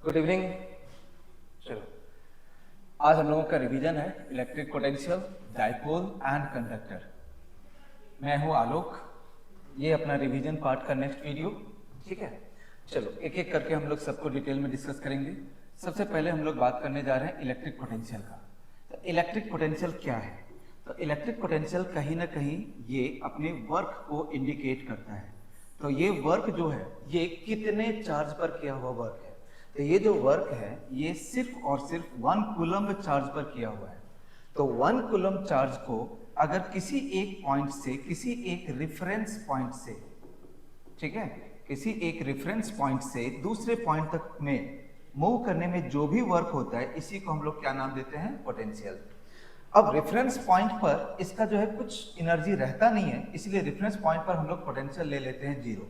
Good evening. चलो, आज हम लोगों का रिवीजन है electric potential, dipole and conductor. मैं हूं आलोक। ये अपना रिवीजन पार्ट का नेक्स्ट वीडियो, ठीक है। चलो एक एक करके हम लोग सबको डिटेल में डिस्कस करेंगे। सबसे पहले हम लोग बात करने जा रहे हैं इलेक्ट्रिक पोटेंशियल का। तो इलेक्ट्रिक पोटेंशियल क्या है? तो इलेक्ट्रिक पोटेंशियल कहीं ना कहीं ये अपने वर्क को इंडिकेट करता है। तो ये वर्क जो है ये कितने चार्ज पर किया हुआ वर्क है। तो ये जो वर्क है ये सिर्फ और सिर्फ 1 कूलम्ब चार्ज पर किया हुआ है। तो 1 कूलम्ब चार्ज को अगर किसी एक पॉइंट से, किसी एक रेफरेंस पॉइंट से, ठीक है, किसी एक रेफरेंस पॉइंट से दूसरे पॉइंट तक में मूव करने में जो भी वर्क होता है, इसी को हम लोग क्या नाम देते हैं? पोटेंशियल। अब रेफरेंस पॉइंट पर इसका जो है कुछ एनर्जी रहता नहीं है, इसलिए रेफरेंस पॉइंट पर हम लोग पोटेंशियल ले लेते हैं 0,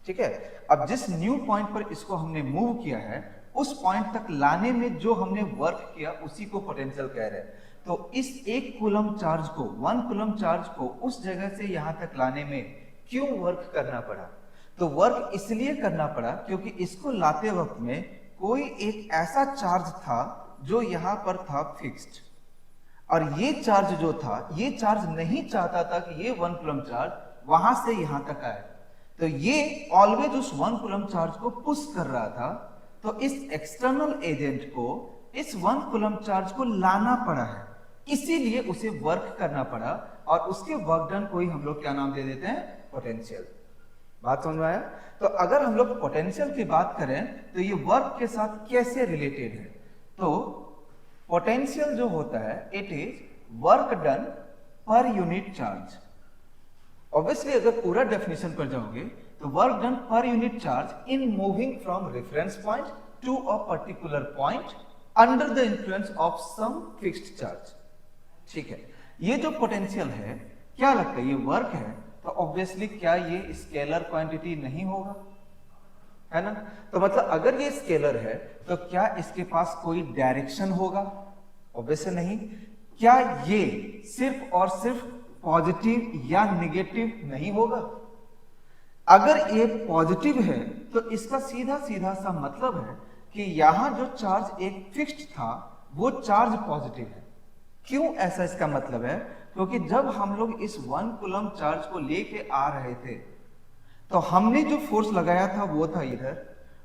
ठीक है। अब जिस न्यू पॉइंट पर इसको हमने मूव किया है, उस पॉइंट तक लाने में जो हमने वर्क किया उसी को पोटेंशियल कह रहे हैं। तो इस 1 कूलम्ब चार्ज को, 1 कूलम्ब चार्ज को उस जगह से यहां तक लाने में क्यों वर्क करना पड़ा? तो वर्क इसलिए करना पड़ा क्योंकि इसको लाते वक्त में कोई एक ऐसा चार्ज था जो यहां पर था फिक्स्ड, और ये चार्ज जो था, ये चार्ज नहीं चाहता था कि ये 1 कूलम्ब चार्ज वहां से यहां तक आए। तो ये ऑलवेज उस 1 कूलम्ब चार्ज को पुश कर रहा था। तो इस एक्सटर्नल एजेंट को इस 1 कूलम्ब चार्ज को लाना पड़ा है, इसीलिए उसे वर्क करना पड़ा, और उसके वर्क डन को ही हम लोग क्या नाम दे देते हैं? पोटेंशियल। बात समझ में आया? तो अगर हम लोग पोटेंशियल की बात करें तो ये वर्क के साथ कैसे रिलेटेड है? तो पोटेंशियल जो होता है it is work done per unit charge. Obviously अगर पूरा डेफिनेशन पर जाओगे तो work done per unit charge in moving from reference point to a particular point under the influence of some fixed charge, ठीक है। ये जो पोटेंशियल है, क्या लगता है ये वर्क है? तो ऑब्वियसली क्या ये स्केलर क्वांटिटी नहीं होगा, है ना? तो मतलब अगर ये स्केलर है तो क्या इसके पास कोई डायरेक्शन होगा? ऑब्वियसली नहीं। क्या ये सिर्फ और सिर्फ पॉजिटिव या नेगेटिव नहीं होगा? अगर ये पॉजिटिव है तो इसका सीधा सीधा सा मतलब है कि यहां जो चार्ज एक फिक्स्ड था वो चार्ज पॉजिटिव है। क्यों ऐसा इसका मतलब है? क्योंकि जब हम लोग इस 1 कूलम्ब चार्ज को लेके आ रहे थे तो हमने जो फोर्स लगाया था वो था इधर,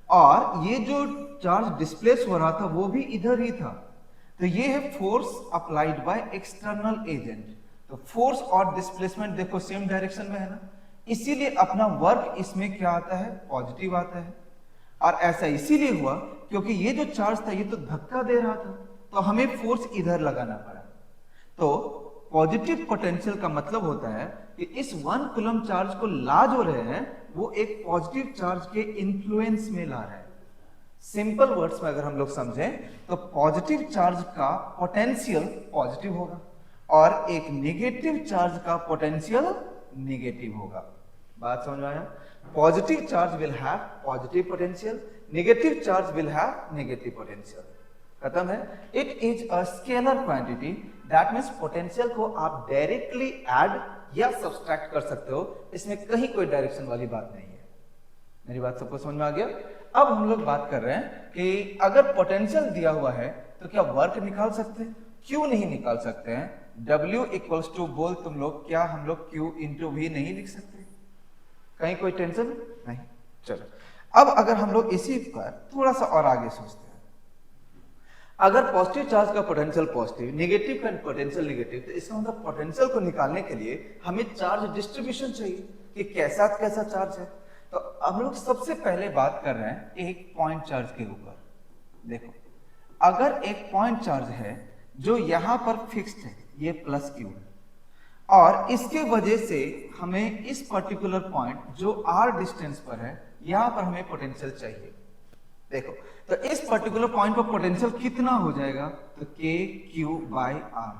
और ये जो चार्ज डिस्प्लेस हो रहा था वो भी इधर ही था। तो ये है force applied by external agent. तो फोर्स और डिस्प्लेसमेंट देखो सेम डायरेक्शन में है ना, इसीलिए अपना वर्क इसमें क्या आता है? पॉजिटिव आता है। और ऐसा इसीलिए हुआ क्योंकि ये जो चार्ज था ये तो धक्का दे रहा था, तो हमें फोर्स इधर लगाना पड़ा। तो पॉजिटिव पोटेंशियल का मतलब होता है कि इस 1 कूलम्ब चार्ज को ला जो रहे हैं वो एक पॉजिटिव चार्ज के इन्फ्लुएंस में ला रहे हैं। सिंपल वर्ड्स में अगर हम लोग समझें तो पॉजिटिव चार्ज का पोटेंशियल पॉजिटिव होगा और एक नेगेटिव चार्ज का पोटेंशियल नेगेटिव होगा। बात समझ में आया? Positive charge will have positive potential, negative charge will have negative potential. खत्म है। It is a scalar quantity, that means potential को आप डायरेक्टली ऐड या सब्सट्रैक्ट कर सकते हो, इसमें कहीं कोई डायरेक्शन वाली बात नहीं है। मेरी बात सबको समझ में आ गया? अब हम लोग बात कर रहे हैं कि अगर पोटेंशियल दिया हुआ है तो क्या वर्क निकाल सकते हैं? क्यों नहीं निकाल सकते हैं? W इक्वल्स टू बोल तुम लोग, क्या हम लोग Q इंटू V नहीं लिख सकते? कहीं कोई टेंशन नहीं। चलो अब अगर हम लोग इसी पर थोड़ा सा और आगे सोचते हैं, अगर पॉजिटिव चार्ज का पोटेंशियल पॉजिटिव, नेगेटिव का पोटेंशियल नेगेटिव, तो इसका मतलब पोटेंशियल को निकालने के लिए हमें चार्ज डिस्ट्रीब्यूशन चाहिए कि कैसा कैसा चार्ज है। तो हम लोग सबसे पहले बात कर रहे हैं एक पॉइंट चार्ज के ऊपर। देखो, अगर एक पॉइंट चार्ज है जो यहां पर फिक्स्ड है, ये प्लस Q है, और इसके वजह से हमें इस पर्टिकुलर पॉइंट जो R डिस्टेंस पर है यहां पर हमें पोटेंशियल चाहिए। देखो, तो इस पर्टिकुलर पॉइंट पर पोटेंशियल कितना हो जाएगा? तो KQ/R।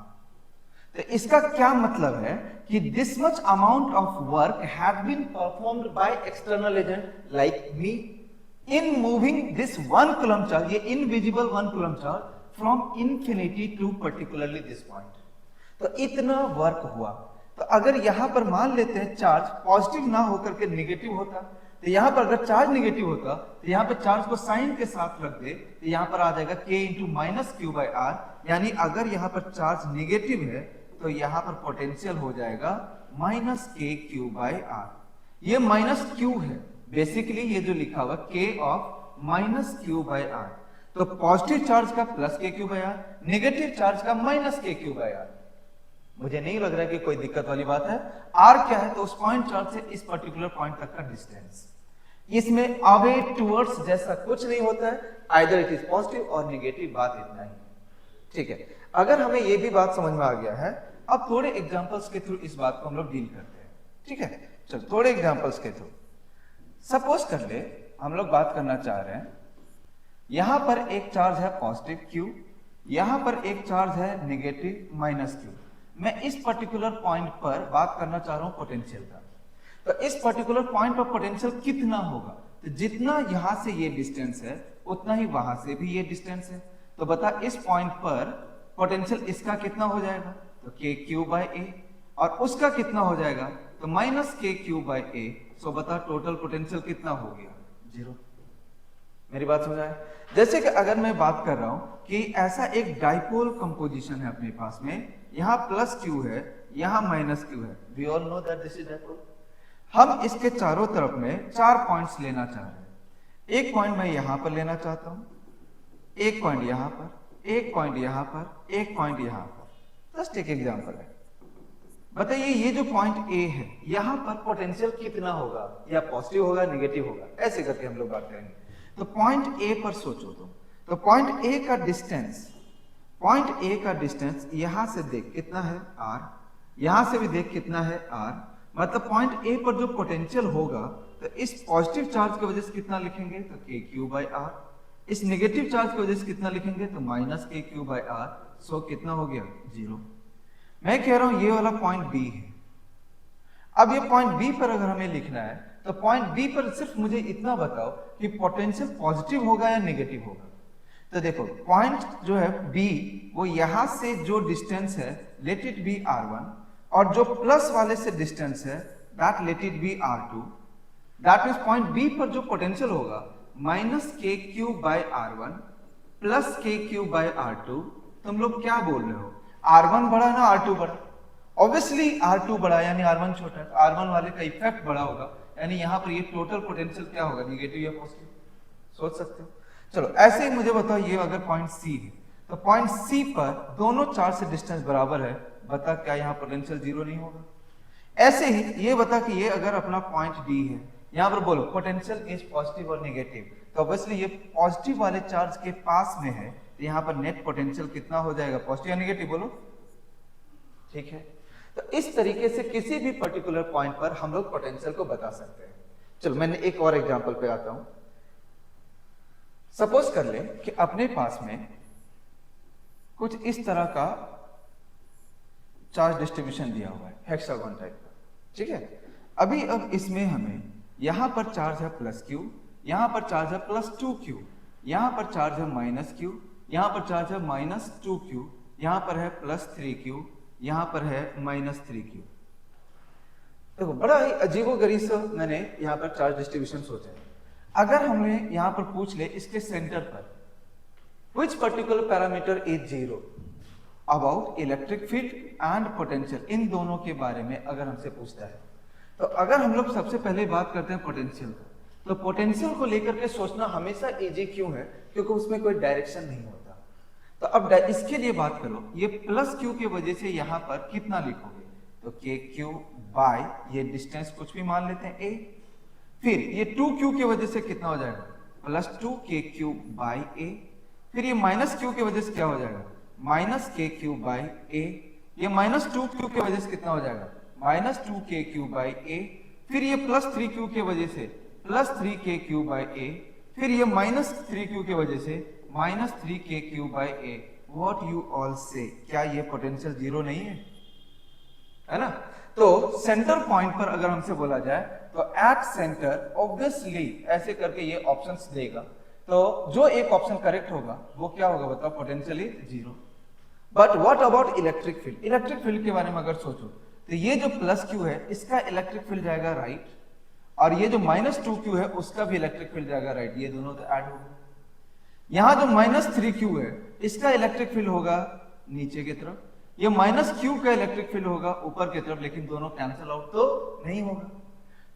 तो इसका क्या मतलब है कि this much amount of work had been performed by external agent like me in moving this 1 coulomb charge, ये invisible 1 coulomb charge, from infinity to particularly this point. तो इतना वर्क हुआ। तो अगर यहां पर मान लेते हैं चार्ज पॉजिटिव ना होकर के नेगेटिव होता, तो यहाँ पर अगर चार्ज निगेटिव होता तो यहाँ पे चार्ज को साइन के साथ रख दे तो यहाँ पर आ जाएगा k into minus q by r, यानी अगर यहाँ पर चार्ज निगेटिव है तो यहाँ पर पोटेंशियल हो जाएगा minus k q by r. ये माइनस क्यू है, बेसिकली ये जो लिखा हुआ k of minus q by r, तो पॉजिटिव चार्ज का plus k q by r, negative charge का minus k q by r. मुझे नहीं लग रहा कि कोई दिक्कत वाली बात है। आर क्या है, तो उस पॉइंट चार्ज से इस पर्टिकुलर पॉइंट तक का डिस्टेंस। इसमें अवे टुवर्ड्स जैसा कुछ नहीं होता है, आइदर इट इज पॉजिटिव और नेगेटिव, बात इतना ही। ठीक है, अगर हमें ये भी बात समझ में आ गया है, अब थोड़े एग्जांपल्स के थ्रू इस बात को हम लोग डील करते हैं। ठीक है, चलो थोड़े एग्जांपल्स के थ्रू सपोज कर ले हम लोग बात करना चाह रहे हैं, यहां पर एक चार्ज है पॉजिटिव Q, यहां पर एक चार्ज है नेगेटिव माइनस Q। मैं इस पर्टिकुलर पॉइंट पर बात करना चाह रहा हूं पोटेंशियल का, तो इस पर्टिकुलर पॉइंट पर पोटेंशियल कितना होगा, तो जितना यहां से ये डिस्टेंस है उतना ही वहां से भी ये डिस्टेंस है। तो बता इस पॉइंट पर पोटेंशियल इसका कितना हो जाएगा, तो के क्यू बाई ए, और उसका कितना हो जाएगा, तो माइनस के क्यू बाई ए। सो बता टोटल पोटेंशियल कितना हो गया, 0। मेरी बात समझ आए? जैसे कि अगर मैं बात कर रहा हूं कि ऐसा एक डाइपोल कंपोजिशन है अपने पास में, यहां प्लस क्यू है, यहां माइनस क्यू है, we all know that this is dipole. हम इसके चारों तरफ में 4 पॉइंट्स लेना चाह रहे हैं। एक पॉइंट मैं यहां पर लेना चाहता हूं, एक पॉइंट यहां पर, एक पॉइंट यहां पर, एक पॉइंट यहां पर। जस्ट एक एग्जांपल है, बताइए ये जो पॉइंट ए है यहां पर पोटेंशियल कितना होगा, या पॉजिटिव होगा नेगेटिव होगा, ऐसे करके हम लोग बात करेंगे। तो पॉइंट ए पर सोचो तुम, तो पॉइंट ए का डिस्टेंस, पॉइंट ए का डिस्टेंस यहां से देख कितना है r, यहां से भी देख कितना है r, मतलब पॉइंट ए पर जो पोटेंशियल होगा तो इस पॉजिटिव चार्ज की वजह से कितना लिखेंगे, तो के क्यू बाई आर, इस नेगेटिव चार्ज की वजह से कितना लिखेंगे, तो minus k q by are. सो कितना हो गया, 0। मैं कह रहा हूं ये वाला पॉइंट बी है। अब ये पॉइंट बी पर अगर हमें लिखना है तो पॉइंट बी पर सिर्फ मुझे इतना बताओ कि पोटेंशियल पॉजिटिव होगा या नेगेटिव होगा। तो देखो पॉइंट जो है बी, वो यहां से जो डिस्टेंस है लेट इट बी r1, और जो प्लस वाले से डिस्टेंस है that let it be r2। That means point b पर जो पोटेंशियल होगा minus k q by r1 plus k q by r2। तुम लोग क्या बोल रहे हो, r1 बड़ा है ना r2 बड़ा? ऑब्वियसली r2 बड़ा यानी r1 छोटा है, r1 वाले का इफेक्ट बड़ा होगा, यानी यहां पर ये टोटल पोटेंशियल क्या होगा, नेगेटिव या पॉजिटिव, सोच सकते हो। चलो ऐसे ही मुझे बताओ ये अगर पॉइंट सी है, तो पॉइंट सी पर दोनों चार्ज से डिस्टेंस बराबर है, बता क्या यहाँ पोटेंशियल 0 नहीं होगा? ऐसे ही ये बता कि ये अगर अपना पॉइंट डी है, यहाँ पर बोलो पोटेंशियल इज पॉजिटिव और नेगेटिव, तो ऑब्वियसली ये पॉजिटिव वाले चार्ज के पास में है, तो यहाँ पर नेट पोटेंशियल कितना हो जाएगा, पॉजिटिव या नेगेटिव, बोलो। ठीक है, तो इस तरीके से किसी भी पर्टिकुलर पॉइंट पर हम लोग पोटेंशियल को बता सकते हैं। चलो मैंने एक और एग्जांपल पे आता हूं। सपोज कर ले कि अपने पास में कुछ इस तरह का चार्ज डिस्ट्रीब्यूशन दिया हुआ है, हेक्सागोन टाइप का। ठीक है, अब इसमें हमें यहां पर चार्ज है प्लस क्यू, यहां पर चार्ज है प्लस 2q, यहां पर चार्ज है माइनस क्यू, यहां पर चार्ज है माइनस 2q, यहां पर है प्लस 3q, यहां पर है माइनस 3q। देखो बड़ा ही अजीबोगरीब सा मैंने यहां पर चार्ज डिस्ट्रीब्यूशन सोचा है। अगर हमें यहां पर पूछ ले इसके सेंटर पर which particular parameter is 0 about electric field and potential, इन दोनों के बारे में अगर हमसे पूछता है, तो अगर हम लोग सबसे पहले बात करते हैं पोटेंशियल का, तो पोटेंशियल को लेकर के सोचना हमेशा इजी क्यों है, क्योंकि उसमें कोई डायरेक्शन नहीं होता। तो अब इसके लिए बात करो, ये प्लस क्यू की वजह से यहां पर कितना लिखोगे, तो के क्यू बाय ये डिस्टेंस कुछ भी मान लेते हैं a, फिर ये 2q की वजह से कितना हो जाएगा, प्लस 2 के क्यू बाई a, फिर ये माइनस क्यू की वजह से क्या हो जाएगा, minus k q by a, ये माइनस 2q की वजह से कितना हो जाएगा, माइनस 2 के क्यू बाई a, फिर ये प्लस 3q की वजह से प्लस 3 के क्यू बाई a, फिर ये माइनस 3q की वजह से माइनस 3 के q by a। What you all से, क्या ये पोटेंशियल 0 नहीं है ना? तो सेंटर पॉइंट पर अगर हमसे बोला जाए तो एट सेंटर ऑब्वियसली ऐसे करके ये ऑप्शंस देगा, तो जो एक ऑप्शन करेक्ट होगा वो क्या होगा बताओ, potential is 0। But what about electric field? Electric field के बारे में अगर सोचो तो ये जो प्लस क्यू है इसका इलेक्ट्रिक फील्ड जाएगा राइट, और ये जो -2q है उसका भी इलेक्ट्रिक फील्ड जाएगा राइट, ये दोनों तो ऐड हो गए। यहाँ जो -3q है इसका इलेक्ट्रिक फील्ड होगा नीचे की तरफ, ये -q का इलेक्ट्रिक फील्ड होगा ऊपर की तरफ, लेकिन दोनों कैंसिल आउट तो नहीं होगा।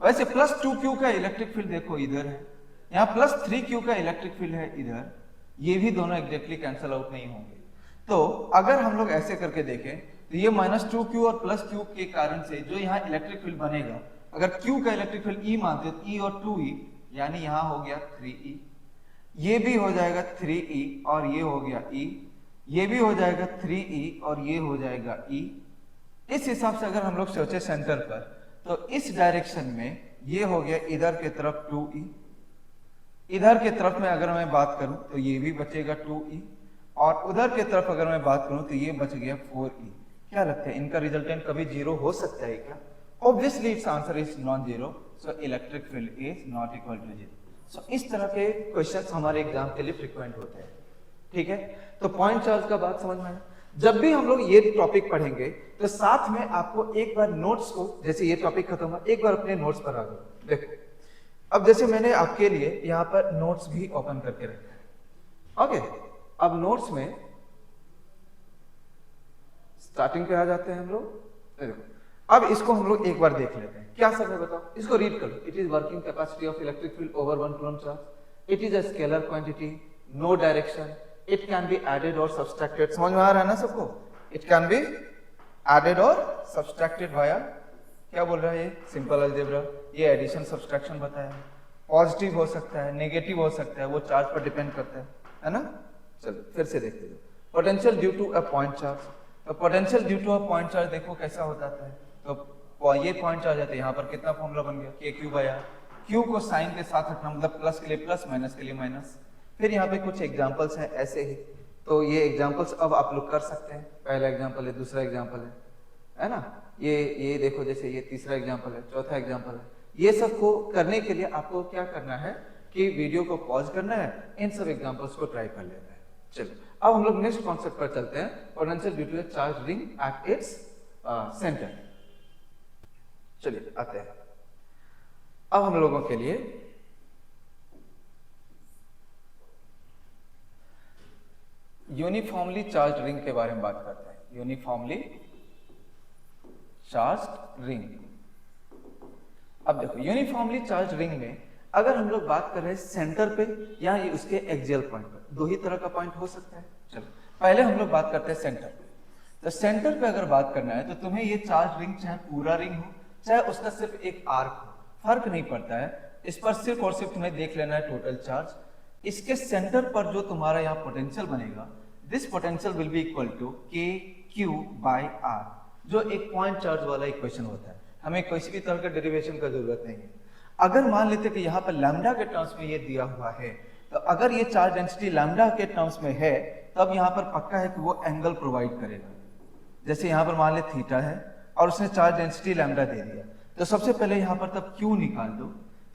वैसे +2q का इलेक्ट्रिक फील्ड देखो इधर है, यहाँ +3q का इलेक्ट्रिक फील्ड है इधर, ये भी दोनों एग्जैक्टली कैंसिल आउट नहीं होंगे। तो अगर हम लोग ऐसे करके देखें तो ये -2q और +q के कारण से जो यहाँ इलेक्ट्रिक फील्ड बनेगा, अगर q का इलेक्ट्रिक फील्ड E मानते तो E और 2E, यानी यहाँ हो गया 3E, ये भी हो जाएगा 3E और ये हो गया E, ये भी हो जाएगा 3E और ये हो जाएगा E। इस हिसाब से अगर हम लोग सोचे सेंटर पर तो इस डायरेक्शन में ये हो गया इधर की तरफ 2E, इधर की तरफ में अगर मैं बात करूं तो ये भी बचेगा 2E, और उधर की तरफ अगर मैं बात करूं तो ये बच गया 4E। क्या लगता है इनका रिजल्टेंट कभी जीरो हो सकता है क्या? Obviously it's answer is non zero, so electric field is not equal to zero. So इस तरह के क्वेश्चंस हमारे एग्जाम के लिए फ्रीक्वेंट होते हैं, ठीक है। तो पॉइंट चार्ज का बात समझ में आया। जब भी हम लोग ये टॉपिक पढ़ेंगे तो साथ में आपको एक बार नोट्स को, जैसे ये टॉपिक खत्म हुआ एक बार अपने नोट्स पर आ गए। देखो अब जैसे मैंने आपके लिए यहाँ पर नोट्स भी ओपन करके रखा है, ओके। अब नोट्स में स्टार्टिंग पे आ जाते हैं हम लोग। देखो अब इसको हम लोग एक बार देख लेते हैं, क्या सब है बताओ, इसको रीड करो। It is working capacity of electric field over 1 coulomb charge, it is a scalar quantity, no direction, it can be added और सब्सट्रैक्टेड। समझ में आ रहा है ना सबको? इट कैन बी एडेड और सब्सट्रैक्टेड वाया, क्या बोल रहा है ये, सिंपल अलजेब्रा। ये एडिशन सब्सट्रैक्शन बताया, पॉजिटिव हो सकता है, नेगेटिव हो सकता है, वो चार्ज पर डिपेंड करता है ना। चलो फिर से देखते हैं। Potential due to a point charge, तो potential due to a point charge देखो कैसा होता है। तो ये पॉइंट चार्ज है, यहाँ पर कितना फॉर्मूला बन गया, KQ/R। Q को साइन के साथ रखना, मतलब प्लस के लिए प्लस, माइनस के लिए माइनस। फिर यहाँ पे कुछ एग्जांपल्स हैं ऐसे ही, तो ये एग्जांपल्स अब आप लोग कर सकते हैं। पहला एग्जांपल है, दूसरा एग्जांपल है ना, ये देखो, जैसे ये तीसरा एग्जांपल है, चौथा एग्जांपल है। ये सब को करने के लिए आपको क्या करना है कि वीडियो को पॉज करना है, इन सब एग्जांपल्स को ट्राई कर लेना है। चलो अब हम लोग नेक्स्ट कॉन्सेप्ट पर चलते हैं, potential due to a charge ring at its centre. चलिए आते हैं अब हम लोगों के लिए यूनिफॉर्मली चार्ज रिंग के बारे में बात करते हैं। Uniformly charge ring. अब देखो यूनिफॉर्मली चार्ज रिंग में अगर हम लोग बात कर रहे हैं सेंटर पे या ये उसके एक्सियल पॉइंट पर, दो ही तरह का पॉइंट हो सकता है। चलो पहले हम लोग बात करते हैं सेंटर पे। तो सेंटर पे अगर बात करना है तो तुम्हें ये चार्ज रिंग चाहे पूरा रिंग हो चाहे उसका सिर्फ एक आर्क हो, फर्क नहीं पड़ता है। इस पर सिर्फ और सिर्फ तुम्हें देख लेना है टोटल चार्ज। इसके सेंटर पर जो तुम्हारा यहाँ पोटेंशियल बनेगा, this potential will be equal to KQ/R, जो एक पॉइंट चार्ज वाला इक्वेशन होता है। हमें किसी भी तरह का डेरिवेशन का जरूरत नहीं है। अगर मान लेते कि यहाँ पर लैम्डा के टर्म्स में ये दिया हुआ है, तो अगर ये चार्ज डेंसिटी लैम्डा के टर्म्स में है तब यहाँ पर पक्का है कि वो एंगल प्रोवाइड करेगा। जैसे यहाँ पर मान ले थीटा है और उसने चार्ज डेंसिटी लैम्डा दे दिया, तो सबसे पहले यहाँ पर तब Q निकाल दो।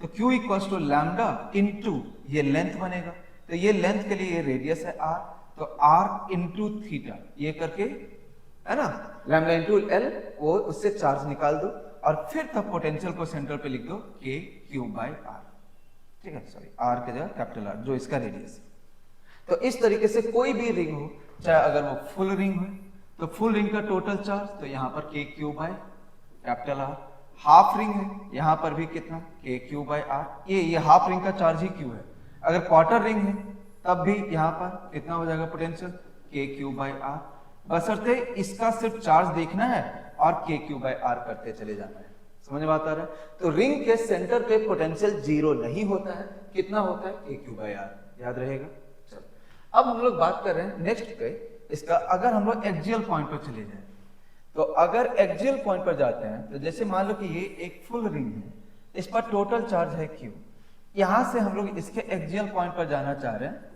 तो Q equals to lambda into ये लेंथ बनेगा, तो ये लेंथ के लिए ये रेडियस है R, तो R इनटू थीटा, ये करके है ना, लैम्डा इनटू L, वो उससे चार्ज निकाल दो और फिर तब पोटेंशियल को सेंटर पे लिख दो KQ/R। ठीक है, सॉरी R के जगह कैपिटल R, जो इसका रेडियस है। तो इस तरीके से कोई भी रिंग हो, चाहे अगर वो फुल रिंग हो तो फुल रिंग का टोटल चार्ज, तो यहाँ पर KQ/R। हाफ रिंग है, यहाँ पर भी कितना KQ/R। ये हाफ रिंग का चार्ज ही Q है। अगर क्वार्टर रिंग है तब भी यहाँ पर कितना हो जाएगा पोटेंशियल KQ/R, बशर्ते इसका सिर्फ चार्ज देखना है और KQ/R करते चले जाना है। समझ में आता है? तो रिंग के सेंटर पे पोटेंशियल जीरो नहीं होता है, कितना होता है KQ/R, याद रहेगा। चलो अब हम लोग बात कर रहे हैं नेक्स्ट पे इसका। अगर हम लोग एक्सियल पॉइंट पर चले जाए, तो अगर एक्सियल पॉइंट पर जाते हैं तो जैसे मान लो कि ये एक फुल रिंग है, इस पर टोटल चार्ज है Q। यहां से हम लोग इसके एक्सियल पॉइंट पर जाना चाह रहे हैं,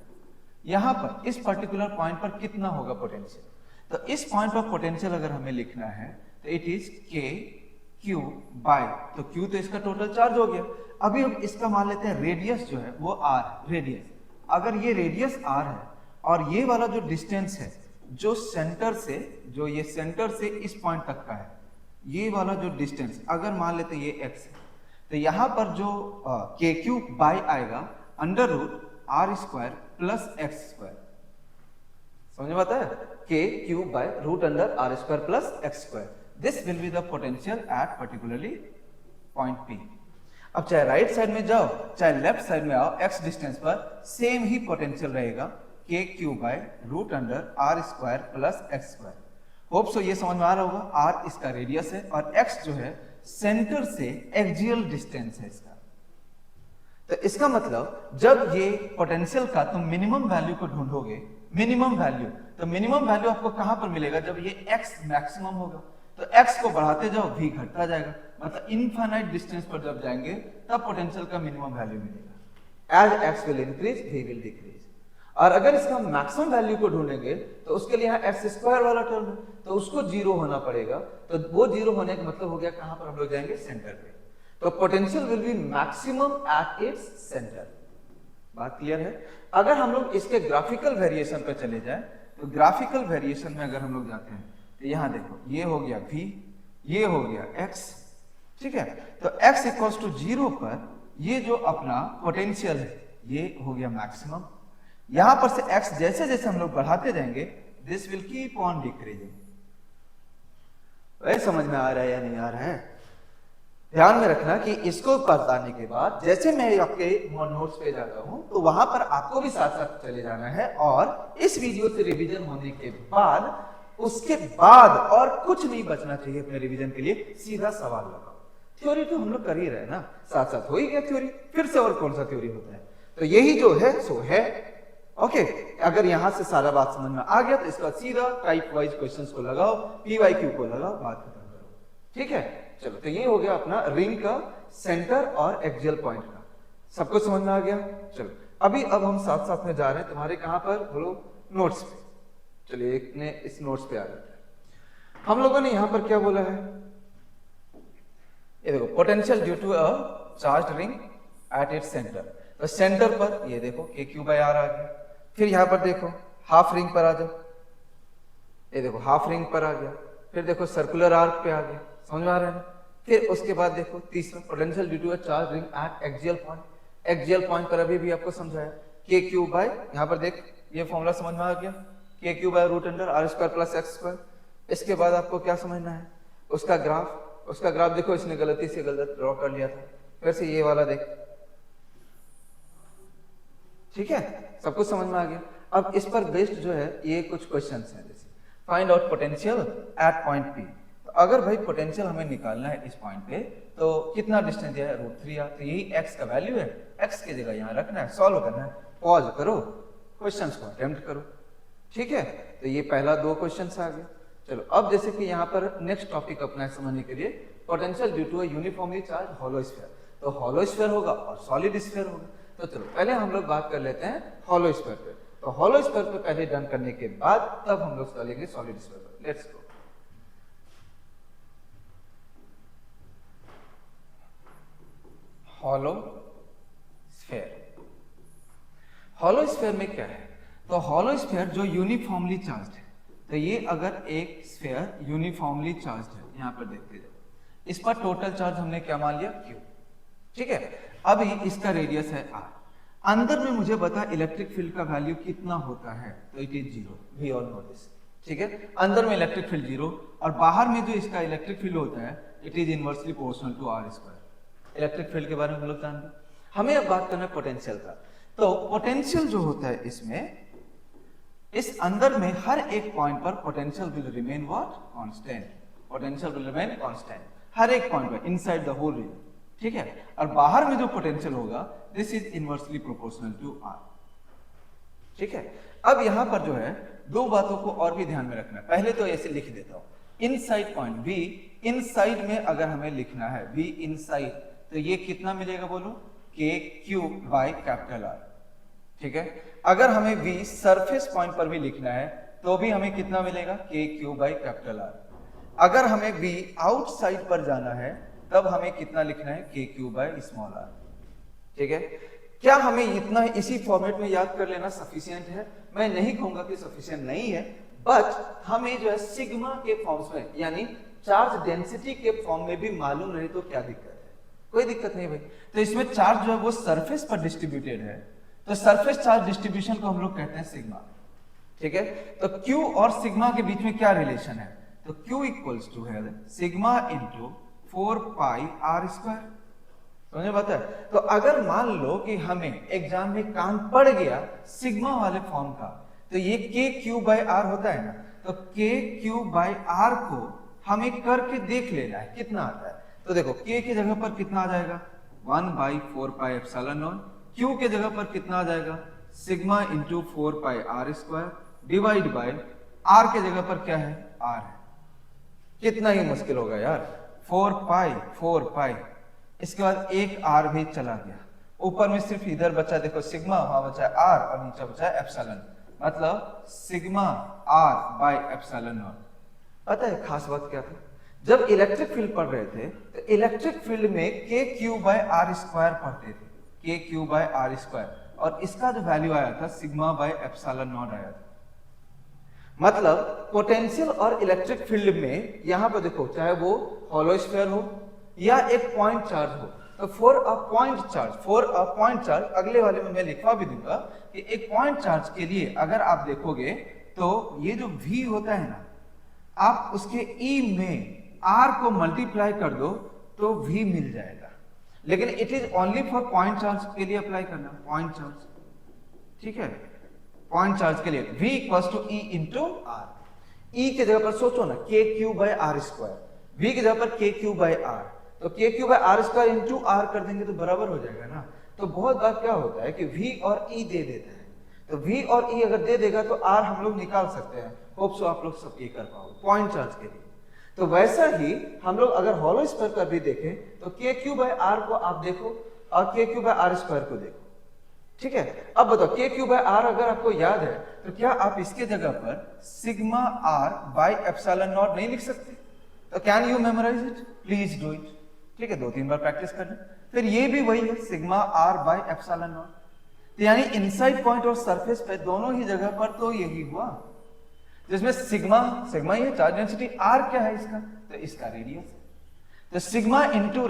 यहां पर इस पर्टिकुलर पॉइंट पर कितना होगा पोटेंशियल। तो इस पॉइंट पर पोटेंशियल अगर हमें लिखना है तो इट इज KQ बाय, तो Q तो इसका टोटल चार्ज हो गया। अभी हम इसका मान लेते हैं रेडियस जो है वो R, रेडियस। अगर ये रेडियस R है और ये वाला जो डिस्टेंस है जो सेंटर से, जो ये सेंटर से इस पॉइंट तक का है, ये वाला जो डिस्टेंस अगर मान लेते हैं ये x है, तो यहाँ पर जो के क्यूब बाय आएगा under root r square plus x square, समझ में आता है, k cube by root under r square plus x square, this will be the potential at particularly point p. अब चाहे राइट साइड में जाओ चाहे लेफ्ट साइड में आओ, एक्स डिस्टेंस पर सेम ही पोटेंशियल रहेगा, k cube by root under r square plus x square. Hope so ये समझ में आ रहा होगा। आर इसका रेडियस है और एक्स जो है सेंटर से एक्सियल डिस्टेंस है इसका। तो इसका मतलब जब ये पोटेंशियल का तुम मिनिमम वैल्यू को ढूंढोगे, मिनिमम वैल्यू, तो मिनिमम वैल्यू आपको कहां पर मिलेगा, जब ये x मैक्सिमम होगा। तो x को बढ़ाते जाओ v घटता जाएगा, मतलब इनफाइनाइट डिस्टेंस पर जब जाएंगे तब पोटेंशियल का मिनिमम वैल्यू मिलेगा। As x will increase v will decrease. और अगर इसका मैक्सिमम वैल्यू को ढूंढेंगे तो उसके लिए यहाँ एक्स स्क्वायर वाला टर्म है, तो उसको जीरो होना पड़ेगा। तो वो जीरो होने का मतलब हो गया कहां पर हम लोग जाएंगे, सेंटर पे। तो potential will B maximum eight its centre. बात क्लियर है। अगर हम लोग इसके ग्राफिकल वेरिएशन पे चले जाए तो ग्राफिकल वेरिएशन में अगर हम लोग जाते हैं तो यहां देखो ये हो गया v, ये हो गया x, ठीक है। तो x इक्वल्स टू 0 पर ये जो अपना पोटेंशियल है ये हो गया मैक्सिमम। यहां पर से x जैसे जैसे हम लोग बढ़ाते जाएंगे this will keep on decreasing. वही समझ में आ रहा है या नहीं आ रहा है? ध्यान में रखना कि इसको बताने के बाद जैसे मैं आपके नोट्स पे जाता हूं तो वहां पर आपको भी साथ साथ चले जाना है, और इस वीडियो से रिवीजन होने के बाद उसके बाद और कुछ नहीं बचना चाहिए अपने रिवीजन के लिए, सीधा सवाल लगाओ। थ्योरी तो हम लोग कर ही रहे ना, साथ साथ हो ही गया थ्योरी, फिर से और कौन सा थ्योरी होता है। तो यही जो है सो है। ओके, अगर यहां से सारा बात समझ में आ गया तो इसका सीधा टाइप वाइज क्वेश्चंस को लगाओ, पीवाईक्यू को लगाओ, बात खत्म करो। ठीक है, चलो तो ये हो गया अपना रिंग का सेंटर और एक्सियल पॉइंट का। सबको समझ में आ गया? चलो अभी अब हम साथ साथ में जा रहे हैं तुम्हारे कहां पर, बोलो नोट्स पे। चलिए एक ने इस नोट्स पे आ जाता है। हम लोगों ने यहां पर क्या बोला है, ये देखो potential due to a charge ring at its centre. तो सेंटर पर ये देखो के क्यू बाय आर आ गया। फिर यहां पर देखो हाफ रिंग पर आ जाओ, ये देखो हाफ रिंग पर आ गया। फिर देखो सर्कुलर आर्क पे आ गया, समझ में आ रहा है? फिर उसके बाद देखो तीसरा potential due to a charge ring at axial point. Axial point पर अभी भी आपको समझाया के क्यू बाय, यहां पर देख ये फॉर्मूला समझ में आ गया, k Q by root under r square plus x square. इसके बाद आपको क्या समझना है, उसका ग्राफ। उसका ग्राफ देखो इसने गलती से गलत ड्रॉ कर लिया था, फिर से ये वाला देख। ठीक है, सब कुछ समझ में आ गया। अब इस पर बेस्ड जो है ये कुछ क्वेश्चंस हैं, जैसे find out potential at point P. तो अगर भाई पोटेंशियल हमें निकालना है इस पॉइंट पे तो कितना डिस्टेंस दिया है, √3r। तो यही x का वैल्यू है, x की जगह यहाँ रखना है, सॉल्व करना है। पॉज करो, क्वेश्चंस को अटेम्प्ट करो। ठीक है, तो ये पहला दो क्वेश्चंस आ गया। चलो अब जैसे कि यहाँ पर नेक्स्ट टॉपिक अपना है समझने के लिए, potential due to a uniformly charge hollow sphere. तो हॉलो स्फीयर होगा और सॉलिड स्फीयर होगा। तो चलो पहले हम लोग बात कर लेते हैं हॉलो स्फीयर पे। तो हॉलो स्फीयर पे पहले डन करने के बाद तब हम लोग चलेंगे सॉलिड स्फीयर पे। Let's go. Hollow sphere, hollow sphere में क्या है, तो हॉलो स्फीयर जो यूनिफॉर्मली चार्ज्ड है, तो ये अगर एक स्फीयर यूनिफॉर्मली चार्ज्ड है, यहां पर देखते जाओ, इस पर टोटल चार्ज हमने क्या मान लिया, Q। ठीक है, अभी इसका रेडियस है R। अंदर में मुझे बता इलेक्ट्रिक फील्ड का वैल्यू कितना होता है, तो it is 0। We all know this. ठीक है, अंदर में इलेक्ट्रिक फील्ड 0 और बाहर में जो इसका इलेक्ट्रिक फील्ड होता है it is inversely proportional to R square. Electric field के बारे में हम लोग जानते हैं। हमें अब बात करना है पोटेंशियल का। तो पोटेंशियल जो होता है इसमें, इस अंदर में हर एक पॉइंट पर potential will remain what, constant. Potential will remain constant हर एक पॉइंट पर इनसाइड द होल रीजन। ठीक है, और बाहर में जो पोटेंशियल होगा this is inversely proportional to R। ठीक है, अब यहां पर जो है दो बातों को और भी ध्यान में रखना है। पहले तो ऐसे लिख देता हूं, इनसाइड पॉइंट B, इनसाइड में अगर हमें लिखना है B इनसाइड, तो ये कितना मिलेगा बोलो, के क्यू बाय कैपिटल R। ठीक है, अगर हमें B सरफेस पॉइंट पर भी लिखना है तो भी हमें कितना मिलेगा, के क्यू बाय कैपिटल R। अगर हमें B आउटसाइड पर जाना है तब हमें कितना लिखना है, के क्यू बाय स्मॉल r। ठीक है, क्या हमें इतना इसी फॉर्मेट में याद कर लेना सफिशिएंट है? मैं नहीं कहूंगा कि सफिशिएंट नहीं है, बट हमें जो है सिग्मा के फॉर्म्स में यानी चार्ज डेंसिटी के फॉर्म में भी मालूम रहे तो क्या दिक्कत है। कोई दिक्कत नहीं भाई। तो इसमें चार्ज जो है वो सरफेस पर डिस्ट्रीब्यूटेड है, तो सरफेस चार्ज डिस्ट्रीब्यूशन को हम लोग कहते हैं सिग्मा। ठीक है, तो Q और सिग्मा के बीच में क्या रिलेशन है, तो Q इक्वल्स टू है sigma into 4 pi r square. समझ बात है। तो अगर मान लो कि हमें एग्जाम में काम पड़ गया सिग्मा वाले फॉर्म का, तो ये के क्यू बाय आर होता है ना, तो के क्यू बाय आर को हमें करके देख लेना है कितना आता है। तो देखो के की जगह पर कितना आ जाएगा 1/4 पाई एप्सिलॉन नॉट, क्यू के जगह पर कितना आ जाएगा sigma into 4 pi r square divide by r के जगह पर क्या है आर है। कितना ही मुश्किल होगा यार, 4 पाई, इसके बाद एक आर भी चला गया, ऊपर में सिर्फ इधर बचा देखो सिग्मा, वहां बचा आर और नीचे बचा एप्सिलॉन, मतलब sigma are by epsilon naught. पता है खास बात क्या था, जब इलेक्ट्रिक फील्ड पढ़ रहे थे तो इलेक्ट्रिक फील्ड में के क्यू बाय आर स्क्वायर पढ़ते थे, के क्यू बाय आर स्क्वायर, और इसका जो वैल्यू आया था सिग्मा बाय एप्सिलॉन नॉट आया था। मतलब पोटेंशियल और इलेक्ट्रिक फील्ड में यहां पर देखो चाहे वो हॉलो स्फीयर हो या एक पॉइंट चार्ज हो, तो फॉर अ पॉइंट चार्ज अगले वाले में मैं लिखवा भी दूंगा कि एक पॉइंट चार्ज के लिए अगर आप देखोगे तो ये जो V होता है ना, आप उसके E में R को मल्टीप्लाई कर दो तो V मिल जाएगा, लेकिन it is only for point charge के लिए अप्लाई करना, पॉइंट चार्ज। ठीक है, पॉइंट चार्ज के लिए V equals to E into r. E की जगह पर सोचो ना k Q by r square, V की जगह पर के क्यू बाय आर, तो के Q by r square into r कर देंगे तो बराबर हो जाएगा ना। तो बहुत बार क्या होता है कि V और E दे देता है, तो V और E अगर दे देगा तो R हम लोग निकाल सकते हैं। होप सो आप लोग सब ये कर पाओगे पॉइंट चार्ज के लिए। तो वैसा ही हम लोग अगर हॉलो स्फीयर का भी देखें तो के क्यू बाय आर को आप देखो और के क्यू बाय आर स्क्वायर को देखो। ठीक है, अब बताओ के क्यू बाय आर अगर आपको याद है तो क्या आप इसके जगह पर sigma are by epsilon naught नहीं लिख सकते? तो can you memorise it? Please do it. ठीक है, 2-3 बार प्रैक्टिस कर लें। फिर ये भी वही है sigma are by epsilon naught, तो यानी इनसाइड पॉइंट और सरफेस पे दोनों ही जगह पर तो यही हुआ, जिसमें सिग्मा ही है चार्ज डेंसिटी, आर क्या है इसका, तो इसका रेडियस है, तो sigma into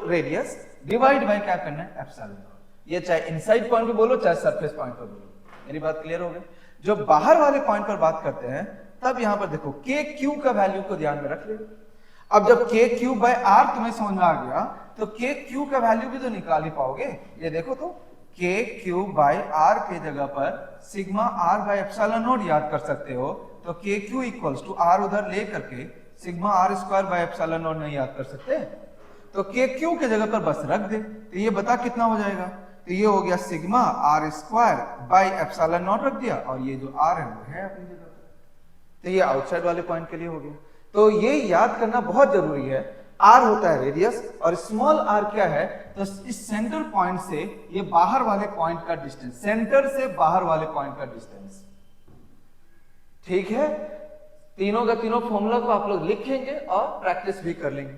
radius divide by क्या करना है एप्सिलॉन नॉट। ये चाहे इनसाइड पॉइंट पे बोलो चाहे सरफेस पॉइंट पर बोलो। मेरी बात क्लियर हो गई? जो बाहर वाले पॉइंट पर बात करते हैं तब यहां पर देखो के क्यू का वैल्यू को ध्यान में रख ले। अब जब के क्यू बाय आर तुम्हें समझ में आ गया तो के क्यू का वैल्यू भी तो निकाल ही पाओगे। ये देखो तो के क्यू बाय आर के जगह पर sigma are by epsilon naught याद कर सकते हो, तो के क्यू इक्वल्स टू आर उधर ले करके sigma r square by epsilon naught नहीं याद कर सकते, तो के क्यू के जगह पर बस रख दे। तो ये बता कितना हो जाएगा, तो ये हो गया sigma r square by epsilon naught रख दिया, और ये जो आर है वो है अपनी जगह पर, तो ये आउटसाइड वाले पॉइंट के लिए हो गया। तो ये याद करना बहुत जरूरी है, आर होता है रेडियस और स्मॉल आर क्या है, तो इस सेंटर पॉइंट से ये बाहर वाले पॉइंट का डिस्टेंस, सेंटर से बाहर वाले पॉइंट का डिस्टेंस। ठीक है, तीनों का तीनों फॉर्मूला को आप लोग लिखेंगे और प्रैक्टिस भी कर लेंगे।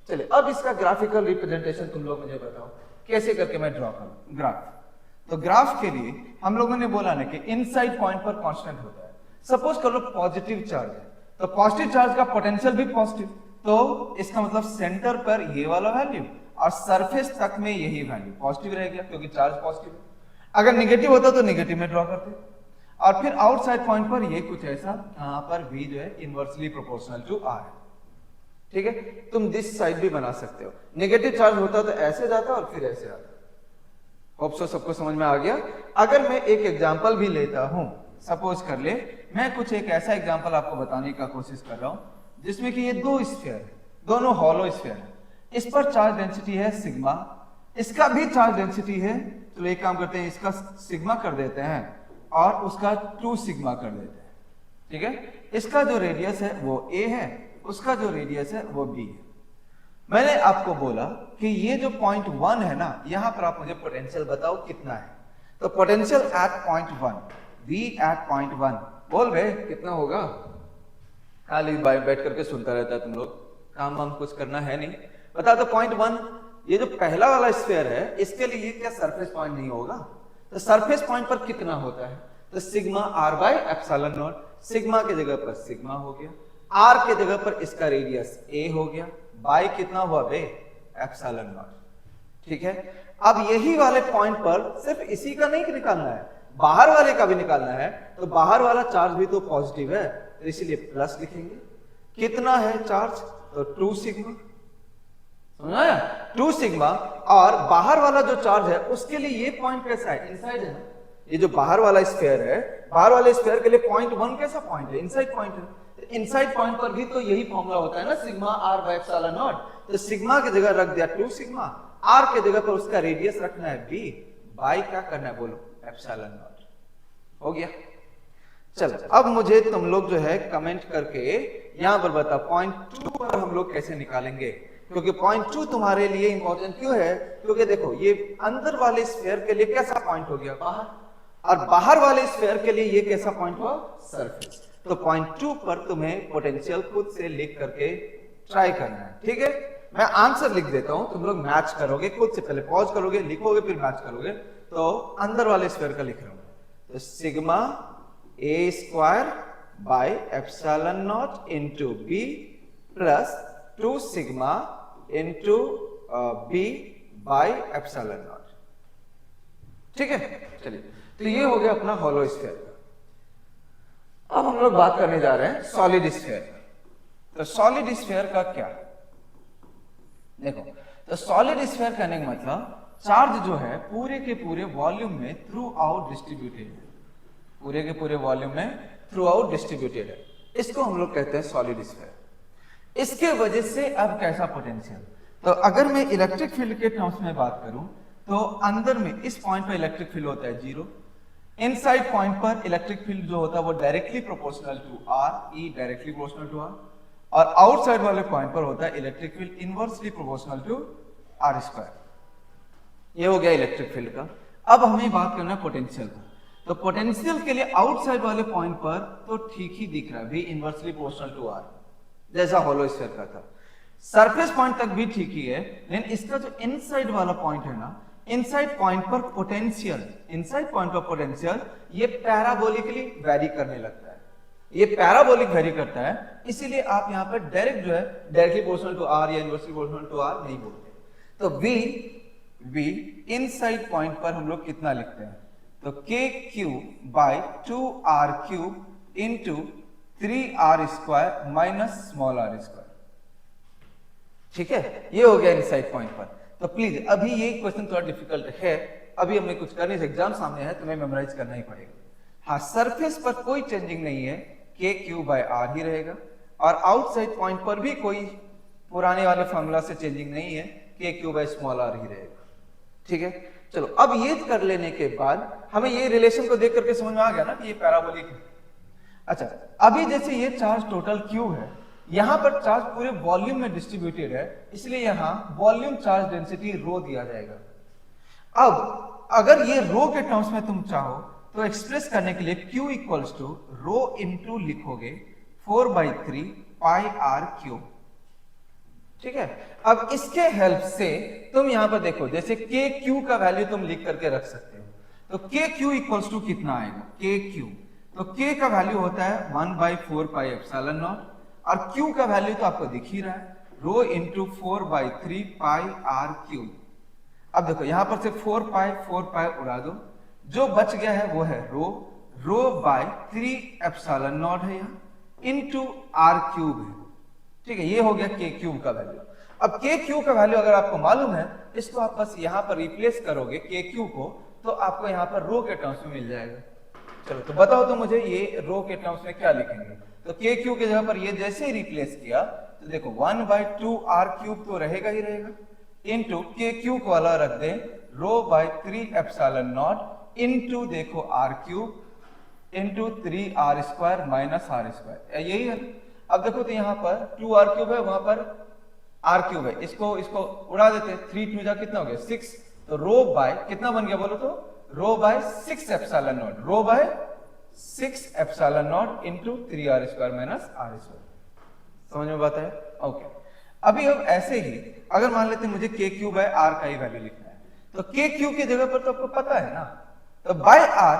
चलिए अब इसका ग्राफिकल रिप्रेजेंटेशन तुम लोग मुझे बताओ कैसे करके मैं ड्रॉ करूं ग्राफ। तो ग्राफ के लिए हम लोगों ने बोला ना कि इनसाइड पॉइंट पर कांस्टेंट होता है। सपोज कर लो पॉजिटिव चार्ज है, तो पॉजिटिव चार्ज का पोटेंशियल भी पॉजिटिव, तो इसका मतलब सेंटर पर ये वाला वैल्यू और सरफेस तक में यही वैल्यू पॉजिटिव रह गया क्योंकि चार्ज पॉजिटिव है। अगर निगेटिव होता तो निगेटिव में ड्रॉ करते, और फिर आउटसाइड पॉइंट पर ये कुछ ऐसा, यहाँ पर v जो है इनवर्सली प्रोपोर्शनल टू r है। ठीक है, तुम दिस साइड भी बना सकते हो, नेगेटिव चार्ज होता तो ऐसे जाता और फिर ऐसे आता। होप सो सबको समझ में आ गया। अगर मैं एक एग्जांपल भी लेता हूं, सपोज कर ले मैं कुछ एक ऐसा एग्जांपल आपको बताने का कोशिश कर रहा हूं जिसमें कि ये दो स्फीयर है, दोनों हॉलो स्फीयर है, इस पर चार्ज डेंसिटी है सिग्मा, इसका भी चार्ज डेंसिटी है, तो एक काम करते हैं इसका सिग्मा कर देते हैं और उसका 2 सिग्मा कर देते हैं। ठीक है, इसका जो रेडियस है वो a है, उसका जो रेडियस है वो b है। मैंने आपको बोला कि ये जो पॉइंट 1 है ना, यहां पर आप मुझे पोटेंशियल बताओ कितना है, तो potential at point 1, v at point 1 बोल रहे कितना होगा? खाली बैठ करके सुनता रहता है तुम लोग, काम वाम कुछ करना है नहीं। बता दो पॉइंट 1, ये जो पहला वाला स्फीयर है इसके लिए क्या सरफेस पॉइंट नहीं होगा? तो सरफेस पॉइंट पर कितना होता है? तो sigma are by epsilon naught, sigma के जगह पर सिग्मा हो गया, आर के जगह पर इसका रेडियस a हो गया, बाय कितना हुआ बे एप्सिलॉन नॉट। ठीक है, अब यही वाले पॉइंट पर सिर्फ इसी का नहीं निकालना है, बाहर वाले का भी निकालना है। तो बाहर वाला चार्ज भी तो पॉजिटिव है, तो इसीलिए प्लस लिखेंगे। कितना है चार्ज? तो 2 सिग्मा, समझ आया? 2 सिग्मा। और बाहर वाला जो चार्ज है उसके लिए ये पॉइंट कैसा है? इनसाइड है ना। ये जो बाहर वाला स्फीयर है, बाहर वाले स्फीयर के लिए पॉइंट 1 कैसा पॉइंट है? इनसाइड पॉइंट है। तो इनसाइड पॉइंट पर भी तो यही फॉर्मूला होता है ना, sigma are by epsilon naught. तो सिग्मा की जगह रख दिया 2 सिग्मा, आर के जगह पर उसका रेडियस रखना है बी, बाई क्या करना है बोलो? Epsilon not. हो गया। चलो अब मुझे तुम लोग जो है कमेंट करके यहां पर बता पॉइंट 2 पर हम लोग कैसे निकालेंगे, क्योंकि पॉइंट 2 तुम्हारे लिए इंपॉर्टेंट क्यों है? क्योंकि देखो ये अंदर वाले स्फीयर के लिए कैसा पॉइंट हो गया? बाहर। और बाहर वाले स्फीयर के लिए ये कैसा पॉइंट हुआ? सरफेस। तो पॉइंट 2 पर तुम्हें पोटेंशियल खुद से लिख करके ट्राई करना है। ठीक है, मैं आंसर लिख देता हूं, तुम लोग मैच करोगे खुद से, पहले पॉज करोगे, लिखोगे, फिर मैच करोगे। तो अंदर वाले स्फीयर का लिख रहा हूं, तो sigma A square by epsilon naught into B plus 2 sigma into B by epsilon naught. ठीक है, चलिए, तो ये हो गया अपना हॉलो स्फीयर का। अब हम लोग बात करने जा रहे हैं सॉलिड स्फीयर। तो सॉलिड स्फीयर का क्या? देखो, तो सॉलिड स्फीयर कहने का मतलब चार्ज जो है पूरे के पूरे वॉल्यूम में थ्रू आउट डिस्ट्रीब्यूटेड है, पूरे के पूरे वॉल्यूम में थ्रू आउट डिस्ट्रीब्यूटेड है। इसको हम लोग कहते हैं सॉलिड स्फीयर। इसके वजह से अब कैसा पोटेंशियल? तो अगर मैं इलेक्ट्रिक फील्ड के टर्म्स में बात करूं तो अंदर में इस पॉइंट पर इलेक्ट्रिक फील्ड होता है 0। इनसाइड पॉइंट पर इलेक्ट्रिक फील्ड जो होता है वो directly proportional to R, E directly proportional to R. और आउटसाइड वाले पॉइंट पर होता है electric field inversely proportional to R square. ये हो गया इलेक्ट्रिक फील्ड का। अब हमें बात करना है पोटेंशियल का। तो पोटेंशियल के लिए आउटसाइड वाले पॉइंट पर तो ठीक ही दिख रहा है, भी इनवर्सली प्रोपोर्शनल टू आर, जैसा होलो स्फीयर का था। सरफेस पॉइंट तक भी ठीक ही है, लेकिन इसका जो इनसाइड वाला पॉइंट है ना, इनसाइड पॉइंट पर पोटेंशियल, इनसाइड पॉइंट पर पोटेंशियल ये पैराबोलिकली वेरी करने लगता है। ये पैराबोलिक वेरी करता है, इसीलिए आप यहां पर डायरेक्ट जो है डायरेक्टली प्रोपोर्शनल टू आर या इनवर्सली प्रोपोर्शनल टू आर नहीं बोलते। तो V इनसाइड पॉइंट पर हम लोग कितना लिखते हैं? तो के Q by 2r cube into 3r square minus small r square. ठीक है, ये हो गया इनसाइड पॉइंट पर। तो प्लीज अभी ये क्वेश्चन थोड़ा डिफिकल्ट है, अभी हमें कुछ करने से एग्जाम सामने है, तुम्हें मेमोराइज करना ही पड़ेगा। हाँ, सरफेस पर कोई चेंजिंग नहीं है, के क्यू बाय आर ही रहेगा। और आउटसाइड पॉइंट पर भी कोई पुराने वाले फॉर्मूला से चेंजिंग नहीं है, के क्यू बाय स्मॉल आर ही रहेगा। ठीक है, चलो अब ये कर लेने के बाद हमें ये रिलेशन को देख करके समझ में आ गया ना कि ये पैराबोलिक है। अच्छा, अभी जैसे ये चार्ज टोटल क्यू है, यहां पर चार्ज पूरे वॉल्यूम में डिस्ट्रीब्यूटेड है, इसलिए यहां वॉल्यूम चार्ज डेंसिटी रो दिया जाएगा। अब अगर ये रो के टर्म्स में तुम चाहो तो एक्सप्रेस करने के लिए Q equals to rho into लिखोगे 4/3 पाई आर क्यूब। ठीक है, अब इसके हेल्प से तुम यहां पर देखो, जैसे के क्यू का वैल्यू तुम लिख करके रख सकते हो। तो के क्यू इक्वल्स टू कितना आएगा? के क्यू, तो के का वैल्यू होता है 1/4 पाई एप्सिलॉन नॉट, और क्यू का वैल्यू तो आपको दिख ही रहा है, rho into 4/3 pi are cube. अब देखो यहां पर से 4 पाई उड़ा दो, जो बच गया है वो है रो बाय 3 एप्सिलॉन नॉट है यहाँ इंटू आर क्यूब है। ठीक है, ये हो गया के क्यूब का वैल्यू। अब के क्यूब का वैल्यू अगर आपको मालूम है, इसको आप बस यहाँ पर रिप्लेस करोगे के क्यूब को, तो आपको यहाँ पर रो के टर्म्स में मिल जाएगा। चलो तो बताओ तो मुझे ये रो के टर्म्स में क्या लिखेंगे? तो के क्यूब की जगह पर ये जैसे ही रिप्लेस किया तो देखो 1/2 आर क्यूब तो रहेगा ही रहेगा, इंटू के क्यूब वाला रख दे rho by 3 epsilon naught into देखो R cube into 3r square minus R square, यही है। अब देखो तो यहाँ पर 2r क्यूब है, वहां पर r क्यूब है, इसको उड़ा देते, 3 2 जा कितना हो गया 6, तो रो बाय कितना बन गया बोलो तो? Rho by 6 epsilon naught, rho by 6 epsilon naught into 3r square minus r square. समझ में बात है? ओके, अभी अब ऐसे ही अगर मान लेते मुझे के क्यूब बाय आर का ही वैल्यू लिखना है, तो के क्यूब की जगह पर तो आपको पता है ना, तो बाय आर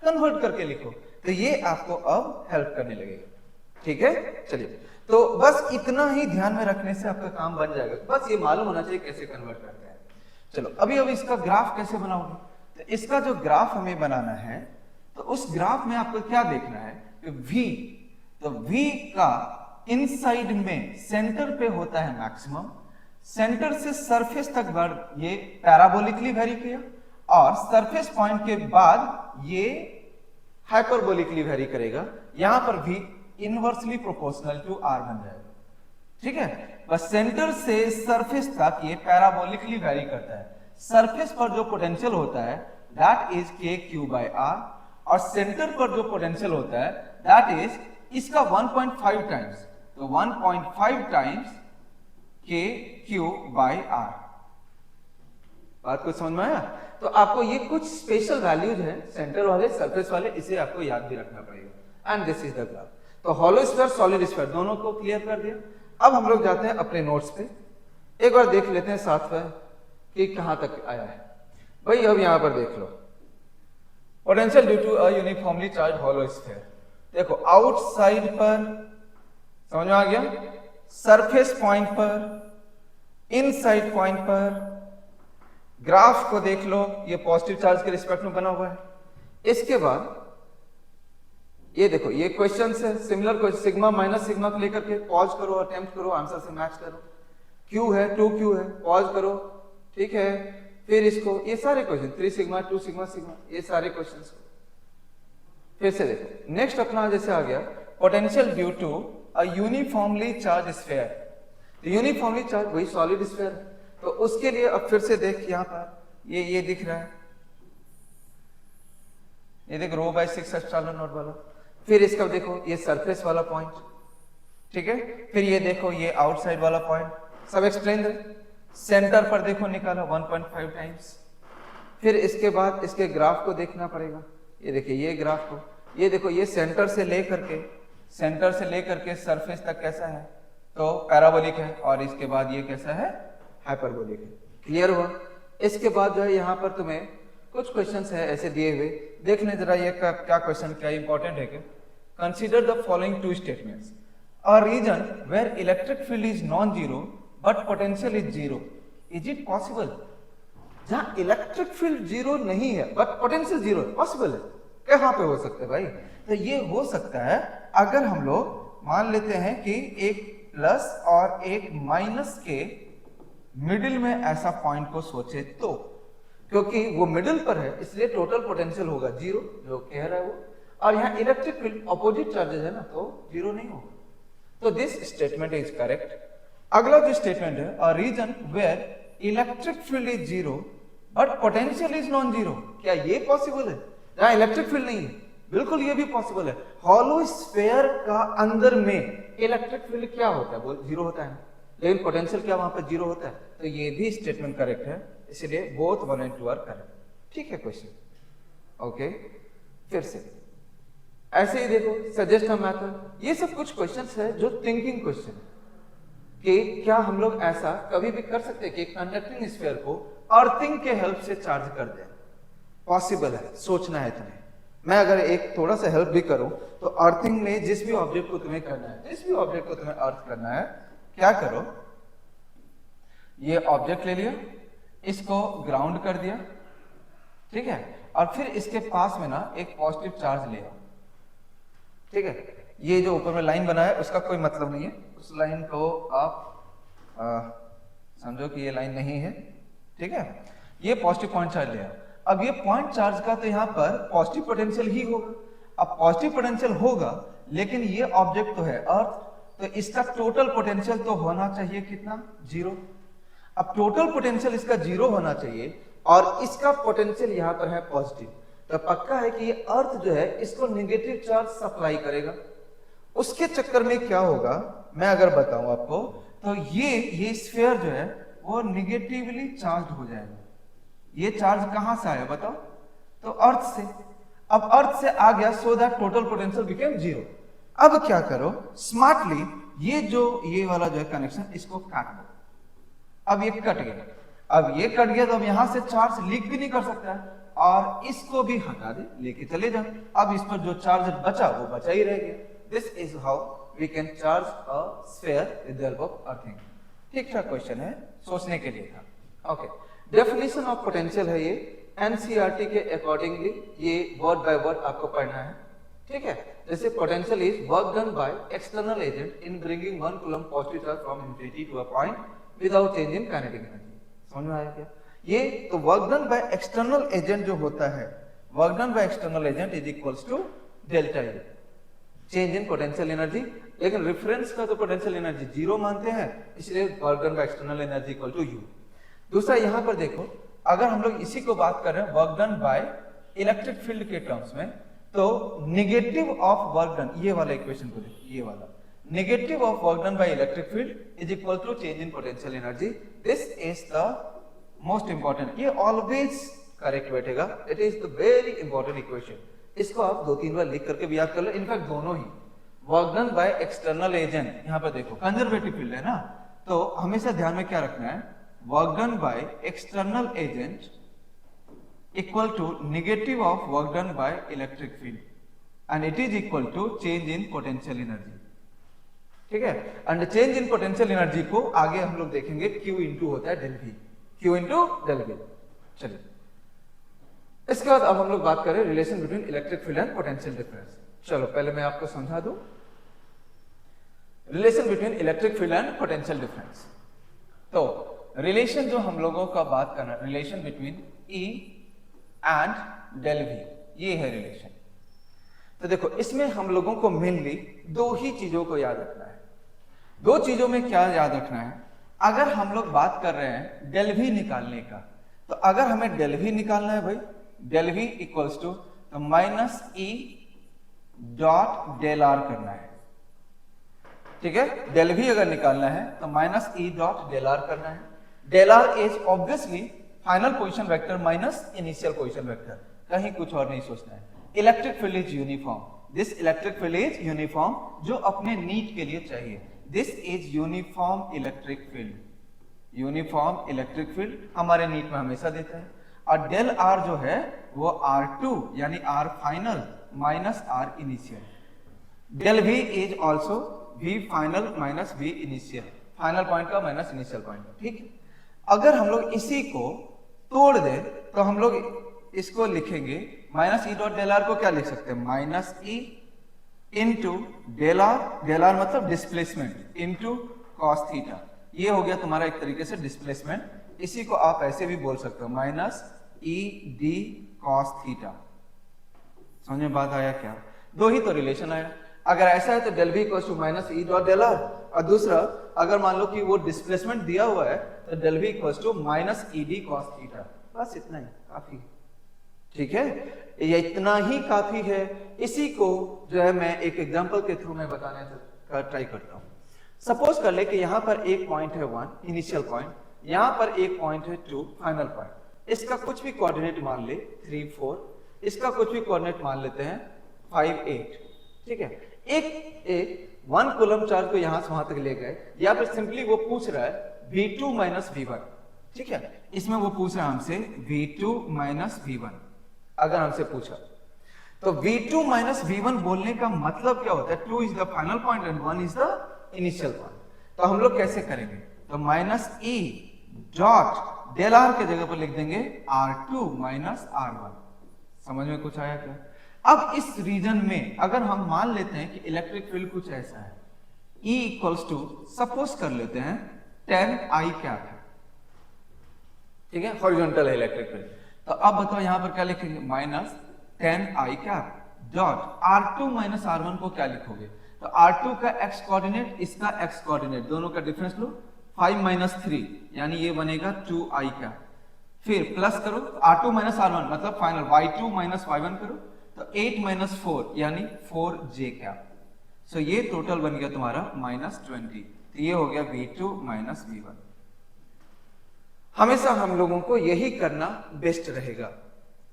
कन्वर्ट करके लिखो, तो ये आपको अब हेल्प करने लगेगा। ठीक है, चलिए तो बस इतना ही ध्यान में रखने से आपका काम बन जाएगा, बस ये मालूम होना चाहिए कैसे कन्वर्ट करते हैं। चलो अब इसका ग्राफ कैसे बनाओगे, तो इसका जो ग्राफ हमें बनाना है तो उस ग्राफ में आपको क्या देखना है कि V, तो V का इनसाइड में सेंटर पे होता है मैक्सिमम, सेंटर से सरफेस तक बढ़ ये पैराबोलिकली वेरी किया और सरफेस पॉइंट के बाद ये हाइपरबोलिकली वेरी करेगा, यहां पर भी इनवर्सली प्रोपोर्शनल टू r बन जाएगा। ठीक है, बस सेंटर से सरफेस तक ये पैराबोलिकली वेरी करता है। सरफेस पर जो पोटेंशियल होता है दैट इज k/r और सेंटर पर जो पोटेंशियल होता है दैट इज इसका 1.5 टाइम्स, तो 1.5 टाइम्स k/r। बात को समझ में आया? तो आपको ये कुछ स्पेशल वैल्यूज है सेंटर वाले सरफेस वाले, इसे आपको याद भी रखना पड़ेगा। And this is the graph. तो हॉलो स्फीयर सॉलिड स्फीयर दोनों को क्लियर कर दिया। अब हम लोग जाते हैं अपने नोट्स पे, एक बार देख लेते हैं साथ में कि कहां तक आया है। भाई अब यहां पर देख लो, potential due to a uniformly charge hollow sphere. देखो आउटसाइड पर समझ में आ गया, सरफेस पॉइंट पर, इनसाइड पॉइंट पर। ग्राफ को देख लो, ये पॉजिटिव चार्ज के रिस्पेक्ट में बना हुआ है। इसके बाद ये देखो, ये क्वेश्चन है similar question, sigma minus sigma को लेकर के पॉज करो, अटेम्प्ट करो, आंसर से मैच करो। क्यू है, 2Q है, पॉज करो, ठीक है। फिर इसको, ये सारे क्वेश्चन 3 सिग्मा 2 सिग्मा सिग्मा, ये सारे क्वेश्चन को फिर से देखो। नेक्स्ट अपना जैसे आ गया potential due to a uniformly charged sphere. तो यूनिफॉर्मली चार्ज वही सॉलिड स्फीयर है, तो उसके लिए अब फिर से देख, यहां पर ये दिख रहा है, ये देख ρ/6 एप्सिलॉन नॉट वाला। फिर इसका देखो ये सरफेस वाला पॉइंट, ठीक है। फिर ये देखो ये आउटसाइड वाला पॉइंट, सब एक्सप्लेन है। सेंटर पर देखो निकाला 1.5 टाइम्स। फिर इसके बाद इसके ग्राफ को देखना पड़ेगा, ये देखिए ये ग्राफ को, ये देखो ये सेंटर से लेकर के सरफेस तक कैसा है, तो पैराबोलिक है, और इसके बाद ये कैसा है, हाइपरबोलिक है। क्लियर हुआ? इसके बाद जो है यहाँ पर तुम्हें कुछ क्वेश्चंस है ऐसे दिए हुए, देख लें जरा ये क्या क्वेश्चन, क्या इंपॉर्टेंट है क्या। Consider the following 2 statements. A region where electric field is non zero but potential is zero, is it possible? जहां इलेक्ट्रिक फील्ड जीरो नहीं है बट पोटेंशियल जीरो है, पॉसिबल है? कहां पे हो सकता है भाई? तो ये हो सकता है अगर हम लोग मान लेते हैं कि एक प्लस और एक माइनस के मिडिल में ऐसा पॉइंट को सोचे तो, क्योंकि वो मिडिल पर है इसलिए टोटल पोटेंशियल होगा जीरो, जो कह रहा है वो, और यहाँ इलेक्ट्रिक फील्ड अपोजिट चार्जेस है ना, तो जीरो नहीं होगा। तो दिस स्टेटमेंट इज करेक्ट। अगला जो स्टेटमेंट है, a region where electric field is zero but potential is non zero, क्या ये पॉसिबल है? जहां इलेक्ट्रिक फील्ड नहीं है, बिल्कुल ये भी पॉसिबल है। हॉलो स्फीयर का अंदर में इलेक्ट्रिक फील्ड क्या होता है, वो जीरो होता है, लेकिन पोटेंशियल क्या वहां पर जीरो होता है, तो ये भी स्टेटमेंट करेक्ट है, इसलिए बोथ 1 and 2 आर करेक्ट। ठीक है क्वेश्चन, ओके। फिर से ऐसे ही देखो, सजेस्ट अ मेथड, ये सब कुछ क्वेश्चंस है जो थिंकिंग क्वेश्चन है कि क्या हम लोग ऐसा कभी भी कर सकते हैं कि कंडक्टिंग स्फीयर को अर्थिंग के हेल्प से चार्ज कर दें? पॉसिबल है, सोचना है तुम्हें। मैं अगर एक थोड़ा सा हेल्प भी करूं तो अर्थिंग में जिस भी ऑब्जेक्ट को तुम्हें करना है, जिस भी ऑब्जेक्ट को तुम्हें अर्थ करना है, क्या करो, ये ऑब्जेक्ट ले लिया, इसको ग्राउंड कर दिया, ठीक है, और फिर इसके पास में ना एक पॉजिटिव चार्ज ले आओ, ठीक है। ये जो ऊपर में लाइन बना है उसका कोई मतलब नहीं है, उस लाइन को आप समझो कि ये लाइन नहीं है, ठीक है। ये पॉजिटिव पॉइंट चार्ज ले आओ। अब ये पॉइंट चार्ज का तो यहाँ पर पॉजिटिव पोटेंशियल ही होगा। अब पॉजिटिव पोटेंशियल होगा, लेकिन ये ऑब्जेक्ट तो है अर्थ, तो इसका टोटल पोटेंशियल तो होना चाहिए कितना, जीरो। अब टोटल पोटेंशियल इसका जीरो होना चाहिए और इसका पोटेंशियल यहाँ पर है पॉजिटिव, तो पक्का है कि ये अर्थ जो है इसको नेगेटिव चार्ज सप्लाई करेगा। उसके चक्कर में क्या होगा, मैं अगर बताऊं आपको, तो ये स्फीयर जो है वो निगेटिवली चार्ज हो जाएगा। ये चार्ज कहां से आया बताओ, तो अर्थ से। अब अर्थ से आ गया, so that total potential became zero. अब क्या करो, स्मार्टली ये वाला जो है कनेक्शन, इसको काट दो। अब ये कट गया, अब ये कट गया तो अब यहां से चार्ज लीक भी नहीं कर सकता है, और इसको भी हटा दे, लेके चले जाओ। अब इस पर जो चार्ज बचा वो बचा ही रह गया। This is how we can charge a sphere with the help of earthing. ठीक ठाक क्वेश्चन है, सोचने के लिए था। ओके, डेफिनेशन ऑफ पोटेंशियल है ये, एनसीईआरटी के अकॉर्डिंगली ये वर्ड बाय वर्ड आपको पढ़ना है। ठीक है, जैसे potential is work done by external agent in bringing 1 coulomb positive charge from infinity to a point without change in kinetic energy. समझ में आया क्या? ये तो work done by external agent जो होता है, work done by external agent is equals to delta U, change in potential energy. लेकिन रेफरेंस का तो पोटेंशियल एनर्जी जीरो मानते हैं, इसलिए work done by external energy equal to U. दूसरा यहां पर देखो, अगर हम लोग इसी को बात कर रहे हैं work done by electric field के टर्म्स में, तो नेगेटिव ऑफ वर्क डन, ये वाला इक्वेशन को देखो, ये वाला negative of work done by electric field is equal to change in potential energy. This is the most important, ये ऑलवेज करेक्ट बैठेगा, it is the very important equation. इसको आप 2-3 बार लिख करके भी याद कर लो। इनफैक्ट दोनों ही work done by external agent, यहां पर देखो कंजर्वेटिव फील्ड है ना, तो हमेशा ध्यान में क्या रखना है, work done by external agent equal to negative of work done by electric field and it is equal to change in potential energy. ठीक है, and change in potential energy को आगे हम लोग देखेंगे, Q इंटू होता है del V, Q into del V। चलिए, इसके बाद अब हम लोग बात करें relation between electric field and potential difference. चलो पहले मैं आपको समझा दूं relation between electric field and potential difference. तो रिलेशन जो हम लोगों का बात करना, relation between E and del V, ये है रिलेशन। तो देखो इसमें हम लोगों को मेनली दो ही चीजों को याद रखना है। दो चीजों में क्या याद रखना है, अगर हम लोग बात कर रहे हैं डेल V निकालने का, तो अगर हमें डेल V निकालना है भाई, डेल V इक्वल्स टू तो minus E dot del R करना है। ठीक है, डेल V अगर निकालना है तो minus E dot del R करना है। Del R is obviously final position vector minus initial position vector, कहीं कुछ और नहीं सोचना है। Electric field is uniform, this electric field is uniform, जो अपने नीड के लिए चाहिए। This is uniform electric field, uniform electric field हमारे नीड में हमेशा देता है। और डेल R जो है वो R2 यानी R final minus R initial. Del V is also V final minus V initial, final point का माइनस इनिशियल पॉइंट। ठीक है, अगर हम लोग इसी को तोड़ दे तो हम लोग इसको लिखेंगे minus E dot del R को क्या लिख सकते हैं, minus E into del R, del R मतलब डिस्प्लेसमेंट, इंटू कॉस थीटा। ये हो गया तुम्हारा एक तरीके से डिस्प्लेसमेंट। इसी को आप ऐसे भी बोल सकते हो, minus E D cos theta. समझ में बात आया क्या? दो ही तो रिलेशन आया। अगर ऐसा है तो del V equals to minus E dot del R, और दूसरा अगर मान लो कि वो डिस्प्लेसमेंट दिया हुआ है तो del V equals to minus E D cos theta. बस इतना ही काफी है। ठीक है, ये इतना ही काफी है। इसी को जो है मैं एक एग्जांपल के थ्रू मैं बताने का ट्राई करता हूं। सपोज कर ले कि यहां पर एक पॉइंट है 1 इनिशियल पॉइंट, यहां पर एक पॉइंट है 2 फाइनल पॉइंट। इसका कुछ भी कोऑर्डिनेट मान ले 3 4, इसका कुछ भी कोऑर्डिनेट मान लेते हैं 5 8। ठीक है, एक 1 कूलम चार्ज को यहां से वहां तक ले गए, या फिर सिंपली वो पूछ रहा है V2 माइनस V1। ठीक है, इसमें वो पूछ रहा है हमसे V2 माइनस V1। अगर हमसे पूछा तो V2 माइनस V1 बोलने का मतलब क्या होता है, 2 is the final point and 1 is the initial point. तो हम लोग कैसे करेंगे, तो minus E dot del R के जगह पर लिख देंगे R2 माइनस R1। समझ में कुछ आया क्या? अब इस रीजन में अगर हम मान लेते हैं कि इलेक्ट्रिक फील्ड कुछ ऐसा है, E इक्वल्स टू सपोज कर लेते हैं 10 I कैप है। ठीक है, हॉरिजॉन्टल है इलेक्ट्रिक फील्ड। तो अब बताओ यहां पर क्या लिखेंगे, minus 10 I cap dot R2 minus R1 को क्या लिखोगे, तो R2 का x कोऑर्डिनेट, इसका x कोऑर्डिनेट, दोनों का डिफरेंस लो, 5 माइनस 3 यानी ये बनेगा 2 I कैप। फिर प्लस करो R2 माइनस R1 मतलब फाइनल Y2 माइनस Y1 करो, तो 8 माइनस 4 यानी 4J कैप। सो ये टोटल बन गया तुम्हारा माइनस 20। तो ये हो गया V2 माइनस V1। हमेशा हम लोगों को यही करना बेस्ट रहेगा।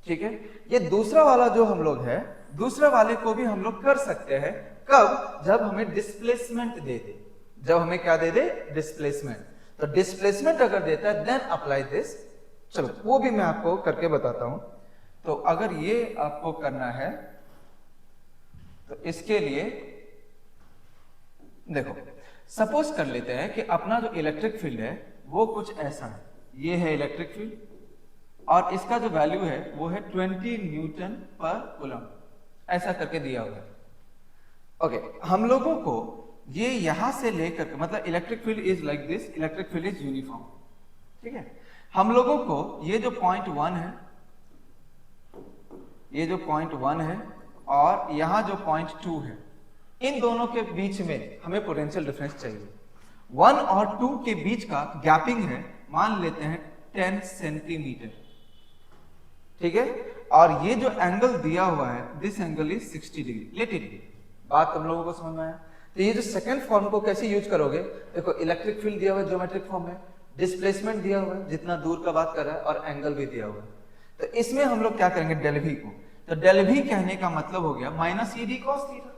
ठीक है, ये दूसरा वाला जो हम लोग है, दूसरे वाले को भी हम लोग कर सकते हैं। कब? जब हमें डिस्प्लेसमेंट दे दे। जब हमें क्या दे दे, डिस्प्लेसमेंट। तो डिस्प्लेसमेंट अगर देता है देन अप्लाई दिस। चलो वो भी मैं आपको करके बताता हूं। तो अगर ये आपको करना है तो इसके लिए देखो सपोज कर लेते हैं कि अपना जो इलेक्ट्रिक फील्ड है वो कुछ ऐसा है, ये है इलेक्ट्रिक फील्ड और इसका जो वैल्यू है वो है 20 न्यूटन पर कूलम, ऐसा करके दिया हुआ है। ओके, हम लोगों को ये यहां से लेकर मतलब electric field is like this, electric field is uniform, ठीक है। हम लोगों को ये जो पॉइंट 1 है, ये जो पॉइंट 1 है और यहां जो पॉइंट 2 है, इन दोनों के बीच में हमें पोटेंशियल डिफरेंस चाहिए। 1 और 2 के बीच का गैपिंग है, मान लेते हैं 10 सेंटीमीटर, ठीक है। और ये जो एंगल दिया हुआ है, this angle is 60 degree, late it B. बात हम लोगों को समझ में आया। तो ये जो सेकंड फॉर्म को कैसे यूज करोगे, देखो इलेक्ट्रिक फील्ड दिया हुआ है ज्योमेट्रिक फॉर्म में, डिस्प्लेसमेंट दिया हुआ है जितना दूर का बात कर रहा है और एंगल भी दिया हुआ है। तो इसमें हम लोग क्या करेंगे, डेल वी को, तो डेल वी कहने का मतलब हो गया minus E D cos theta.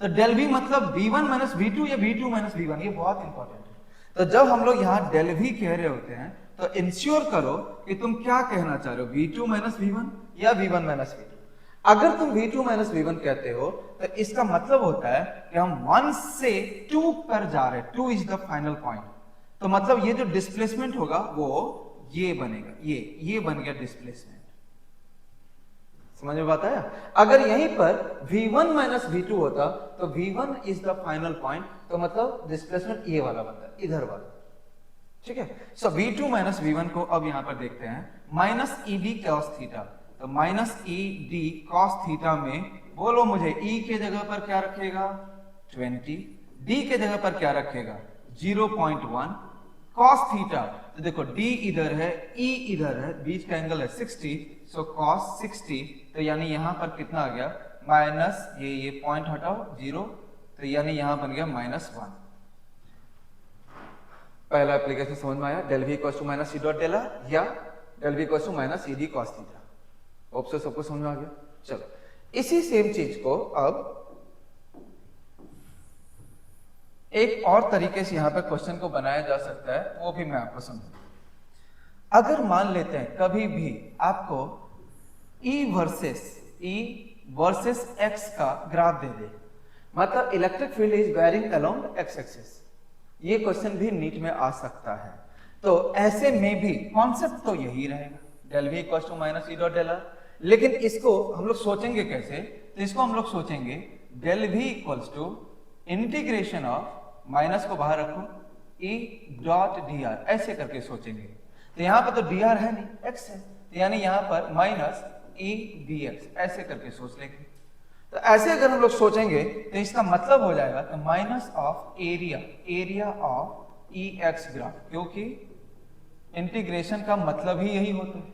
तो डेल वी मतलब v1 माइनस v2 या v2 माइनस v1, ये बहुत इंपॉर्टेंट है। तो जब हम लोग यहाँ डेल वी कह रहे होते हैं तो इंश्योर करो कि तुम क्या कहना चाह रहे हो, v2 माइनस v1 या v1 माइनस v2। अगर तुम v2 माइनस v1 कहते हो तो इसका मतलब होता है कि हम 1 से 2 पर जा रहे हैं, 2 इज द फाइनल पॉइंट। तो मतलब ये जो डिस्प्लेसमेंट होगा वो ये बनेगा, ये बन गया डिस्प्लेसमेंट। समझ में बात आया। अगर यहीं पर v1 माइनस v2 होता तो v1 is the final point, तो मतलब डिस्प्लेसमेंट ये वाला बनता, इधर वाला, ठीक है। सो v2 माइनस v1 को अब यहां पर देखते हैं, minus E D cos theta. तो minus E D cos theta में बोलो मुझे e के जगह पर क्या रखेगा 20, d के जगह पर क्या रखेगा 0.1, कॉस थीटा, तो देखो d इधर है, e इधर है, बीच का एंगल है 60, सो कॉस 60, तो यानी यहां पर कितना आ गया माइनस, ये पॉइंट हटाओ 0, तो यानी यहां बन गया -1। पहला एप्लीकेशन समझ में आया, del V equals to minus C dot del R या del V equals to minus C D cos theta. Hope से सबको समझ में आ गया। चलो इसी सेम चीज को अब एक और तरीके से यहां पर क्वेश्चन को बनाया जा सकता है, वो भी मैं आपको समझाऊंगा। अगर मान लेते हैं कभी भी आपको E वर्सेस x का ग्राफ दे दे, मतलब electric field is varying along x axis, ये क्वेश्चन भी नीट में आ सकता है। तो ऐसे में भी कॉन्सेप्ट तो यही रहेगा, del V equals to minus E dot del R. लेकिन इसको हम लोग सोचेंगे कैसे, तो इसको हम लोग सोचेंगे del V equals to integration of, minus को बाहर रखो, ई डॉट डी आर, ऐसे करके सोचेंगे। तो यहां पर तो डी आर है नहीं, एक्स है, तो यानी यहां पर माइनस ई डी एक्स, ऐसे करके सोच लेंगे। तो ऐसे अगर हम लोग सोचेंगे तो इसका मतलब हो जाएगा तो minus of area of E x graph, क्योंकि इंटीग्रेशन का मतलब ही यही होता है,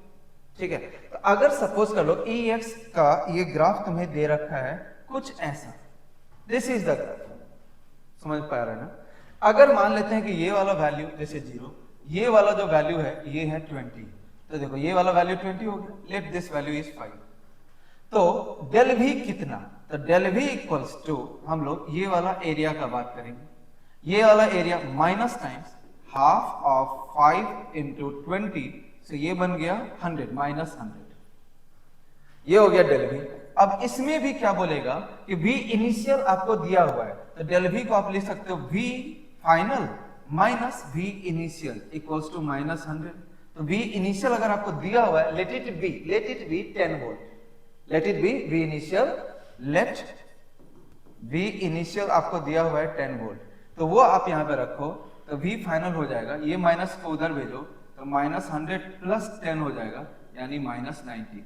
ठीक है। तो अगर सपोज कर लो ई एक्स का ये ग्राफ तुम्हें दे रखा है कुछ ऐसा, दिस इज द ग्राफ, समझ पा रहे हैं ना। अगर मान लेते हैं कि ये वाला वैल्यू जैसे 0, ये वाला जो वैल्यू है ये है 20, तो देखो ये वाला वैल्यू 20 हो गया, लेट दिस वैल्यू इज 5। तो डेल वी कितना, तो डेल वी इक्वल्स टू, हम लोग ये वाला एरिया का बात करेंगे, ये वाला area minus times half of 5 into 20, so ये बन गया 100, माइनस 100, ये हो गया डेल वी। अब इसमें भी क्या बोलेगा कि v इनिशियल आपको दिया हुआ है, तो डेल वी को आप लिख सकते हो v final minus v initial equals to minus 100। तो v इनिशियल अगर आपको दिया हुआ है, let it be 10 volt, let it be v initial, let v initial आपको दिया हुआ है 10 वोल्ट, तो वो आप यहां पे रखो, तो v फाइनल हो जाएगा, ये माइनस को उधर भेजो तो माइनस 100 प्लस 10 हो जाएगा, यानी minus 90।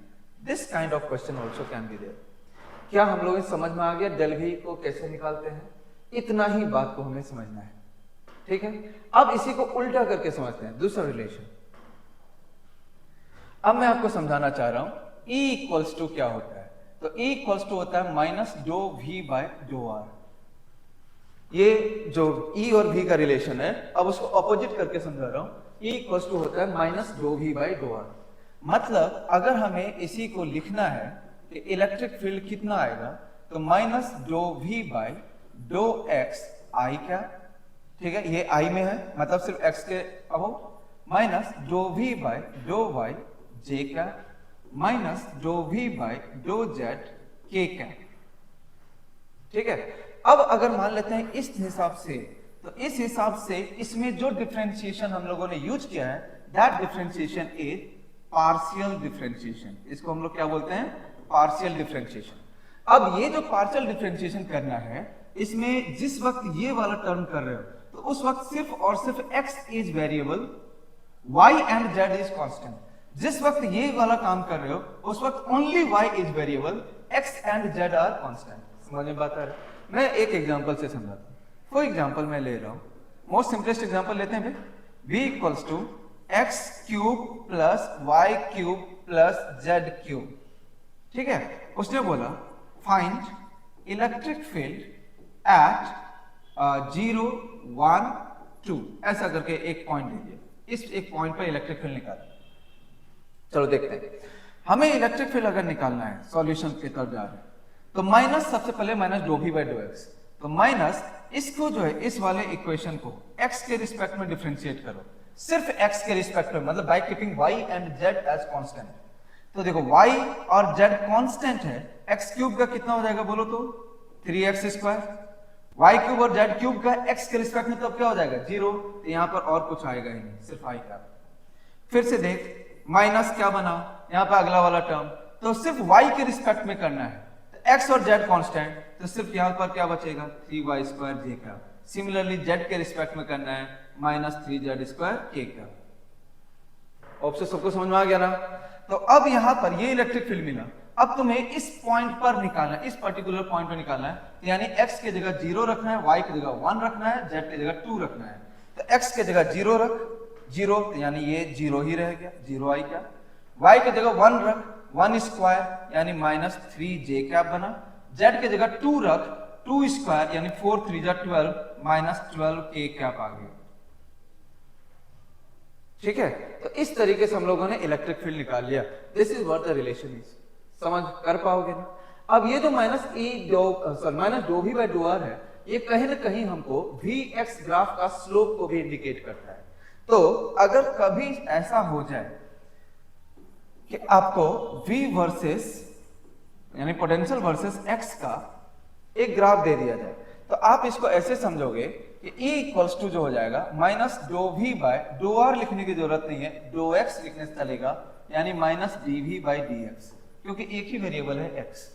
This kind of question also can be there. क्या हम लोग समझ में आ गया डेल वी को कैसे निकालते हैं? इतना ही बात को हमें समझना है, ठीक है। अब इसी को उल्टा करके समझते हैं, दूसरा रिलेशन। अब मैं आपको समझाना चाह रहा हूं E इक्वल्स टू क्या होता है, तो E इक्वल्स टू होता है minus dough V by dow R। ये जो E और V का रिलेशन है, अब उसको अपोजिट करके समझा रहा हूं, E इक्वल्स टू होता है minus dough V by dow R। मतलब अगर हमें इसी को लिखना है कि इलेक्ट्रिक फील्ड कितना आएगा, तो minus dough V by dow X I क्या, ठीक है, ये I में है मतलब सिर्फ X के अबो, माइनस डो V बाय डो Y J क्या, माइनस डो V बाय डो Z K क्या, ठीक है। अब अगर मान लेते हैं इस हिसाब से, तो इस हिसाब से इसमें जो डिफरेंशिएशन हम लोगों ने यूज किया है, that differentiation is partial differentiation. इसको हम लोग क्या बोलते हैं? Partial differentiation. अब ये जो पार्शियल डिफरेंशिएशन करना है, इसमें जिस वक्त ये वाला टर्म कर रहे हो, तो उस वक्त सिर्फ और सिर्फ x is variable, y and z is constant. जिस वक्त ये वाला काम कर रहे हो, उस वक्त only y is variable, x and z are constant. समझ में बात आ रहा है? मैं एक एग्जांपल से समझाता हूं। फॉर एग्जांपल मैं ले रहा हूं, मोस्ट सिंपलेस्ट एग्जांपल लेते हैं भाई, v equals to x cube plus y cube plus z cube. ठीक है, उसने बोला फाइंड इलेक्ट्रिक फील्ड एट 0 1 2, ऐसा करके एक पॉइंट दीजिए, इस एक पॉइंट पर इलेक्ट्रिक फील्ड निकाल। चलो देखते हैं, हमें इलेक्ट्रिक फील्ड अगर निकालना है, सॉल्यूशन की तरफ जा रहे हैं, तो माइनस, सबसे पहले minus dow V by dow X, तो माइनस इसको जो है इस वाले इक्वेशन को x के रिस्पेक्ट में डिफरेंशिएट करो, सिर्फ x के रिस्पेक्ट में, मतलब by keeping y and z as constant. तो देखो y और z कांस्टेंट है, x क्यूब का कितना हो जाएगा बोलो तो 3x स्क्वायर, y क्यूब और z क्यूब का x के रिस्पेक्ट में तब क्या हो जाएगा 0, तो यहां पर और कुछ आएगा ही नहीं, सिर्फ i का। फिर से देख, माइनस क्या बना, यहां पर अगला वाला टर्म, तो सिर्फ y के रिस्पेक्ट में करना है, तो x और z कांस्टेंट, तो सिर्फ यहां पर क्या बचेगा 3y स्क्वायर j का। सिमिलरली z के रिस्पेक्ट में करना है माइनस 3z स्क्वायर k का। ऑप्शन सबको समझ में आ गया ना? तो अब यहां पर ये इलेक्ट्रिक फील्ड मिला, अब तुम्हें इस पॉइंट पर निकालना है, इस पर्टिकुलर पॉइंट पर निकालना है, तो यानी x की जगह 0 रखना है, y की जगह 1 रखना है, z की जगह 2 रखना है। तो x की जगह 0 रख, 0 तो यानी ये 0 ही रह गया, 0 आई क्या, y की जगह 1 रख, 1 स्क्वायर यानी माइनस 3j कैप बना, z की जगह 2 रख, 2 स्क्वायर यानी 4 3 जा 12 माइनस 12k कैप आ गया। ठीक है, तो इस तरीके से हम लोगों ने इलेक्ट्रिक फील्ड निकाल लिया। This is what the relation is. समझ कर पाओगे ना? अब ये जो minus dow V by dow R है, ये कहीं ना कहीं हमको vx ग्राफ का स्लोप को भी इंडिकेट करता है। तो अगर कभी ऐसा हो जाए कि आपको v वर्सेस यानी पोटेंशियल वर्सेस x का एक ग्राफ दे दिया जाए, तो आप इसको ऐसे समझोगे कि E इक्वल्स टू जो हो जाएगा minus dow V by dow R, लिखने की जरूरत नहीं है, डो x लिखने से चलेगा, यानी माइनस dv बाई dx, क्योंकि एक ही वेरिएबल है x।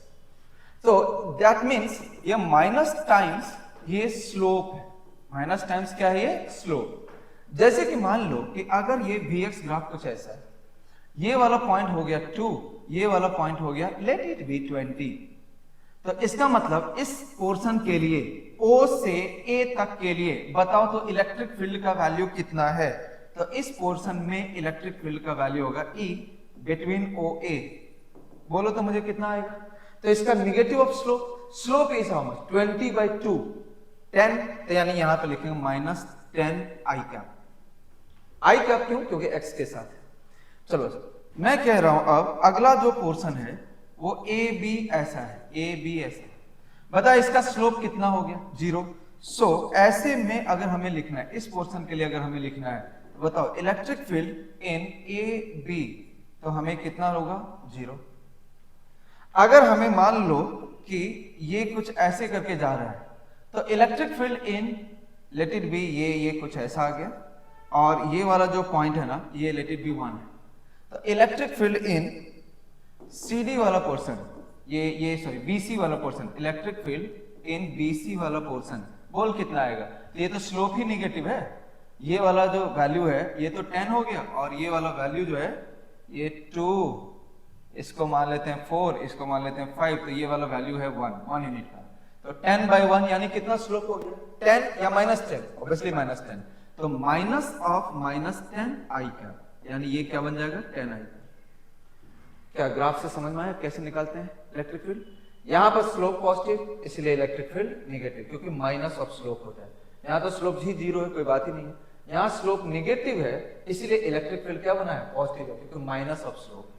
तो दैट मीन्स ये माइनस टाइम्स ये स्लोप है, माइनस टाइम्स क्या है ये स्लोप। जैसे कि मान लो कि अगर ये vx ग्राफ कुछ ऐसा है, ये वाला पॉइंट हो गया 2, ये वाला पॉइंट हो गया लेट इट बी 20, तो इसका मतलब इस पोर्शन के लिए O से A तक के लिए बताओ तो इलेक्ट्रिक फील्ड का वैल्यू कितना है? तो इस पोर्शन में इलेक्ट्रिक फील्ड का वैल्यू होगा E बिटवीन OA, बोलो तो मुझे कितना आएगा? तो इसका negative of slope, slope is how much 20/2 10, तो यानी यहां पे लिखेंगे माइनस 10 आई कैप। आई कैप क्यों? क्योंकि x के साथ है। चलो मैं कह रहा हूं अब अगला जो पोर्शन है वो AB ऐसा है, AB ऐसा है, बता इसका स्लोप कितना हो गया 0। सो ऐसे में अगर हमें लिखना है, इस पोर्शन के लिए अगर हमें लिखना है, तो बताओ इलेक्ट्रिक फील्ड इन AB, तो हमें कितना होगा 0। अगर हमें मान लो कि ये कुछ ऐसे करके जा रहा है, तो electric field in late it B ये कुछ ऐसा आ गया, और ये वाला जो पॉइंट है ना, ये लेट इट बी 1 है, तो इलेक्ट्रिक फील्ड इन CD वाला पोर्शन, ये सॉरी BC वाला पोर्शन, इलेक्ट्रिक फील्ड इन BC वाला पोर्शन, बोल कितना आएगा? तो ये तो स्लोप ही निगेटिव है, ये वाला जो वैल्यू है ये तो 10 हो गया, और ये वाला वैल्यू जो है ये 2, इसको मान लेते हैं 4, इसको मान लेते हैं 5, तो ये वाला वैल्यू है 1 यूनिट का, तो 10/1 यानी कितना स्लोप हो गया 10 या -10, ऑब्वियसली -10, तो माइनस ऑफ -10 आई का, यानी ये क्या बन जाएगा 10 आई। क्या ग्राफ से समझ में आया कैसे निकालते हैं इलेक्ट्रिक फील्ड? यहां पर स्लोप पॉजिटिव, इसलिए इलेक्ट्रिक फील्ड नेगेटिव, क्योंकि माइनस ऑफ स्लोप होता है। यहां तो स्लोप ही 0 है, कोई बात ही नहीं है। यहां स्लोप नेगेटिव है, इसलिए इलेक्ट्रिक फील्ड क्या बना है पॉजिटिव है, क्योंकि minus of slope.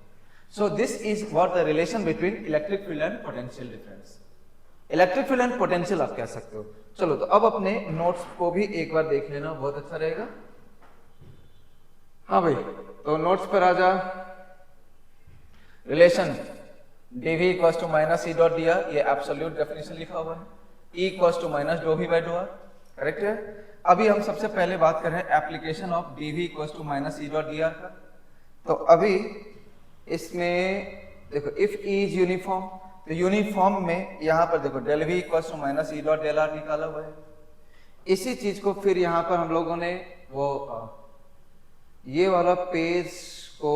So this is what the relation between electric field and potential difference. Electric field and potential आप कह सकते हो। चलो तो अब अपने नोट्स को भी एक बार देख लेना, बहुत अच्छा रहेगा। हाँ भाई, तो नोट्स पर आ जा। Relation dv equals to minus E dot D R, ये एब्सोल्यूट डेफिनेशन लिखा हुआ है। E equals to minus dow V by dow R, correct है। अभी हम सबसे पहले बात कर रहे हैं application of D V equals to minus E dot D R का। तो अभी इसमें देखो इफ ई इज यूनिफॉर्म, तो यूनिफॉर्म में यहाँ पर देखो del V equals to minus E dot del are निकाला हुआ है। इसी चीज को फिर यहाँ पर हम लोगों ने वो ये वाला पेज को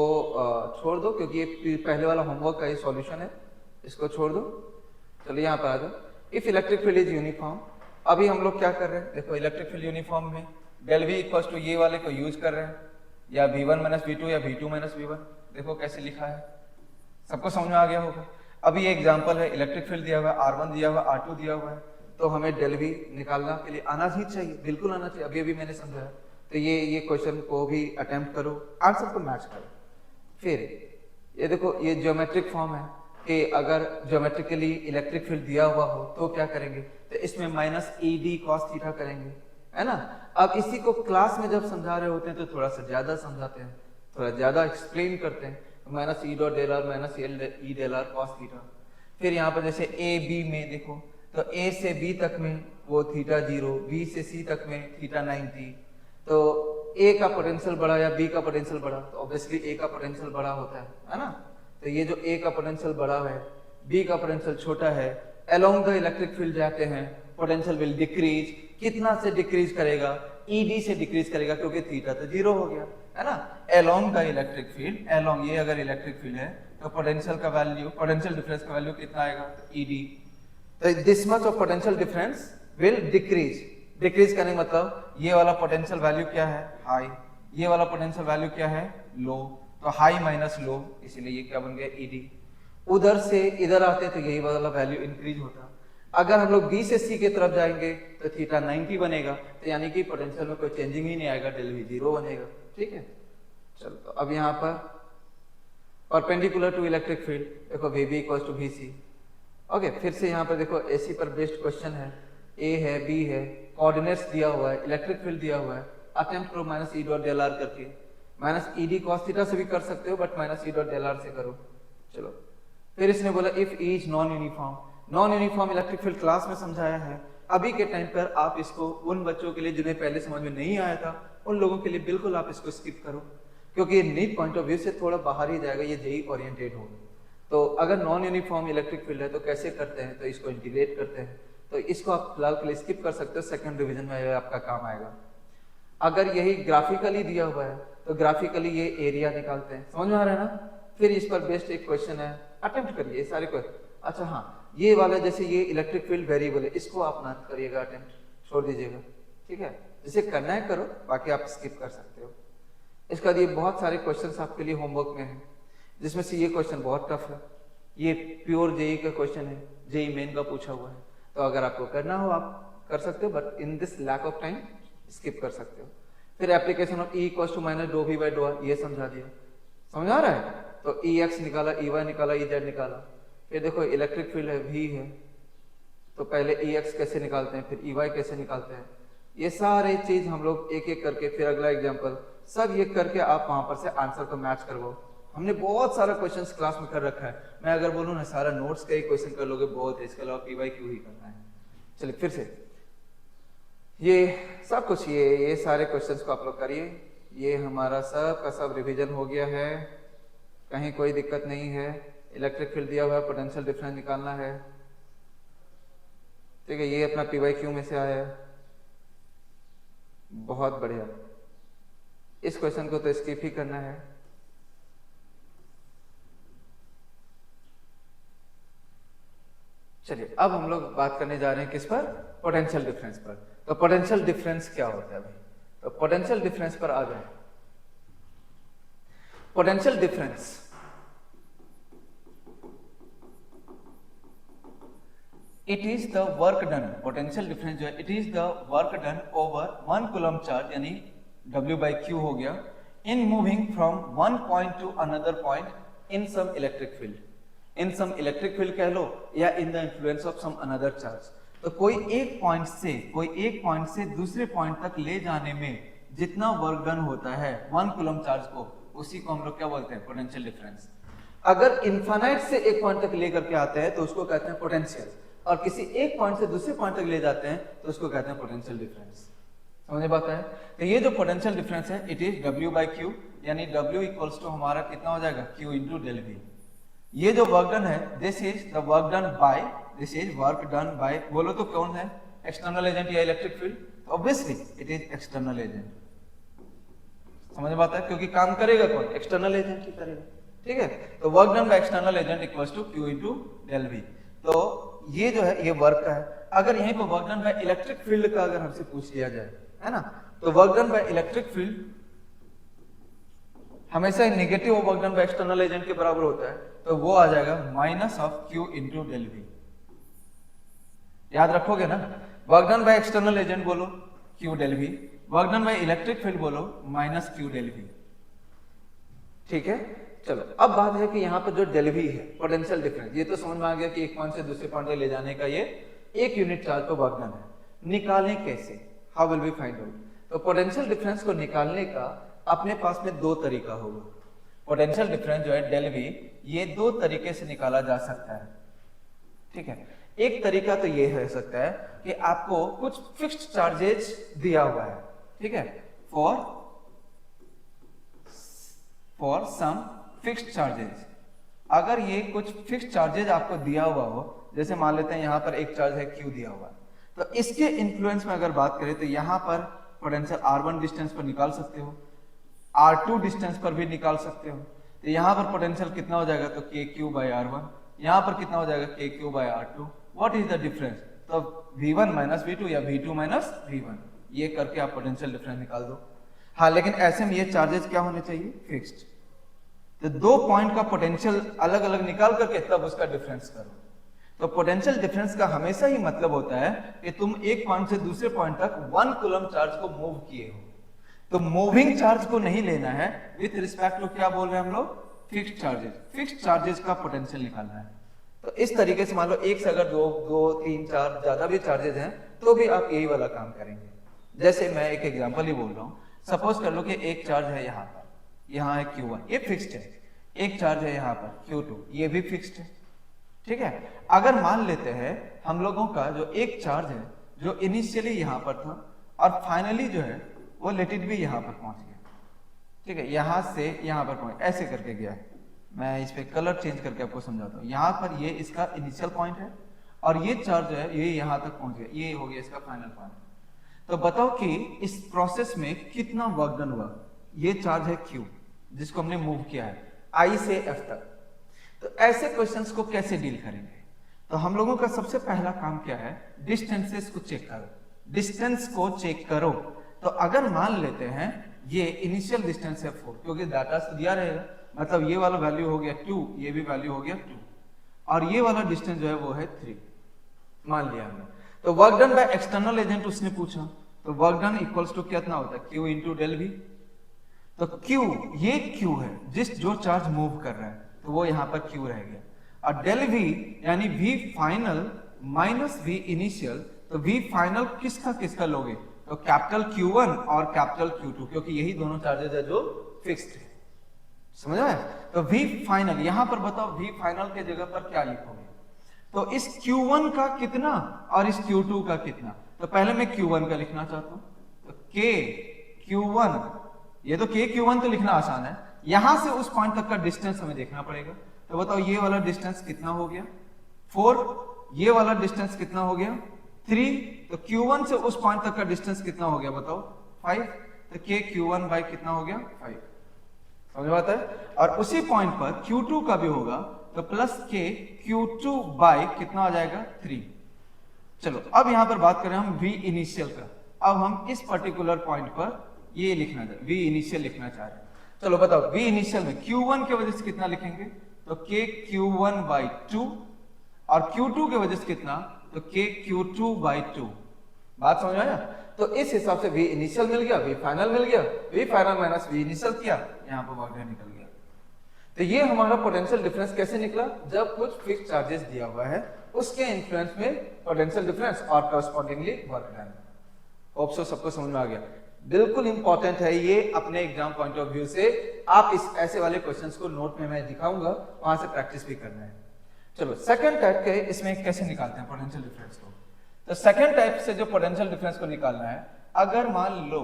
छोड़ दो, क्योंकि ये पहले वाला होमवर्क का ये सॉल्यूशन है, इसको छोड़ दो। चलिए यहाँ पर आ जाओ। If electric field is uniform, अभी हम लोग क्या कर रहे हैं, देखो इलेक्ट्रिक फील्ड यूनिफॉर्म में डेल वी इक्वल्स टू ये वाले को यूज कर रहे हैं, या v1 माइनस v2 या v2 माइनस v1, देखो कैसे लिखा है, सबको समझ में आ गया होगा। अभी ये एग्जांपल है, इलेक्ट्रिक फील्ड दिया हुआ है, R1 दिया हुआ है, R2 दिया हुआ है, तो हमें डेल वी निकालना के लिए आना ही चाहिए, बिल्कुल आना चाहिए। अभी अभी मैंने समझाया, तो ये क्वेश्चन को भी अटेम्प्ट करो, आंसर को मैच करो। फिर ये देखो ये ज्योमेट्रिक फॉर्म है कि अगर ज्योमेट्रिकली इलेक्ट्रिक फील्ड दिया हुआ हो तो क्या करेंगे, तो इसमें minus E D cos theta करेंगे, है ना। अब इसी को क्लास में जब समझा रहे होते हैं तो थोड़ा सा ज्यादा समझाते हैं, थोड़ा ज्यादा एक्सप्लेन करते हैं, minus E dot del R minus E del R cos theta. फिर यहाँ पर जैसे ए बी में देखो, तो ए से बी तक में वो थीटा 0, बी से सी तक में थीटा 90, तो ए का पोटेंशियल बड़ा या बी का पोटेंशियल बड़ा, तो ऑब्वियसली ए का पोटेंशियल बड़ा होता है ना। तो ये जो ए का पोटेंशियल बड़ा है, बी का पोटेंशियल छोटा है, अलोंग द इलेक्ट्रिक फील्ड जाते हैं, पोटेंशियल विल डिक्रीज। कितना से डिक्रीज करेगा, ईडी से डिक्रीज करेगा, क्योंकि थीटा तो 0 हो गया, है ना। Along the electric field, along ये अगर इलेक्ट्रिक फील्ड है तो पोटेंशियल का वैल्यू, पोटेंशियल डिफरेंस का वैल्यू कितना आएगा, ईडी। तो this much of potential difference will decrease. Decrease करने का मतलब ये वाला पोटेंशियल वैल्यू क्या है, हाई, ये वाला पोटेंशियल वैल्यू क्या है, लो, तो हाई माइनस लो, इसीलिए ये क्या बन गया, ईडी। उधर से इधर आते तो यही वाला वैल्यू इंक्रीज होता। अगर हम लोग बी से सी की तरफ जाएंगे तो थीटा 90 बनेगा, तो यानी कि पोटेंशियल में कोई चेंजिंग ही नहीं आएगा, डेल वी 0 बनेगा, ठीक है। चलो तो अब यहाँ पर परपेंडिकुलर टू इलेक्ट्रिक फील्ड देखो V B equals to V C. Okay, फिर से यहाँ पर देखो एसी पर बेस्ड क्वेश्चन है, ए है बी है, कोऑर्डिनेट्स दिया हुआ है, इलेक्ट्रिक फील्ड दिया हुआ है, अटेम्प्ट करो minus E dot del R करके। Minus E D cos theta से भी कर सकते हो, but minus E dot del R से करो। चलो फिर इसने बोला if E is non uniform. Non uniform electric field class में समझाया है। अभी के टाइम पर आप इसको उन बच्चों के लिए जिन्हें पहले समझ में नहीं आया था, उन लोगों के लिए बिल्कुल आप इसको स्किप करो, क्योंकि ये नीट पॉइंट ऑफ व्यू से थोड़ा बाहर ही जाएगा, ये जेई ओरिएंटेड होगा। तो अगर नॉन यूनिफॉर्म इलेक्ट्रिक फील्ड है तो कैसे करते हैं, तो इसको इंटीग्रेट करते हैं। तो इसको आप फिलहाल के लिए स्किप कर सकते हो, सेकंड रिवीजन में आपका काम आएगा। अगर यही ग्राफिकली दिया हुआ है तो ग्राफिकली ये एरिया निकालते हैं, समझ में आ रहा है ना। फिर इस पर बेस्ड एक क्वेश्चन है, अटेम्प्ट करिए सारे क्वेश्चन। अच्छा हाँ, ये वाला जैसे ये इलेक्ट्रिक फील्ड वेरिएबल है, इसको आप ना करिएगा अटेम्प्ट, छोड़ दीजिएगा, ठीक है। जिसे करना है करो, बाकी आप स्किप कर सकते हो। इसके बाद ये बहुत सारे क्वेश्चंस आपके लिए होमवर्क में है, जिसमें से ये क्वेश्चन बहुत टफ है, ये प्योर जेई का क्वेश्चन है, जेई मेन का पूछा हुआ है। तो अगर आपको करना हो आप कर सकते हो, but in this lack of time skip कर सकते हो। फिर application of E equals to minus dow V by dow R, ये समझा दिया, समझ आ रहा है। तो ई एक्स निकाला, ई वाई निकाला, ई जेड निकाला। फिर देखो इलेक्ट्रिक फील्ड है वी है, तो पहले ई एक्स कैसे निकालते हैं, फिर ई वाई कैसे निकालते हैं, ये सारे चीज हम लोग एक एक करके, फिर अगला एग्जाम्पल सब ये करके आप वहां पर से आंसर को मैच करवाओ। हमने बहुत सारा क्वेश्चंस क्लास में कर रखा है, मैं अगर बोलूँ ना सारा नोट्स का ही क्वेश्चन कर लोगे बहुत है, इसके अलावा पी वाई क्यू ही करना है। चलिए फिर से ये सब कुछ ये सारे क्वेश्चंस को आप लोग करिए। ये हमारा सब का सब रिवीजन हो गया है, कहीं कोई दिक्कत नहीं है। इलेक्ट्रिक फील्ड दिया हुआ है, पोटेंशियल डिफरेंस निकालना है, ठीक है। ये अपना पी वाई क्यू में से आया है, बहुत बढ़िया। इस क्वेश्चन को तो स्किप ही करना है। चलिए अब हम लोग बात करने जा रहे हैं किस पर, पोटेंशियल डिफरेंस पर। तो पोटेंशियल डिफरेंस क्या होता है भाई, तो पोटेंशियल डिफरेंस पर आ जाए। Potential difference it is the work done, potential difference जो है it is the work done over 1 coulomb charge यानी W by Q हो गया, in moving from one point to another point in some electric field, in some electric field कह लो या in the influence of some another charge. तो कोई एक point से दूसरे पॉइंट तक ले जाने में जितना वर्क डन होता है 1 कूलम चार्ज को, उसी को हम लोग क्या बोलते हैं, पोटेंशियल डिफरेंस। अगर इनफाइनाइट से एक पॉइंट तक लेकर के आते हैं तो उसको कहते हैं पोटेंशियल, और किसी एक पॉइंट से दूसरे पॉइंट तक ले जाते हैं तो उसको कहते हैं पोटेंशियल डिफरेंस। समझ में आता है? तो ये जो पोटेंशियल डिफरेंस है it is W by Q, यानी W इक्वल्स टू हमारा कितना हो जाएगा Q इंटू डेल V। ये जो वर्क डन है this is the work done by, this is work done by, बोलो तो कौन है? एक्सटर्नल एजेंट या इलेक्ट्रिक फील्ड? तो obviously it is external agent. समझ में आता है? क्योंकि काम करेगा कौन? एक्सटर्नल एजेंट ही करेगा। ठीक है, तो work done by external agent equals to Q into del V। तो ये जो है ये वर्क का है। अगर यहीं पर work done by electric field का अगर हमसे पूछ लिया जाए, है ना, तो work done by electric field हमेशा ही negative work done by external agent के बराबर होता है, तो वो आ जाएगा minus of Q into del V। याद रखोगे ना? Work done by external agent बोलो Q del V, work done by electric field बोलो माइनस Q डेल V। ठीक है, चलो अब बात है कि यहाँ पर जो डेल V है पोटेंशियल डिफरेंस, ये तो समझ में आ गया कि एक पॉइंट से दूसरे पॉइंट तक ले जाने का ये एक यूनिट चार्ज पर वर्क डन है। निकालें कैसे? How will we find out? तो पोटेंशियल डिफरेंस को निकालने का अपने पास में दो तरीका होगा। पोटेंशियल डिफरेंस जो है डेल V, ये दो तरीके से निकाला जा सकता है। ठीक है, एक तरीका तो ये हो सकता है कि आपको कुछ फिक्स्ड चार्जेस दिया हुआ है, ठीक है, फॉर सम फिक्स्ड चार्जेस। अगर ये कुछ फिक्स्ड चार्जेस आपको दिया हुआ हो, जैसे मान लेते हैं यहाँ पर एक चार्ज है Q दिया हुआ है, तो इसके इन्फ्लुएंस में अगर बात करें तो यहाँ पर पोटेंशियल R1 डिस्टेंस पर निकाल सकते हो, R2 डिस्टेंस पर भी निकाल सकते हो। तो यहाँ पर पोटेंशियल कितना हो जाएगा? तो KQ बाई R1। यहाँ पर कितना हो जाएगा? KQ by R2। What is the difference? तो V1 माइनस V2 या V2 माइनस V1, ये करके आप पोटेंशियल डिफरेंस निकाल दो। हाँ, लेकिन ऐसे में ये चार्जेस क्या होने चाहिए? फिक्स्ड। तो दो पॉइंट का पोटेंशियल अलग अलग निकाल करके तब उसका डिफरेंस करो। तो पोटेंशियल डिफरेंस का हमेशा ही मतलब होता है कि तुम एक पॉइंट से दूसरे पॉइंट तक 1 कूलम चार्ज को मूव किए हो, तो मूविंग चार्ज को नहीं लेना है, विथ रिस्पेक्ट टू क्या बोल रहे हैं हम लोग? Fixed charges. फिक्स्ड चार्जेस का पोटेंशियल निकालना है। तो इस तरीके से मान लो एक से अगर दो 3 4 ज्यादा भी चार्जेस हैं तो भी आप यही वाला काम करेंगे। जैसे मैं एक एग्जांपल ही बोल रहा हूँ, सपोज कर लो कि एक चार्ज है यहाँ पर, यहाँ है Q1, ये फिक्स्ड है। एक चार्ज है यहाँ पर Q2, ये भी फिक्स्ड है। ठीक है, अगर मान लेते हैं हम लोगों का जो एक चार्ज है जो इनिशियली यहाँ पर था और फाइनली जो है वो लेट इट भी यहाँ पर पहुंच गया। ठीक है, यहाँ से यहाँ पर पहुंच ऐसे करके गया है। मैं इस पे कलर चेंज करके आपको समझाता हूँ। यहाँ पर ये इसका इनिशियल पॉइंट है और ये चार्ज जो है ये यहाँ तक पहुंच गया, ये हो गया इसका फाइनल पॉइंट। तो बताओ कि इस प्रोसेस में कितना वर्क डन हुआ? ये चार्ज है Q जिसको हमने मूव किया है I से F तक। तो ऐसे क्वेश्चंस को कैसे डील करेंगे? तो हम लोगों का सबसे पहला काम क्या है? डिस्टेंसेस को चेक करो। डिस्टेंस को चेक करो। तो अगर मान लेते हैं ये इनिशियल डिस्टेंस है 4, क्योंकि डाटा से दिया रहेगा, मतलब ये वाला वैल्यू हो गया 2, ये भी वैल्यू हो गया 2, और ये वाला डिस्टेंस जो है वो है 3 मान लिया हमने। तो work done by external agent उसने पूछा, तो वर्क डन इक्वल्स टू कितना होता है? Q into del V। तो Q, ये Q है जो चार्ज मूव कर रहा है, तो वो यहाँ पर Q रह गया, और डेल V यानी V final minus V initial. तो V फाइनल किसका लोगे? तो कैपिटल Q1 और कैपिटल Q2, क्योंकि यही दोनों चार्जेस है जो फिक्स्ड है। समझ आया? तो V फाइनल, यहां पर बताओ V फाइनल के जगह पर क्या लिखोगे? तो इस Q1 का कितना और इस Q2 का कितना? तो पहले मैं Q1 का लिखना चाहता हूं, तो K Q1, ये तो K Q1 तो लिखना आसान है, यहां से उस पॉइंट तक का डिस्टेंस हमें देखना पड़ेगा। तो बताओ ये वाला डिस्टेंस कितना हो गया? 4। ये वाला डिस्टेंस कितना हो गया? 3। तो Q1 से उस पॉइंट तक का डिस्टेंस कितना हो गया बताओ? 5। तो K Q1 बाई कितना हो गया? 5। समझ में आता है? और उसी पॉइंट पर Q2 का भी होगा, तो प्लस K Q2 बाई कितना आ जाएगा? 3। चलो अब यहां पर बात करें हम V इनिशियल का। अब हम इस पर्टिकुलर पॉइंट पर ये लिखना चाहते, V इनिशियल लिखना चाह रहे हैं। चलो बताओ V इनिशियल में Q1 के वजह से कितना लिखेंगे? तो K Q1 बाई 2, और Q2 के वजह से कितना? तो K Q2 बाई 2। बात समझ आया? तो इस हिसाब से V इनिशियल मिल गया, V फाइनल मिल गया, V final minus V initial किया, यहाँ पर वर्क डन निकल गया। तो ये हमारा पोटेंशियल डिफरेंस कैसे निकला? जब कुछ फिक्स चार्जेस दिया हुआ है, उसके इन्फ्लुएंस में पोटेंशियल डिफरेंस और correspondingly work done. Hope so सबको समझ में आ गया। बिल्कुल इंपॉर्टेंट है ये अपने एग्जाम पॉइंट ऑफ व्यू से। आप इस ऐसे वाले क्वेश्चंस को नोट में मैं दिखाऊंगा, वहां से प्रैक्टिस भी करना है। चलो सेकंड टाइप के इसमें कैसे निकालते हैं पोटेंशियल डिफरेंस को। तो सेकंड टाइप से जो पोटेंशियल डिफरेंस को निकालना है, अगर मान लो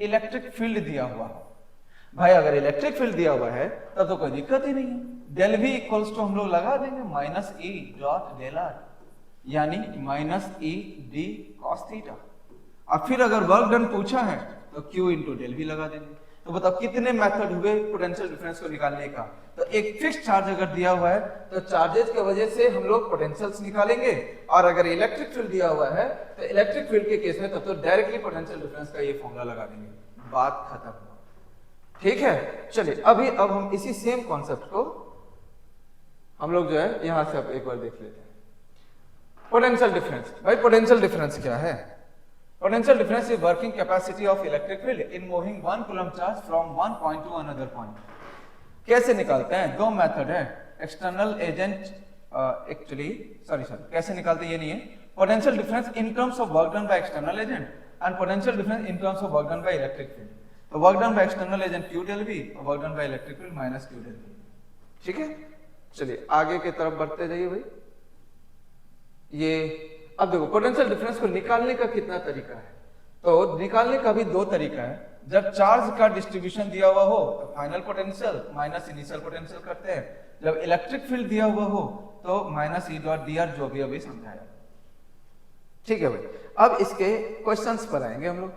इलेक्ट्रिक फील्ड दिया हुआ हो, भाई अगर इलेक्ट्रिक फील्ड दिया हुआ है तब तो कोई दिक्कत ही नहीं है, डेल वी इक्वल्स टू हम लोग लगा देंगे minus E dot del R, यानी minus E D cos theta. अब फिर अगर वर्क डन पूछा है तो क्यू इंटू डेल वी लगा देंगे। तो बताओ कितने मेथड हुए पोटेंशियल डिफरेंस को निकालने का। तो एक फिक्स चार्ज अगर दिया हुआ है तो चार्जेस की वजह से हम लोग पोटेंशियल्स निकालेंगे, और अगर इलेक्ट्रिक फील्ड दिया हुआ है तो इलेक्ट्रिक फील्ड के केस में तब तो डायरेक्टली पोटेंशियल डिफरेंस का ये फॉर्मूला लगा देंगे, बात खत्म। ठीक है, चलिए अब हम इसी सेम कॉन्सेप्ट को हम लोग जो है यहां से अब एक बार देख लेते हैं। पोटेंशियल डिफरेंस, भाई पोटेंशियल डिफरेंस क्या है? Potential difference is working capacity of electric field in moving 1 coulomb charge from one point to another point. कैसे निकालते हैं? दो मेथड है, एक्सटर्नल एजेंट कैसे निकालते हैं ये नहीं है। Potential difference in terms of work done by external agent and potential difference in terms of work done by electric field. तो work done by external agent Q del V और work done by electric field minus Q del V। ठीक है, चलिए आगे की तरफ बढ़ते जाइए भाई। ये अब देखो पोटेंशियल डिफरेंस को निकालने का कितना तरीका है। तो निकालने का भी दो तरीका है। जब चार्ज का डिस्ट्रीब्यूशन दिया हुआ हो तो final potential minus initial potential करते हैं, जब इलेक्ट्रिक फील्ड दिया हुआ हो तो minus E dot D are, जो भी अभी समझाया। ठीक है भाई, अब इसके क्वेश्चंस पर आएंगे हम लोग।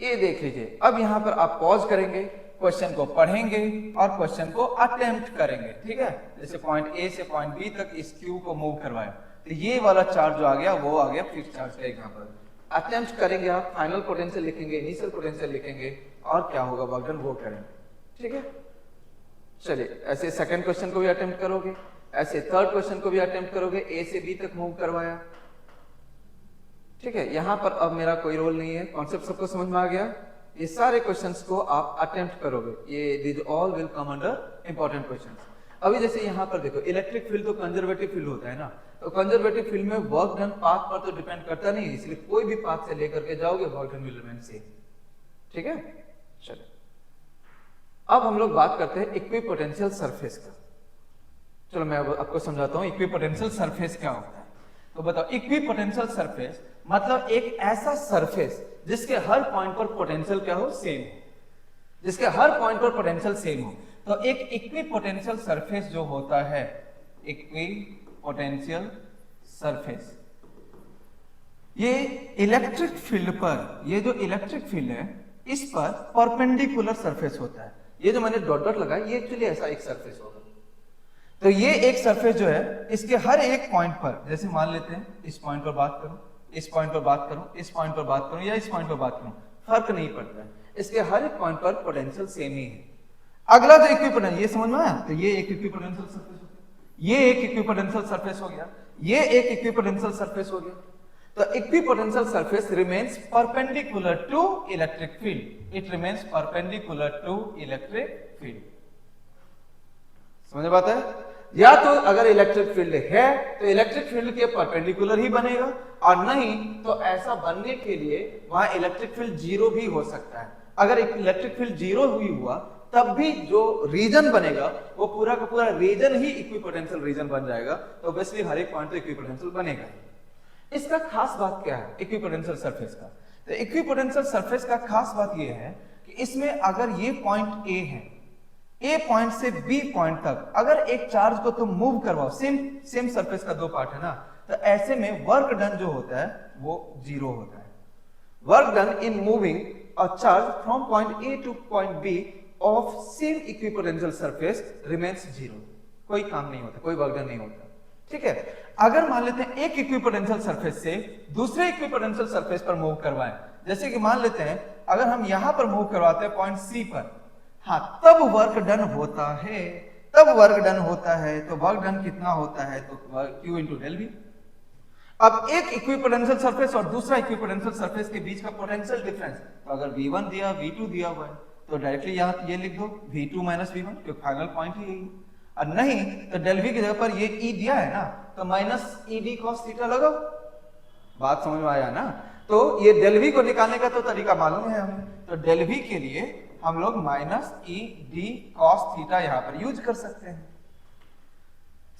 ये देख लीजिए, अब यहां पर आप पॉज करेंगे, क्वेश्चन को पढ़ेंगे और क्वेश्चन को अटेम्प्ट करेंगे। ठीक है, जैसे पॉइंट ए से पॉइंट बी तक इस क्यू को मूव करवाया, तो ये वाला चार्ज जो आ गया वो आ गया फिक्स चार्ज का एग्जांपल। अटेम्प्ट करेंगे आप, फाइनल पोटेंशियल लिखेंगे, इनिशियल पोटेंशियल लिखेंगे और क्या होगा वर्क डन वो करेंगे। ठीक है, चलिए ऐसे सेकंड क्वेश्चन को भी अटेम्प्ट करोगे, ऐसे थर्ड क्वेश्चन को भी अटेम्प्ट करोगे, ए से बी तक मूव करवाया। ठीक है, यहां पर अब मेरा कोई रोल नहीं है, कॉन्सेप्ट सबको समझ में आ गया। ये सारे क्वेश्चंस को आप अटेम्प्ट करोगे, ये this all will come under important questions. अभी जैसे यहाँ पर देखो इलेक्ट्रिक फील्ड तो कंजर्वेटिव फील्ड होता है ना, तो कंजर्वेटिव फील्ड में वर्क डन पाथ पर तो डिपेंड करता नहीं, इसलिए कोई भी पाथ से लेकर के जाओगे work done will remain same. ठीक है, चलो अब हम लोग बात करते हैं इक्विपोटेंशियल सरफेस का। चलो मैं अब आपको समझाता हूँ इक्विपोटेंशियल सरफेस क्या होता है। तो बताओ इक्विपोटेंशियल सरफेस मतलब एक ऐसा सरफेस जिसके हर पॉइंट पर पोटेंशियल क्या हो, सेम हो, जिसके हर पॉइंट पर पोटेंशियल सेम हो। तो एक इक्विपोटेंशियल सरफेस जो होता है, इक्विपोटेंशियल सरफेस, ये इलेक्ट्रिक फील्ड पर, ये जो इलेक्ट्रिक फील्ड है इस पर परपेंडिकुलर सरफेस होता है। ये जो मैंने डॉट डॉट लगाया ये एक्चुअली ऐसा एक सरफेस होगा। तो ये एक सरफेस जो है इसके हर एक पॉइंट पर, जैसे मान लेते हैं इस पॉइंट पर बात करूं, इस पॉइंट पर बात करूं, इस पॉइंट पर बात करूं या इस पॉइंट पर बात करूं, फर्क नहीं पड़ता है, इसके हर एक पॉइंट पर पोटेंशियल सेम ही है। अगला जो इक्विपोटेंशियल, ये समझ में आया, तो ये एक इक्विपोटेंशियल सरफेस हो गया, ये एक इक्विपोटेंशियल सरफेस हो गया, ये एक इक्विपोटेंशियल सरफेस हो गया। तो equipotential surface remains perpendicular to electric field, it remains perpendicular to electric field. समझ में बात है? या तो अगर इलेक्ट्रिक फील्ड है तो इलेक्ट्रिक फील्ड के परपेंडिकुलर ही बनेगा, और नहीं तो ऐसा बनने के लिए वहां इलेक्ट्रिक फील्ड जीरो भी हो सकता है। अगर इलेक्ट्रिक फील्ड जीरो हुई हुआ तब भी जो रीजन बनेगा वो पूरा का पूरा रीजन ही इक्विपोटेंशियल रीजन बन जाएगा। तो ऑब्वियसली हर एक पॉइंट तो इक्विपोटेंशियल बनेगा। इसका खास बात क्या है इक्विपोटेंशियल सरफेस का? तो इक्विपोटेंशियल सरफेस का खास बात यह है कि इसमें अगर ये पॉइंट ए है, ए पॉइंट से बी पॉइंट तक अगर एक चार्ज को तुम मूव करवाओ, सेम सरफेस का दो पार्ट है ना, तो ऐसे में वर्क डन जो होता है वो जीरो होता है। Work done in moving a charge from point A to point B of same equipotential surface remains zero. कोई काम नहीं होता, कोई वर्क डन नहीं होता। ठीक है, अगर मान लेते हैं एक इक्विपोटेंशियल सरफेस से दूसरे इक्विपोटेंशियल सरफेस पर मूव करवाएं, जैसे कि मान लेते हैं अगर हम यहां पर मूव करवाते हैं पॉइंट सी पर, हाँ तब वर्क डन होता है, तब वर्क डन होता है। तो वर्क डन कितना होता है? तो Q इंटू डेल वी। अब एक इक्विपोटेंशियल सरफेस और दूसरा इक्विपोटेंशियल सरफेस के बीच का पोटेंशियल डिफरेंस, तो अगर V1 दिया V2 दिया हुआ है तो डायरेक्टली यहां ये लिख दो V2 माइनस V1, क्योंकि फाइनल पॉइंट ही यही। और नहीं तो डेल वी की जगह पर ये E दिया है ना, तो minus E D cos theta लगाओ। बात समझ में आया ना? तो ये डेल वी को निकालने का तो तरीका मालूम है हमें, तो डेल वी के लिए हम लोग minus E D cos theta यहां पर यूज कर सकते हैं।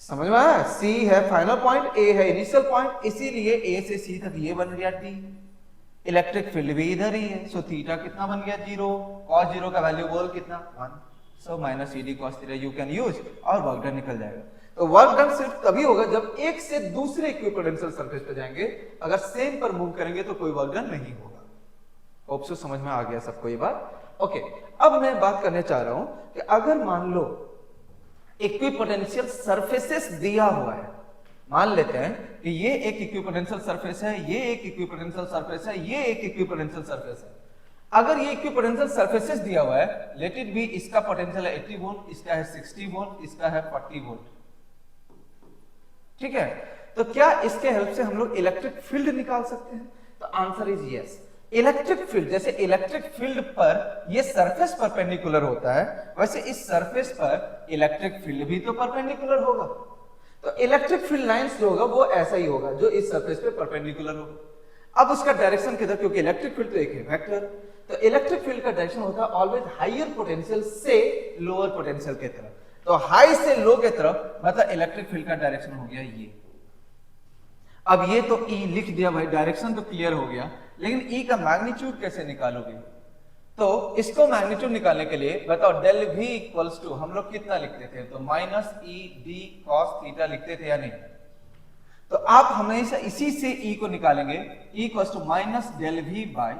समझ में आया? C है फाइनल पॉइंट, A है इनिशियल पॉइंट, इसीलिए A से C तक ये बन गया T। इलेक्ट्रिक फील्ड भी इधर ही है, सो थीटा कितना बन गया 0, cos 0 का वैल्यू बोल कितना 1, so minus CD cos theta you can use और वर्क डन निकल जाएगा। तो वर्क डन सिर्फ तभी होगा जब एक से दूसरे इक्विपोटेंशियल सरफेस पे जाएंगे, अगर सेम पर मूव करेंगे तो कोई वर्क डन नहीं होगा। होप सो समझ में आ गया सबको ये बात। ओके, अब मैं बात करने चाह रहा हूं कि अगर मान लो इक्विपोटेंशियल सरफेसेस दिया हुआ है, मान लेते हैं कि ये एक इक्विपोटेंशियल सरफेस है, ये एक इक्विपोटेंशियल सरफेस है, ये एक इक्विपोटेंशियल सरफेस है। अगर ये इक्विपोटेंशियल सरफेसेस दिया हुआ है, लेट इट बी, इसका पोटेंशियल है 80 वोल्ट, इसका है 60 वोल्ट, इसका है 40 वोल्ट, ठीक है। तो क्या इसके हेल्प से हम लोग इलेक्ट्रिक फील्ड निकाल सकते हैं? तो answer is yes. Electric field, जैसे इलेक्ट्रिक फील्ड पर ये सरफेस परपेंडिकुलर होता है, वैसे इस सरफेस पर इलेक्ट्रिक फील्ड भी तो परपेंडिकुलर होगा। तो इलेक्ट्रिक फील्ड लाइंस जो होगा वो ऐसा ही होगा जो इस सरफेस पे परपेंडिकुलर होगा। अब उसका डायरेक्शन किधर, क्योंकि इलेक्ट्रिक फील्ड तो एक है वेक्टर, तो इलेक्ट्रिक फील्ड का डायरेक्शन होता है ऑलवेज हायर पोटेंशियल से लोअर पोटेंशियल की तरफ। तो हाई से लो की तरफ मतलब इलेक्ट्रिक फील्ड का डायरेक्शन हो गया ये। अब ये तो E लिख दिया भाई, डायरेक्शन तो क्लियर हो गया, लेकिन E का मैग्नीट्यूड कैसे निकालोगे? तो इसको मैग्नीट्यूड निकालने के लिए बताओ, डेल V इक्वल्स टू हम लोग कितना लिखते थे? तो minus E D cos theta लिखते थे या नहीं? तो आप हमेशा इसी से E को निकालेंगे, E equals to minus del V by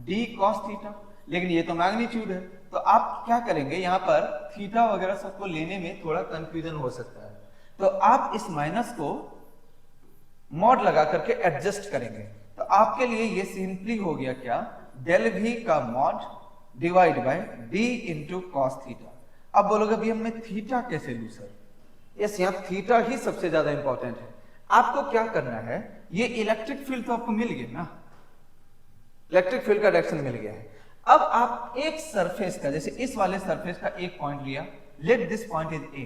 D cos theta, लेकिन ये तो मैग्नीट्यूड है, तो आप क्या करेंगे, यहाँ पर थीटा वगैरह सबको लेने में थोड़ा कंफ्यूजन हो सकता है, तो आप इस माइनस को मॉड लगा करके एडजस्ट करेंगे। तो आपके लिए ये सिंपली हो गया क्या, डेल V का mod divide by D into cos theta. अब बोलोगे भैया मैं थीटा कैसे लूं सर? यस, यहाँ थीटा ही सबसे ज्यादा इंपॉर्टेंट है। आपको क्या करना है, ये इलेक्ट्रिक फील्ड तो आपको मिल गया ना, इलेक्ट्रिक फील्ड का डायरेक्शन मिल गया है। अब आप एक सरफेस का, जैसे इस वाले सरफेस का एक पॉइंट लिया, let this point is A,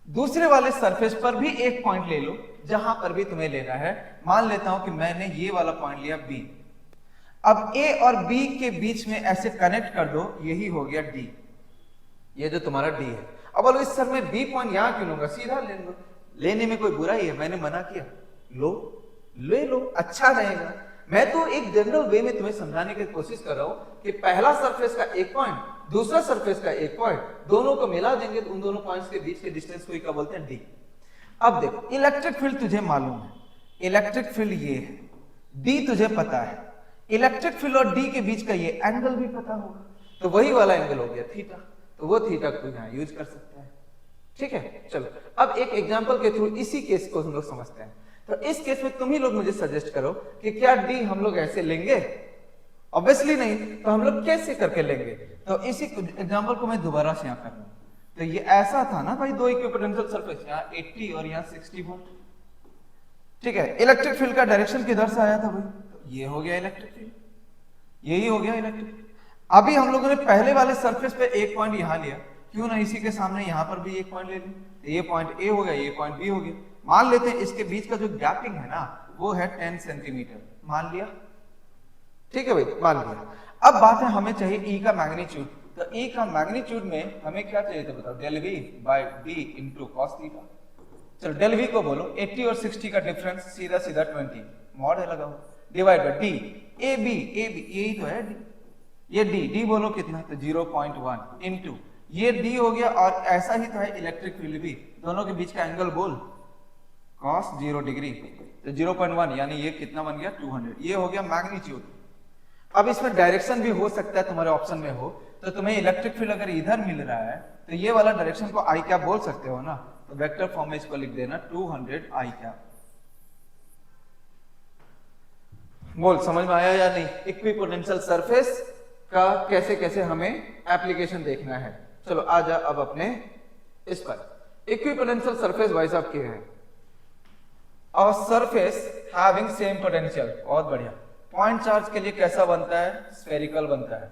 दूसरे वाले सरफेस पर भी एक पॉइंट ले लो, जहां पर भी तुम्हें लेना है। मान लेता हूं कि मैंने ये वाला पॉइंट लिया B, अब A और B के बीच में ऐसे कनेक्ट कर दो, यही हो गया D, ये जो तुम्हारा D है। अब बोलो इस सर मैं B पॉइंट यहां क्यों लूंगा, सीधा ले लो, लेने में कोई बुराई है? मैंने मना किया? लो, ले लो, अच्छा रहेगा। मैं तो एक जनरल वे में तुम्हें समझाने की कोशिश कर रहा हूं कि पहला सरफेस का एक पॉइंट, दूसरा सरफेस का एक पॉइंट, दोनों को मिला देंगे तो उन दोनों पॉइंट्स के बीच के डिस्टेंस को क्या बोलते हैं, D। अब देखो, इलेक्ट्रिक फील्ड तुझे मालूम है, इलेक्ट्रिक फील्ड ये है, D तुझे पता है, इलेक्ट्रिक फील्ड और D के बीच का ये एंगल भी पता होगा, तो वही वाला एंगल हो गया थीटा, तो वो थीटा को यहाँ यूज कर सकता है। ठीक है, चलो अब एक एग्जांपल के थ्रू इसी केस को हम लोग समझते हैं। तो इस केस में तुम ही लोग मुझे सजेस्ट करो कि क्या D हम लोग ऐसे लेंगे? ऑब्वियसली नहीं, तो हम लोग कैसे करके लेंगे? तो इसी एग्जांपल को मैं दोबारा से यहाँ कर रहा हूँ। तो ये ऐसा था ना भाई, दो इक्विपोटेंशियल सरफेस, यहाँ 80 और यहाँ 60 वोल्ट, ठीक है। इलेक्ट्रिक फील्ड का डायरेक्शन किधर से आया था भाई? तो ये हो गया इलेक्ट्रिक फील्ड, यही हो गया इलेक्ट्रिक फील्ड। अभी हम लोगों ने पहले वाले सरफेस पे एक पॉइंट यहाँ लिया, क्यों ना इसी के सामने यहाँ पर भी एक पॉइंट ले लें, तो ये पॉइंट A हो गया, ये पॉइंट B हो गया। मान लेते हैं इसके बीच का जो गैपिंग है ना वो है 10 सेंटीमीटर, मान लिया, ठीक है भाई, मान लिया। अब बात है हमें चाहिए E का मैग्नीट्यूड, तो E का मैग्नीट्यूड में हमें क्या चाहिए था बताओ, del V by D into cos theta. चलो डेल V को बोलो, 80 और 60 का डिफरेंस सीधा सीधा 20, मॉड है लगाओ, डिवाइड बाय D, AB यही तो है D, ये D बोलो कितना, तो 0.1 इंटू ये D हो गया, और ऐसा ही तो है इलेक्ट्रिक फील्ड भी, दोनों के बीच का एंगल बोल cos 0 डिग्री, तो 0.1 यानी ये कितना बन गया 200, ये हो गया मैग्नीट्यूड। अब इसमें डायरेक्शन भी हो सकता है तुम्हारे ऑप्शन में हो, तो तुम्हें इलेक्ट्रिक फील्ड अगर इधर मिल रहा है तो ये वाला डायरेक्शन को आई क्या बोल सकते हो ना, तो वेक्टर फॉर्म में इसको लिख देना 200 आई क्या। बोल समझ में आया या नहीं? इक्विपोटेंशियल सरफेस का कैसे कैसे हमें एप्लीकेशन देखना है। चलो आ जा अब अपने इस पर। इक्विपोटेंशियल सरफेस भाई साहब क्या है? और सरफेस हैविंग सेम पोटेंशियल, बहुत बढ़िया। पॉइंट चार्ज के लिए कैसा बनता है? स्फेरिकल बनता है।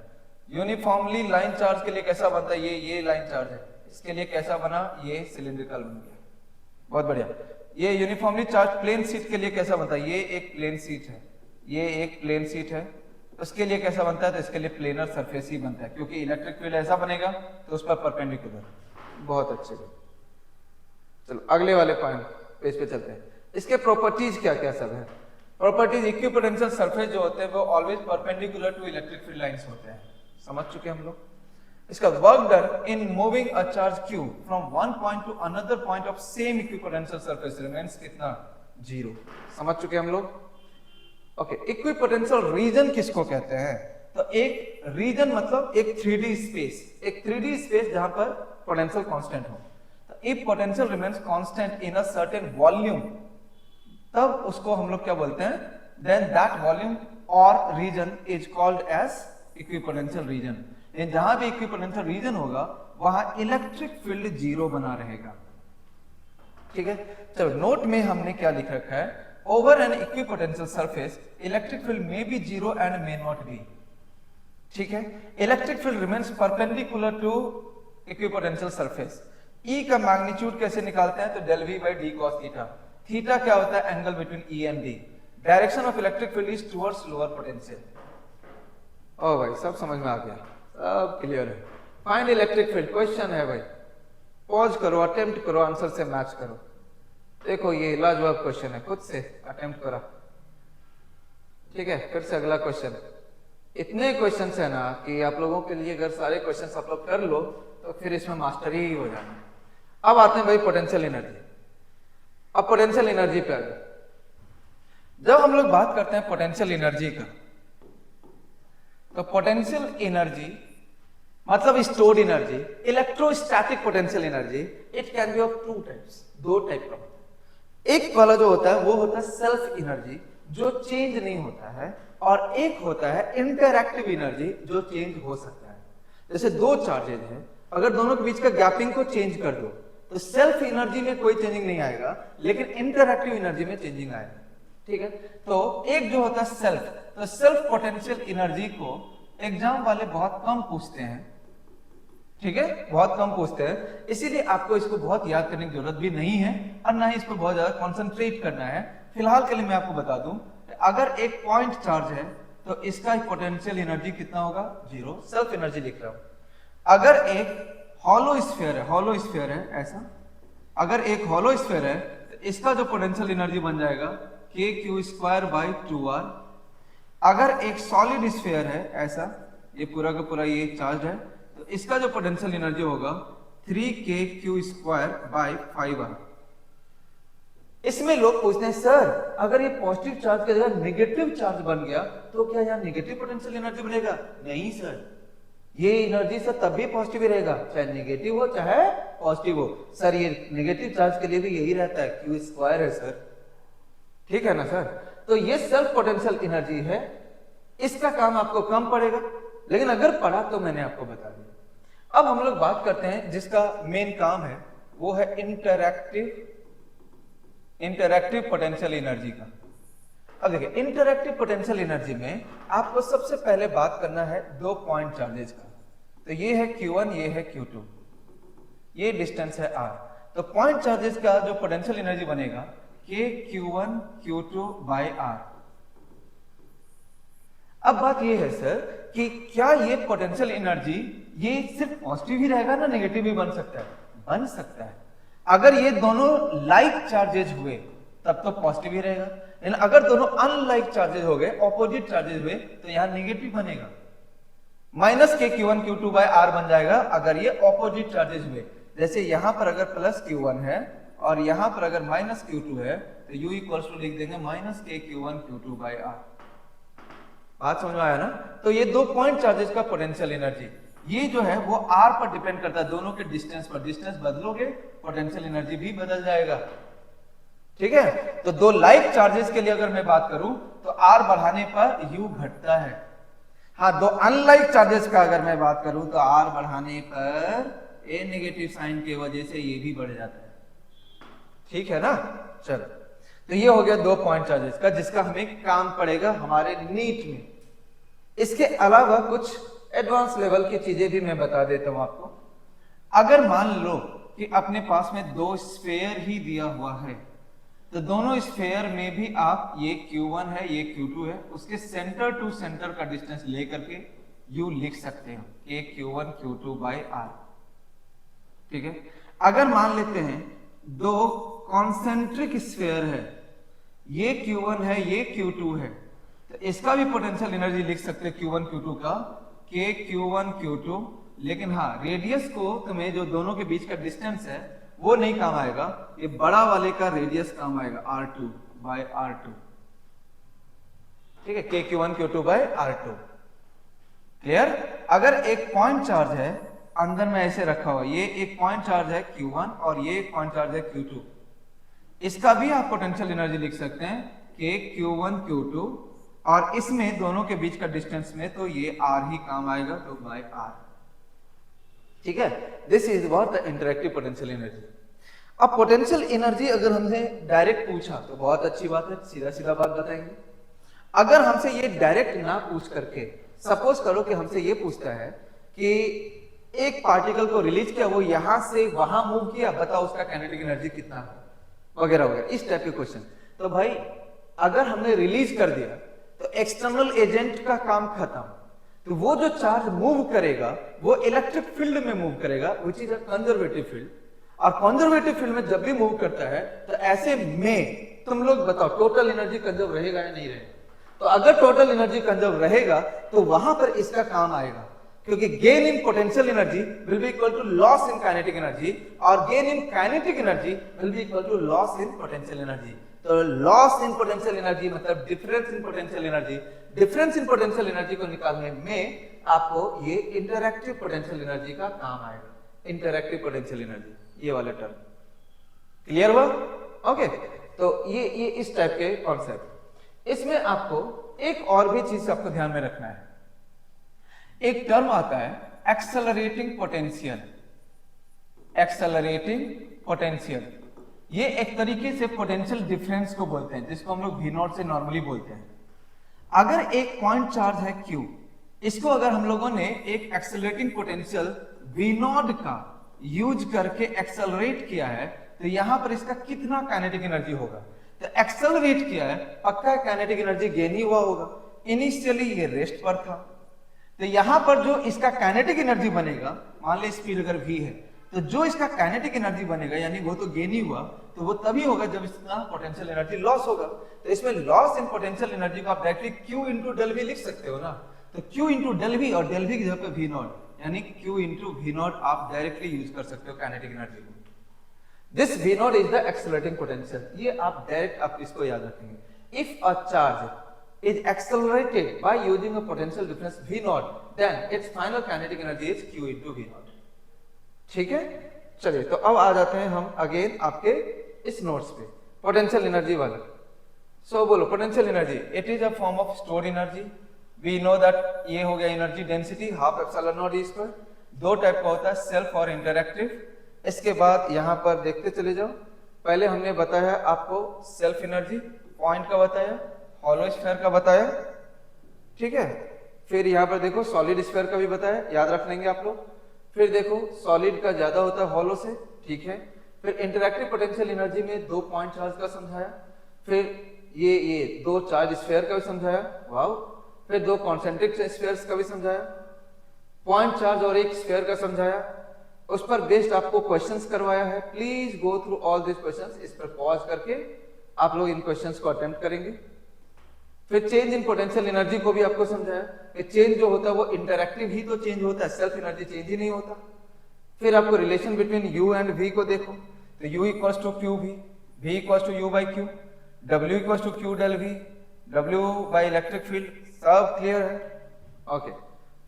यूनिफॉर्मली लाइन चार्ज के लिए कैसा बनता है? ये लाइन चार्ज है, इसके लिए कैसा बना? ये सिलिंड्रिकल बन गया, बहुत बढ़िया। ये यूनिफॉर्मली चार्ज प्लेन शीट के लिए कैसा बनता है? ये एक प्लेन शीट है, ये एक प्लेन शीट है, उसके लिए कैसा बनता है? तो इसके लिए प्लेनर सरफेस ही बनता है, क्योंकि इलेक्ट्रिक फील्ड ऐसा बनेगा तो उस पर परपेंडिकुलर। बहुत अच्छे, चलो अगले वाले पॉइंट पेज पे चलते हैं। इसके प्रॉपर्टीज क्या क्या सब है। प्रॉपर्टीज, इक्विपोटेंशियल सरफेस जो होते हैं वो always perpendicular to electric field lines होते हैं, समझ चुके हम लोग। इसका work done in moving a charge q from one point to another point of same equipotential surface remains कितना, 0, समझ चुके हम लोग। ओके, इक्विपोटेंशियल रीजन किसको कहते हैं, तो एक रीजन मतलब एक 3D स्पेस, एक 3D स्पेस जहां पर पोटेंशियल कांस्टेंट हो। तो if potential remains constant in a certain volume, तब उसको हम लोग क्या बोलते हैं, देन दैट वॉल्यूम और region is called as equipotential region. जहां भी इक्विपोटेंशियल रीजन होगा वहां इलेक्ट्रिक फील्ड 0 बना रहेगा, ठीक है। चलो नोट में हमने क्या लिख रखा है, over an equipotential surface electric field may be 0 and may not be, ठीक है। Electric field remains perpendicular to equipotential surface. E का मैग्नीट्यूड कैसे निकालते हैं, तो del V by D cos theta. Theta क्या होता है, angle between E and D। Direction of electric field is towards lower potential. ओ भाई सब समझ में आ गया, सब क्लियर है। फाइंड इलेक्ट्रिक फील्ड, क्वेश्चन है भाई, पॉज करो, अटेम्प्ट करो, आंसर से मैच करो। देखो ये लाजवाब क्वेश्चन है, खुद से अटेम्प्ट करा, ठीक है। फिर से अगला क्वेश्चन। इतने क्वेश्चन है ना कि आप लोगों के लिए अगर सारे क्वेश्चन आप लोग कर लो तो फिर इसमें मास्टरी ही हो जाना। अब आते हैं भाई पोटेंशियल एनर्जी। अब पोटेंशियल एनर्जी पे आ गए। जब हम लोग बात करते हैं पोटेंशियल एनर्जी का, तो पोटेंशियल एनर्जी मतलब stored energy, electrostatic potential energy, it can B of two types, दो टाइप का। एक वाला जो होता है वो होता है सेल्फ एनर्जी, जो चेंज नहीं होता है, और एक होता है इंटरएक्टिव एनर्जी, जो चेंज हो सकता है। जैसे दो चार्जेज हैं, अगर दोनों के बीच का गैपिंग को चेंज कर दो तो सेल्फ एनर्जी में कोई चेंजिंग नहीं आएगा, लेकिन इंटरएक्टिव एनर्जी में चेंजिंग आएगा, ठीक है। तो एक जो होता है सेल्फ, तो सेल्फ पोटेंशियल एनर्जी को एग्जाम वाले बहुत कम पूछते हैं, ठीक है, बहुत कम पूछते हैं, इसीलिए आपको इसको बहुत याद करने की जरूरत भी नहीं है और ना ही इस पर बहुत ज्यादा कॉन्सेंट्रेट करना है। फिलहाल के लिए मैं आपको बता दूं, अगर एक पॉइंट चार्ज है तो इसका पोटेंशियल एनर्जी कितना होगा, 0, सेल्फ एनर्जी लिख रहा हूं। अगर एक हॉलो स्फीयर है, हॉलो स्फीयर है ऐसा, अगर एक हॉलो स्फीयर है तो इसका जो पोटेंशियल एनर्जी बन जाएगा kq²/2r। अगर एक सॉलिड स्फीयर है ऐसा, ये पूरा का पूरा ये चार्ज है, तो इसका जो पोटेंशियल एनर्जी होगा 3kq²/5r। इसमें लोग पूछते हैं सर अगर ये पॉजिटिव चार्ज की जगह नेगेटिव चार्ज बन गया तो क्या यहाँ नेगेटिव पोटेंशियल एनर्जी बनेगा? नहीं सर, ये एनर्जी सर तब भी पॉजिटिव ही रहेगा, चाहे नेगेटिव हो चाहे पॉजिटिव हो। सर ये नेगेटिव चार्ज के लिए भी यही रहता है, q² है सर, ठीक है ना सर। तो ये सेल्फ पोटेंशियल एनर्जी है, इसका काम आपको कम पड़ेगा, लेकिन अगर पड़ा तो मैंने आपको बता दिया। अब हम लोग बात करते हैं जिसका मेन काम है, वो है इंटरएक्टिव पोटेंशियल एनर्जी का। अब देखिए इंटरएक्टिव पोटेंशियल एनर्जी में आपको सबसे पहले बात करना है दो पॉइंट चार्जेस का। तो ये है Q1, ये है Q2, ये डिस्टेंस है R। तो पॉइंट चार्जेस का जो पोटेंशियल एनर्जी बनेगा kQ1 Q2/R। अब बात ये है सर कि क्या ये पोटेंशियल एनर्जी ये सिर्फ पॉजिटिव ही रहेगा ना नेगेटिव भी बन सकता है? बन सकता है। अगर ये दोनों लाइक चार्जेस हुए तब तो पॉजिटिव ही रहेगा, लेकिन अगर दोनों अनलाइक चार्जेस हो गए, ऑपोजिट चार्जेस हुए, तो यहां नेगेटिव बनेगा, -kQ1 Q2/R बन जाएगा अगर ये ऑपोजिट चार्जेस हुए। जैसे यहां पर अगर +Q1 है और यहां पर अगर -Q2 है तो U = लिख देंगे -kQ1 Q2/R। बात समझ में आया ना? तो ये दो पॉइंट चार्जेस का पोटेंशियल एनर्जी, ये जो है वो R पर डिपेंड करता है, दोनों के डिस्टेंस पर। डिस्टेंस बदलोगे पोटेंशियल एनर्जी भी बदल जाएगा, ठीक है। तो दो लाइक चार्जेस के लिए अगर मैं बात करूं तो R बढ़ाने पर U घटता है। हाँ, दो अनलाइक चार्जेस का अगर मैं बात करूं तो R बढ़ाने पर ए नेगेटिव साइन की वजह से ये भी बढ़ जाता है, ठीक है ना। चलो, तो ये हो गया दो पॉइंट चार्जेस का, जिसका हमें काम पड़ेगा हमारे नीट में। इसके अलावा कुछ एडवांस लेवल की चीजें भी मैं बता देता हूं आपको। अगर मान लो कि अपने पास में दो स्फीयर ही दिया हुआ है, तो दोनों स्फीयर में भी आप ये Q1 है ये Q2 है, उसके सेंटर टू सेंटर का डिस्टेंस लेकर के U लिख सकते हो kQ1 Q2/R, ठीक है। अगर मान लेते हैं दो कॉन्सेंट्रिक स्फीयर है, ये Q1 है, ये Q2 है, तो इसका भी पोटेंशियल एनर्जी लिख सकते हैं Q1 Q2 का, K Q1 Q2। लेकिन हाँ, रेडियस को तुम्हें जो दोनों के बीच का डिस्टेंस है वो नहीं काम आएगा, ये बड़ा वाले का रेडियस काम आएगा R2 by R2, ठीक है, K Q1 Q2 by R2। Clear? अगर एक पॉइंट चार्ज है अंदर में ऐसे रखा हुआ, ये एक पॉइंट चार्ज है Q1 और ये एक पॉइंट चार्ज है Q2, इसका भी आप पोटेंशियल एनर्जी लिख सकते हैं K Q1 Q2, और इसमें दोनों के बीच का डिस्टेंस में तो ये R ही काम आएगा, तो बाय R, ठीक है। This is what the interactive potential energy. अब पोटेंशियल एनर्जी अगर हमसे डायरेक्ट पूछा तो बहुत अच्छी बात है, सीधा सीधा बात बताएंगे। अगर हमसे ये डायरेक्ट ना पूछ करके, सपोज करो कि हमसे ये पूछता है कि एक पार्टिकल को रिलीज किया, वो यहां से वहां मूव किया, बताओ उसका काइनेटिक एनर्जी कितना है, वगैरह वगैरह, इस टाइप के क्वेश्चन। तो भाई अगर हमने रिलीज कर दिया तो एक्सटर्नल एजेंट का काम खत्म, तो वो जो चार्ज मूव करेगा वो इलेक्ट्रिक फील्ड में मूव करेगा, which is a conservative field. और कंजर्वेटिव फील्ड में जब भी मूव करता है तो ऐसे में तुम लोग बताओ टोटल एनर्जी कंजर्व रहेगा या नहीं रहेगा? तो अगर टोटल एनर्जी कंजर्व रहेगा तो वहां पर इसका काम आएगा, क्योंकि gain in potential energy will be equal to loss in kinetic energy, और gain in kinetic energy will be equal to loss in potential energy. तो लॉस इन पोटेंशियल एनर्जी मतलब difference in potential energy, difference in potential energy को निकालने में आपको ये interactive potential energy का काम आएगा, इंटरैक्टिव पोटेंशियल एनर्जी, ये वाला टर्म। क्लियर हुआ? ओके, तो ये इस टाइप के कॉन्सेप्ट। इसमें आपको एक और भी चीज आपको ध्यान में रखना है, एक टर्म आता है एक्सेलरेटिंग पोटेंशियल। एक्सेलरेटिंग पोटेंशियल ये एक तरीके से पोटेंशियल डिफरेंस को बोलते हैं, जिसको हम लोग V0 से नॉर्मली बोलते हैं। अगर एक पॉइंट चार्ज है Q, इसको अगर हम लोगों ने एक एक्सेलरेटिंग पोटेंशियल V0 का यूज करके एक्सेलरेट किया है, तो यहां पर इसका कितना काइनेटिक एनर्जी होगा? तो एक्सेलरेट किया है, पक्का काइनेटिक एनर्जी गेन ही हुआ होगा। इनिशियली ये रेस्ट पर था, तो यहां पर जो इसका काइनेटिक एनर्जी बनेगा, मान ली स्पीड अगर v है, तो जो इसका काइनेटिक एनर्जी बनेगा यानी वो तो गेन ही हुआ, तो वो तभी होगा जब इसका पोटेंशियल एनर्जी लॉस होगा। तो इसमें लॉस इन पोटेंशियल एनर्जी को आप directly Q into del V लिख सकते हो ना, तो Q इंटू डेल वी, और डेल वी की जगह पे V0 यानी Q इंटू V0 आप डायरेक्टली यूज कर सकते हो काइनेटिक एनर्जी को। This V0 is the accelerating potential, ये आप डायरेक्ट आप इसको याद रखेंगे। If a charge is accelerated by using a potential difference V0, then its final kinetic energy is Q into V0। ठीक है, चलिए तो अब आ जाते हैं हम अगेन आपके इस नोट्स पे, पोटेंशियल एनर्जी वाला। सो बोलो potential energy, it is a form of stored energy. We know that ये हो गया energy density half epsilon not E square. दो टाइप का होता है, सेल्फ और इंटरैक्टिव। इसके बाद यहाँ पर देखते चले जाओ, पहले हमने बताया आपको सेल्फ एनर्जी, पॉइंट का बताया, हॉलो स्फीयर का बताया, ठीक है। फिर यहाँ पर देखो सॉलिड स्फीयर का भी बताया, याद रख लेंगे आप लोग। फिर देखो सॉलिड का ज्यादा होता है हॉलो से, ठीक है। फिर इंटरैक्टिव पोटेंशियल एनर्जी में दो पॉइंट चार्ज का समझाया, फिर ये दो चार्ज स्फीयर का भी समझाया, वाओ। फिर दो कॉन्सेंट्रिक स्फीयर्स का भी समझाया, पॉइंट चार्ज और एक स्फीयर का समझाया। उस पर बेस्ड आपको क्वेश्चंस करवाया है, please go through all this questions. इस पर पॉज करके आप लोग इन क्वेश्चंस को अटेम्प्ट करेंगे। फिर चेंज इन पोटेंशियल एनर्जी को भी आपको समझाया कि चेंज जो होता है वो इंटरैक्टिव ही तो चेंज होता है, सेल्फ एनर्जी चेंज ही नहीं होता। फिर आपको relation between U and V को देखो, तो U equals to QV, V equals to U by Q, W equals to Q del V, W by electric field, सब क्लियर है, ओके।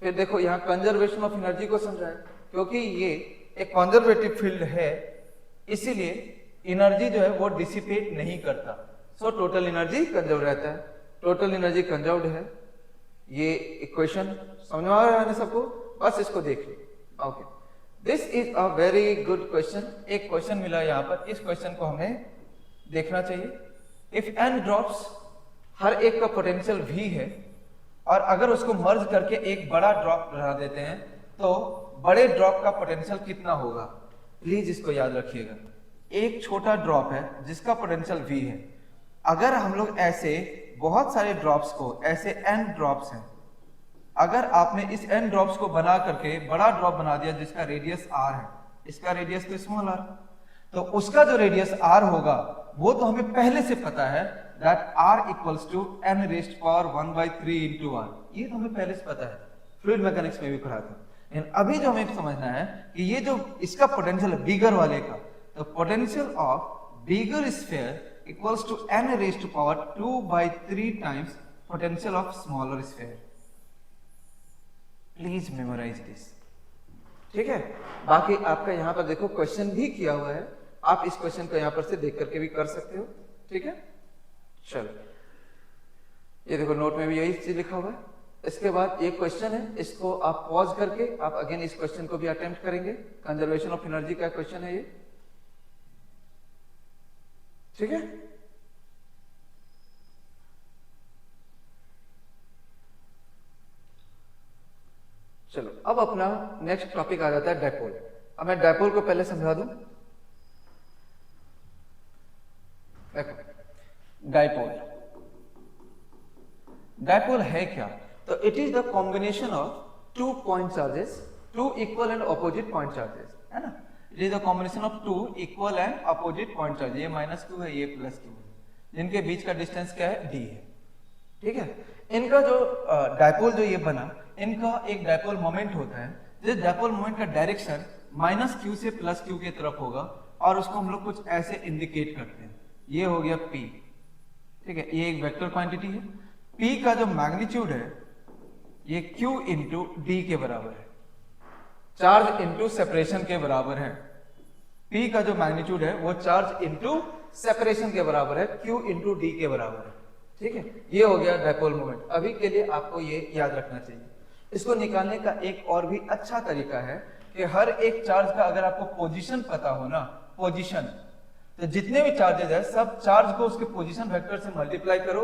फिर देखो यहाँ कंजर्वेशन ऑफ एनर्जी को समझाया, क्योंकि ये एक कंजर्वेटिव फील्ड है, इसीलिए एनर्जी जो है वो डिसिपेट नहीं करता, सो टोटल एनर्जी कंजर्व रहता है। टोटल एनर्जी कंजर्व्ड है, ये इक्वेशन समझ में आ रहा है ना सबको? बस इसको देख लो, okay. This is a very good question. एक क्वेश्चन मिला यहाँ पर, इस क्वेश्चन को हमें देखना चाहिए। इफ n ड्रॉप्स, हर एक का पोटेंशियल V है, और अगर उसको मर्ज करके एक बड़ा ड्रॉप बना देते हैं तो बड़े ड्रॉप का पोटेंशियल कितना होगा? प्लीज इसको याद रखिएगा। एक छोटा ड्रॉप है जिसका पोटेंशियल V है, अगर हम लोग ऐसे बहुत सारे ड्रॉप्स को, ऐसे n ड्रॉप्स हैं, अगर आपने इस n ड्रॉप्स को बना करके बड़ा ड्रॉप बना दिया जिसका रेडियस r है, इसका रेडियस तो स्मॉल r, तो उसका जो रेडियस r होगा वो तो हमें पहले से पता है, that r equals to n raised power 1/3 into r, ये तो हमें पहले से पता है, फ्लूइड मैकेनिक्स में भी पढ़ा था। लेकिन अभी जो हमें समझना है कि ये जो इसका पोटेंशियल है बिगर वाले का, तो potential of bigger sphere equals to n raised to power 2/3 times potential of smaller sphere. Please memorize this, ठीक है। बाकी आपका यहाँ पर देखो क्वेश्चन भी किया हुआ है, आप इस क्वेश्चन को यहाँ पर से देख करके भी कर सकते हो, ठीक है। चलो ये देखो नोट में भी यही चीज लिखा हुआ है। इसके बाद एक क्वेश्चन है, इसको आप पॉज करके आप अगेन इस क्वेश्चन को भी अटेम्प्ट करेंगे। कंजर्वेशन ऑफ एनर्जी का क्वेश्चन है ये, ठीक है। चलो अब अपना नेक्स्ट टॉपिक आ जाता है डायपोल। अब मैं डायपोल को पहले समझा दूं। देखो डायपोल, डायपोल है क्या? तो it is the combination of two point charges, two equal and opposite point charges, है ना। It is the combination of two equal and opposite point charge, ये -q है, ये +q है, जिनके बीच का डिस्टेंस क्या है, d है, ठीक है। इनका जो डायपोल जो ये बना, इनका एक डायपोल मोमेंट होता है, जिस डायपोल मोमेंट का डायरेक्शन -q से +q की तरफ होगा, और उसको हम लोग कुछ ऐसे इंडिकेट करते हैं। ये हो गया p, ठीक है, ये एक वेक्टर क्वांटिटी है। p का जो मैग्नीट्यूड है ये q इंटू d के बराबर है, चार्ज इंटू सेपरेशन के बराबर है। p का जो मैग्नीट्यूड है वो चार्ज इंटू सेपरेशन के बराबर है, q इंटू d के बराबर है, ठीक है। ये हो गया डायपोल मोमेंट। अभी के लिए आपको ये याद रखना चाहिए। इसको निकालने का एक और भी अच्छा तरीका है कि हर एक चार्ज का अगर आपको पोजीशन पता हो ना, पोजीशन, तो जितने भी चार्जेस है सब चार्ज को उसके पोजीशन वेक्टर से मल्टीप्लाई करो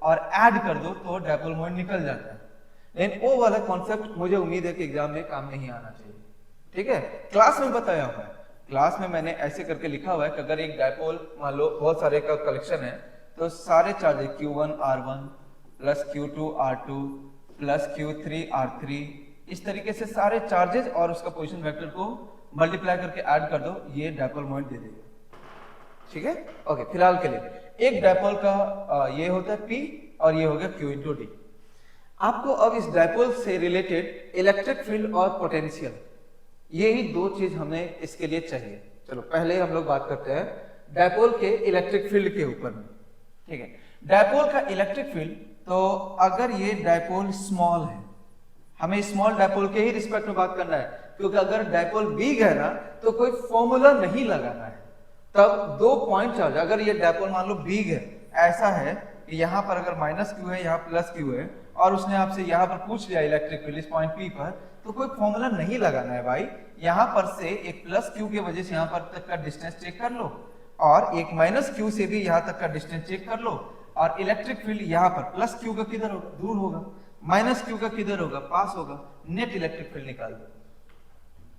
और ऐड कर दो तो डायपोल मोमेंट निकल जाता है। लेकिन वो वाला कॉन्सेप्ट मुझे उम्मीद है कि एग्जाम में काम नहीं आना चाहिए, ठीक है। क्लास में बताया हुआ है, क्लास में मैंने ऐसे करके लिखा हुआ है कि अगर एक डायपोल मान लो बहुत सारे का कलेक्शन है, तो सारे charges Q1 R1 plus Q2 R2 plus Q3 R3, इस तरीके से सारे चार्जेस और उसका पोजीशन वेक्टर को मल्टीप्लाई करके ऐड कर दो, ये डायपोल मोमेंट दे देगा, ठीक है। ओके, फिलहाल के लिए एक डायपोल का ये होता है P और ये हो गया Q इंटू D। आपको अब इस डायपोल से रिलेटेड इलेक्ट्रिक फील्ड और पोटेंशियल, यही दो चीज हमें इसके लिए चाहिए। चलो पहले हम लोग बात करते हैं डायपोल के इलेक्ट्रिक फील्ड के ऊपर में, ठीक है। डायपोल का इलेक्ट्रिक फील्ड, तो अगर ये डायपोल स्मॉल है, हमें स्मॉल डायपोल के ही रिस्पेक्ट में बात करना है, क्योंकि अगर डायपोल बिग है ना तो कोई फॉर्मूला नहीं लगाना है। तब दो पॉइंट चार्ज, अगर ये डायपोल मान लो बिग है, ऐसा है कि यहाँ पर अगर -q है, यहाँ +q है, और उसने आपसे यहाँ पर पूछ लिया इलेक्ट्रिक फील्ड इस पॉइंट P पर, तो कोई फॉर्मूला नहीं लगाना है भाई। यहाँ पर से एक +q के वजह से यहाँ पर तक का डिस्टेंस चेक कर लो, और एक -q से भी यहाँ तक का डिस्टेंस चेक कर लो, और इलेक्ट्रिक फील्ड यहाँ पर +q का किधर होगा, दूर होगा, -q का किधर होगा, पास होगा, नेट इलेक्ट्रिक फील्ड निकाल दो।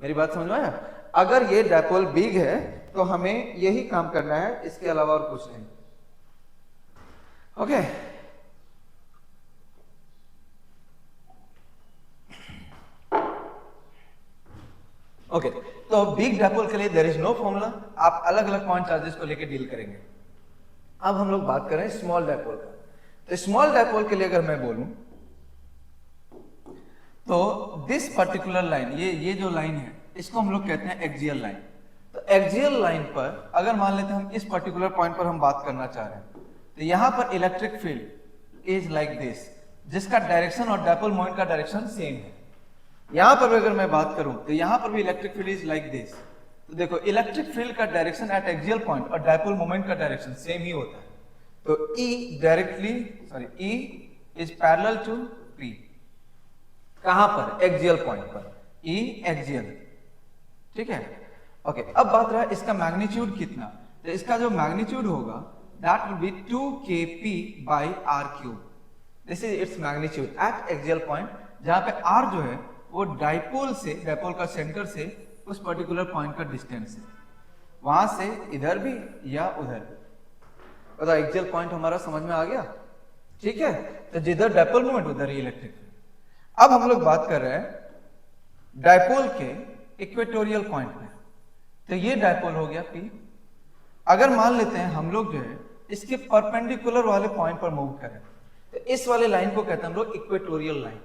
मेरी बात समझ में आया? अगर ये डायपोल बिग है तो हमें यही काम करना है, इसके अलावा और कुछ नहीं, ओके। ओके, तो बिग डायपोल के लिए देयर इज नो फॉर्मूला, आप अलग अलग पॉइंट चार्जेस को लेकर डील करेंगे। अब हम लोग बात करें स्मॉल डायपोल का। तो स्मॉल डायपोल के लिए अगर मैं बोलूं तो दिस पर्टिकुलर लाइन, ये जो लाइन है इसको हम लोग कहते हैं एक्सियल लाइन। तो एक्सियल लाइन पर अगर मान लेते हैं हम इस पर्टिकुलर पॉइंट पर हम बात करना चाह रहे हैं, तो यहां पर electric field is like this, जिसका डायरेक्शन और डायपोल मोमेंट का डायरेक्शन सेम है। यहां पर अगर मैं बात करूं तो यहां पर भी electric field is like this. तो देखो इलेक्ट्रिक फील्ड का डायरेक्शन एट एक्सियल पॉइंट और डायपोल मोमेंट का डायरेक्शन सेम ही होता है। तो E is parallel to P, कहां पर, एक्सियल पॉइंट पर, E एक्सियल, ठीक है। ओके, अब बात रहा इसका मैग्नीट्यूड कितना। तो इसका जो मैग्नीट्यूड होगा that will be 2kp by r3। This is its magnitude eight axial point, जहां पे r जो है वो डायपोल से, डायपोल का सेंटर से उस पर्टिकुलर पॉइंट का डिस्टेंस है, वहां से इधर भी या उधर भी। पता एक्सियल पॉइंट हमारा समझ में आ गया, ठीक है। तो जिधर डायपोल मोमेंट उधर ही इलेक्ट्रिक फील्ड। अब हम लोग बात कर रहे हैं डायपोल के इक्वेटोरियल पॉइंट में। तो ये डायपोल हो गया P, अगर मान लेते हैं हम लोग जो है इसके परपेंडिकुलर वाले पॉइंट पर मूव करें, तो इस वाले लाइन को कहते हैं हम लोग इक्वेटोरियल लाइन।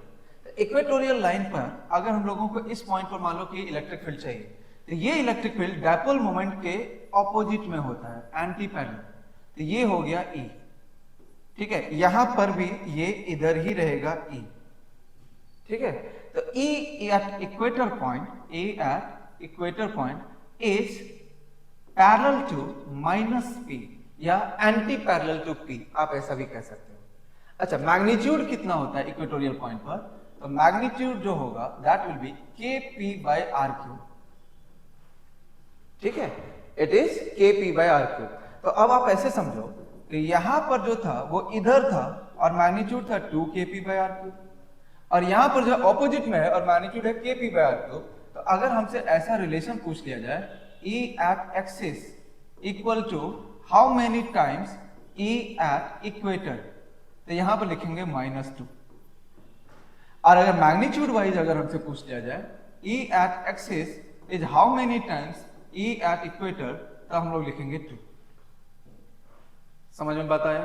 तो इक्वेटोरियल लाइन पर अगर हम लोगों को इस पॉइंट पर मान लो कि इलेक्ट्रिक फील्ड चाहिए, तो ये इलेक्ट्रिक फील्ड डायपोल मोमेंट के ऑपोजिट में होता है, एंटी पैरेलल। तो ये हो गया E, ठीक है। यहां पर भी ये इधर ही रहेगा E, ठीक है। तो E at equator point, E at equator point is parallel to minus P या एंटी पैरेलल टू P, आप ऐसा भी कह सकते हो। अच्छा, मैग्नीट्यूड कितना होता है इक्वेटोरियल पॉइंट पर? तो मैग्नीट्यूड जो होगा दैट विल बी Kp/r³, ठीक है। It is Kp/r³। तो अब आप ऐसे समझो कि यहां पर जो था वो इधर था और मैग्नीट्यूड था 2Kp/r³, और यहां पर जो ऑपोजिट में है और मैग्नीट्यूड है Kp/r³। तो अगर हमसे ऐसा रिलेशन पूछ लिया जाए, E at axis equal to how many times E at equator, तो यहां पर लिखेंगे -2। और अगर मैग्नीट्यूड वाइज अगर हमसे पूछ लिया जाए E at axis is how many times E at equator, तो हम लोग लिखेंगे 2। समझ में बात आया?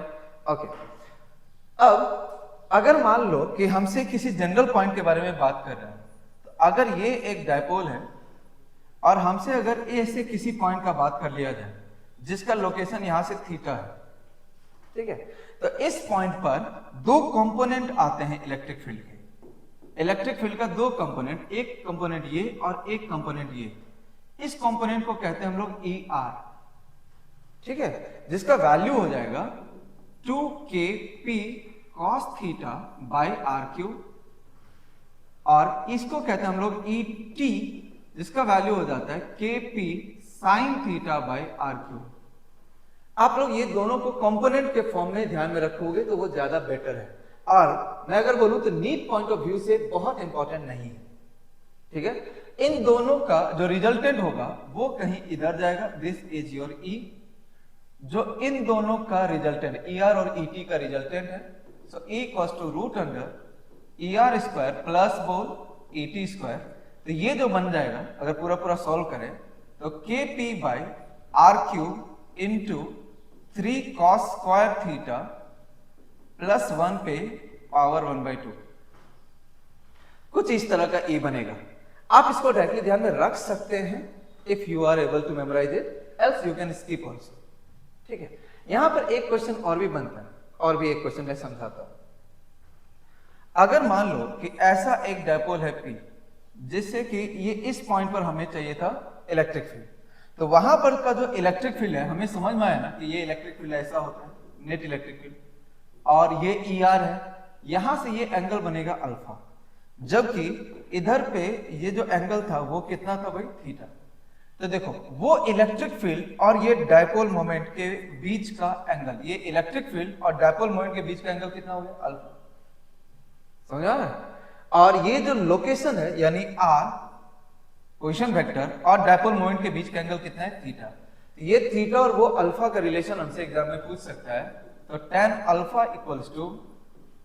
ओके। अब अगर मान लो कि हमसे किसी जनरल पॉइंट के बारे में बात कर रहे हैं, तो अगर ये एक डायपोल है और हमसे अगर ए से किसी पॉइंट का बात कर लिया जाए जिसका लोकेशन यहां से थीटा है, ठीक है। तो इस पॉइंट पर दो कंपोनेंट आते हैं इलेक्ट्रिक फील्ड के। इलेक्ट्रिक फील्ड का दो कंपोनेंट, एक कंपोनेंट ये और एक कंपोनेंट ये। इस कंपोनेंट को कहते हैं हम लोग ER, ठीक है, जिसका वैल्यू हो जाएगा 2Kp cos θ/r³, और इसको कहते हैं हम लोग ET, जिसका वैल्यू हो जाता है Kp sin θ/r³। आप लोग ये दोनों को कंपोनेंट के फॉर्म में ध्यान में रखोगे तो वो ज्यादा बेटर है, और मैं अगर बोलूं तो नीट पॉइंट ऑफ व्यू से बहुत इंपॉर्टेंट नहीं है, ठीक है। इन दोनों का जो रिजल्टेंट होगा वो कहीं इधर जाएगा, दिस इज योर E। जो इन दोनों का रिजल्टेंट ER और ET का रिजल्टेंट है, so E equals to √ER² plus बोल ET²। तो ये जो बन जाएगा अगर पूरा पूरा सॉल्व करें तो Kp/r³ into 3 cos square theta plus 1 पे पावर 1/2, कुछ इस तरह का E बनेगा। आप इसको डायरेक्टली ध्यान में रख सकते हैं if you are able to memorize it, else you can skip also, ठीक है। यहां पर एक क्वेश्चन और भी बनता है, और भी एक क्वेश्चन मैं समझाता हूं। अगर मान लो कि ऐसा एक डायपोल है P, जिससे कि ये इस पॉइंट पर हमें चाहिए था इलेक्ट्रिक फील्ड, तो वहां पर का जो इलेक्ट्रिक फील्ड है हमें समझ में आया ना कि ये इलेक्ट्रिक फील्ड ऐसा होता है, नेट इलेक्ट्रिक फील्ड, और ये ER है। यहां से ये एंगल बनेगा अल्फा, जबकि इधर पे ये जो एंगल था वो कितना था भाई? थीटा। तो देखो वो इलेक्ट्रिक फील्ड और ये डायपोल मोमेंट के बीच का एंगल, ये इलेक्ट्रिक फील्ड और डायपोल मोमेंट के बीच का एंगल कितना हो गया? अल्फा। समझा ना? और ये जो लोकेशन है यानी R पोजीशन वेक्टर और डायपोल मोमेंट के बीच का एंगल कितना है? थीटा। ये थीटा और वो अल्फा का रिलेशन हमसे एग्जाम में पूछ सकता है, तो tan alpha equals to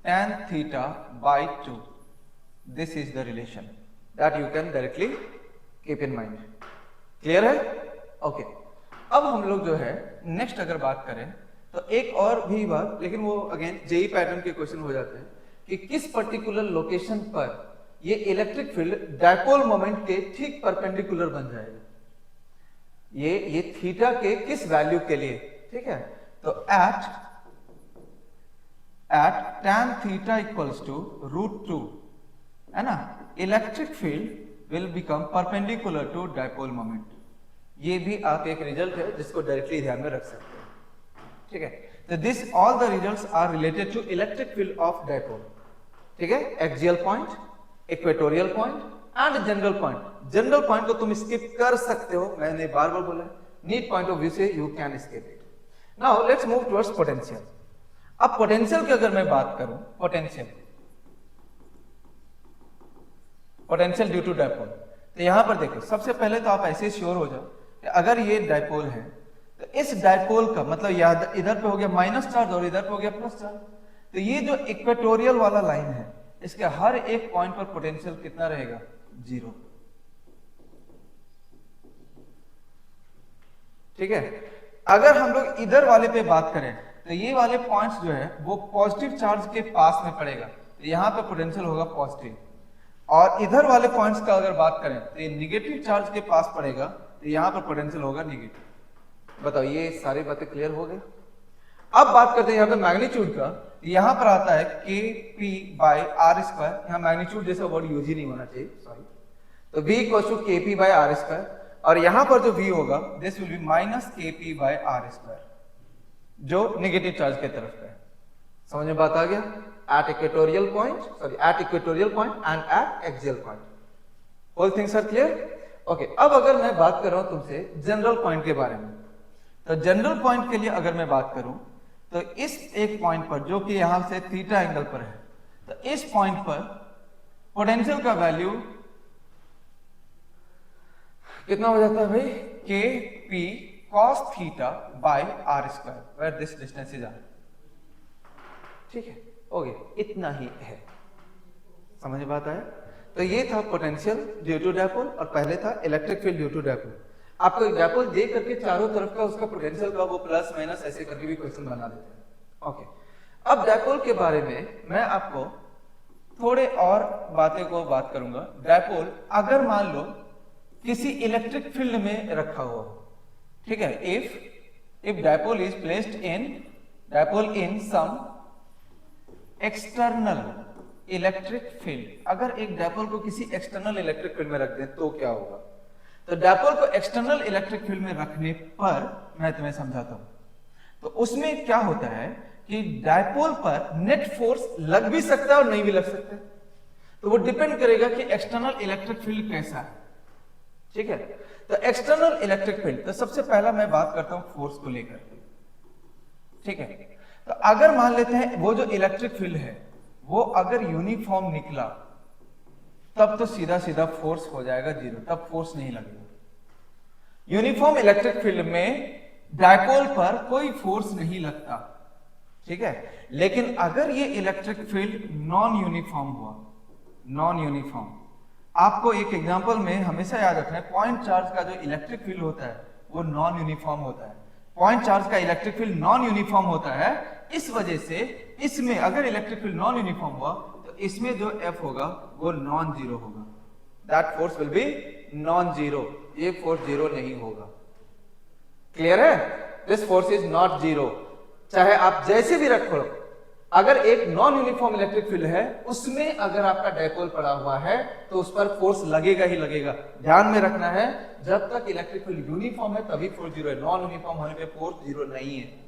tan θ/2। This is the relation that you can directly keep in mind. Clear है? ओके। अब हम लोग जो है नेक्स्ट अगर बात करें तो एक और भी बात, लेकिन वो अगेन जेई पैटर्न के क्वेश्चन हो जाते हैं कि किस पर्टिकुलर लोकेशन पर ये इलेक्ट्रिक फील्ड डायपोल मोमेंट के ठीक परपेंडिकुलर बन जाएगा, ये थीटा के किस वैल्यू के लिए, ठीक है। तो at tan theta equals to √2, है ना, electric field will become perpendicular to dipole moment. ये भी आप एक रिजल्ट है जिसको डायरेक्टली ध्यान में रख सकते हैं, ठीक है। तो this all the results are related to electric field of dipole, ठीक है। Axial point, equatorial point and general point. General point को तुम स्किप कर सकते हो, मैंने बार बार बोला, नीट पॉइंट ऑफ व्यू से you can skip it. Now let's move towards potential. अब पोटेंशियल की अगर मैं बात करूं, पोटेंशियल ड्यू टू डायपोल, तो यहां पर देखो सबसे पहले तो आप ऐसे श्योर हो जाओ कि अगर ये डायपोल है तो इस डायपोल का मतलब इधर पे हो गया माइनस चार्ज और इधर पे हो गया प्लस चार्ज। तो ये जो इक्वेटोरियल वाला लाइन है इसके हर एक पॉइंट पर पोटेंशियल कितना रहेगा? 0, ठीक है। अगर हम लोग इधर वाले पे बात करें तो ये वाले पॉइंट्स जो है वो पॉजिटिव चार्ज के पास में पड़ेगा, तो यहाँ पे पोटेंशियल होगा पॉजिटिव। और इधर वाले पॉइंट्स का अगर बात करें तो ये निगेटिव चार्ज के पास पड़ेगा, तो यहाँ पर पोटेंशियल होगा निगेटिव। बताओ ये सारी बातें क्लियर हो गई। अब बात करते हैं यहाँ पे मैग्नीट्यूड का। यहाँ पर आता है k p by r square, यहाँ मैग्नीट्यूड जैसा वर्ड यूज ही नहीं होना चाहिए, सॉरी। तो v equal to k p by r square, और यहां पर जो v होगा this will be minus k p by r square, जो नेगेटिव चार्ज के तरफ का है। समझ में बात आ गया? At equatorial point, sorry at equatorial point and at axial point, all things are clear. Okay, अब अगर मैं बात कर रहा हूं तुमसे जनरल पॉइंट के बारे में, तो जनरल पॉइंट के लिए अगर मैं बात करूं तो इस एक पॉइंट पर जो कि यहां से थीटा एंगल पर है, तो इस पॉइंट पर पोटेंशियल का वैल्यू कितना हो जाता है भाई? K p cos theta by r square, where this distance is r. ठीक है, हो गया, इतना ही है। समझ बात आया? तो ये था पोटेंशियल ड्यू टू डायपोल, और पहले था electric field due to dipole. आपको एक डायपोल दे करके चारों तरफ का उसका पोटेंशियल का वो प्लस माइनस ऐसे करके भी क्वेश्चन बना देते हैं। ओके, अब डायपोल के बारे में मैं आपको थोड़े और बातें को बात करूंगा। डायपोल अगर मान लो किसी इलेक्ट्रिक फील्ड में रखा हुआ, ठीक है, if dipole is placed in some external electric field, अगर एक डायपोल को किसी एक्सटर्नल इलेक्ट्रिक फील्ड में रख दें तो क्या होगा? तो डायपोल को एक्सटर्नल इलेक्ट्रिक फील्ड में रखने पर मैं तुम्हें समझाता हूं, तो उसमें क्या होता है कि डायपोल पर नेट फोर्स लग भी सकता है और नहीं भी लग सकता है, तो वो डिपेंड करेगा कि एक्सटर्नल इलेक्ट्रिक फील्ड कैसा है। ठीक है, तो एक्सटर्नल इलेक्ट्रिक फील्ड, तो सबसे पहला मैं बात करता हूं फोर्स को लेकर। ठीक है, तो अगर मान लेते हैं वो जो इलेक्ट्रिक फील्ड है वो अगर यूनिफॉर्म निकला तब तो सीधा सीधा फोर्स हो जाएगा जीरो, तब फोर्स नहीं लगेगा। यूनिफॉर्म इलेक्ट्रिक फील्ड में डायपोल पर कोई फोर्स नहीं लगता। ठीक है, लेकिन अगर ये इलेक्ट्रिक फील्ड नॉन यूनिफॉर्म हुआ, नॉन यूनिफॉर्म, आपको एक एग्जांपल में हमेशा याद रखना है, पॉइंट चार्ज का जो इलेक्ट्रिक फील्ड होता है वो नॉन यूनिफॉर्म होता है। पॉइंट चार्ज का इलेक्ट्रिक फील्ड नॉन यूनिफॉर्म होता है, इस वजह से इसमें अगर इलेक्ट्रिक फील्ड नॉन यूनिफॉर्म हुआ तो इसमें जो F होगा वो नॉन जीरो होगा। That force will be non zero, ये फोर्स जीरो नहीं होगा। क्लियर है? This force is not zero, चाहे आप जैसे भी रखो। अगर एक नॉन यूनिफॉर्म इलेक्ट्रिक फील्ड है उसमें अगर आपका डायपोल पड़ा हुआ है तो उस पर फोर्स लगेगा ही लगेगा। ध्यान में रखना है, जब तक इलेक्ट्रिक फील्ड यूनिफॉर्म है तभी फोर्स जीरो है, नॉन यूनिफॉर्म होने पे फोर्स जीरो नहीं है।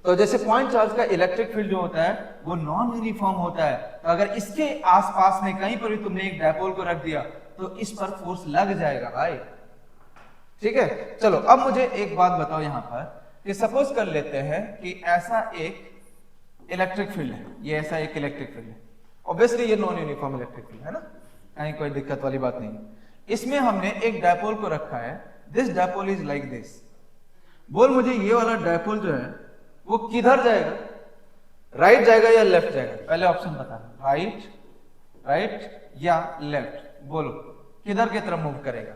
तो जैसे पॉइंट चार्ज का इलेक्ट्रिक फील्ड जो होता है वो नॉन यूनिफॉर्म होता है, तो अगर इसके आसपास में कहीं पर भी तुमने एक डायपोल को रख दिया तो इस पर फोर्स लग जाएगा भाई। ठीक है, चलो अब मुझे एक बात बताओ यहां पर कि सपोज कर लेते हैं कि ऐसा एक इलेक्ट्रिक फील्ड है, ये ऐसा एक इलेक्ट्रिक फील्ड है, ऑब्वियसली ये नॉन यूनिफॉर्म इलेक्ट्रिक फील्ड है ना, कहीं कोई दिक्कत वाली बात नहीं। इसमें हमने एक डायपोल को रखा है, this dipole is like this. बोल मुझे ये वाला डायपोल जो है वो किधर जाएगा, राइट जाएगा या लेफ्ट जाएगा? पहले ऑप्शन बताना, राइट, राइट या लेफ्ट, बोलो किधर की तरफ मूव करेगा।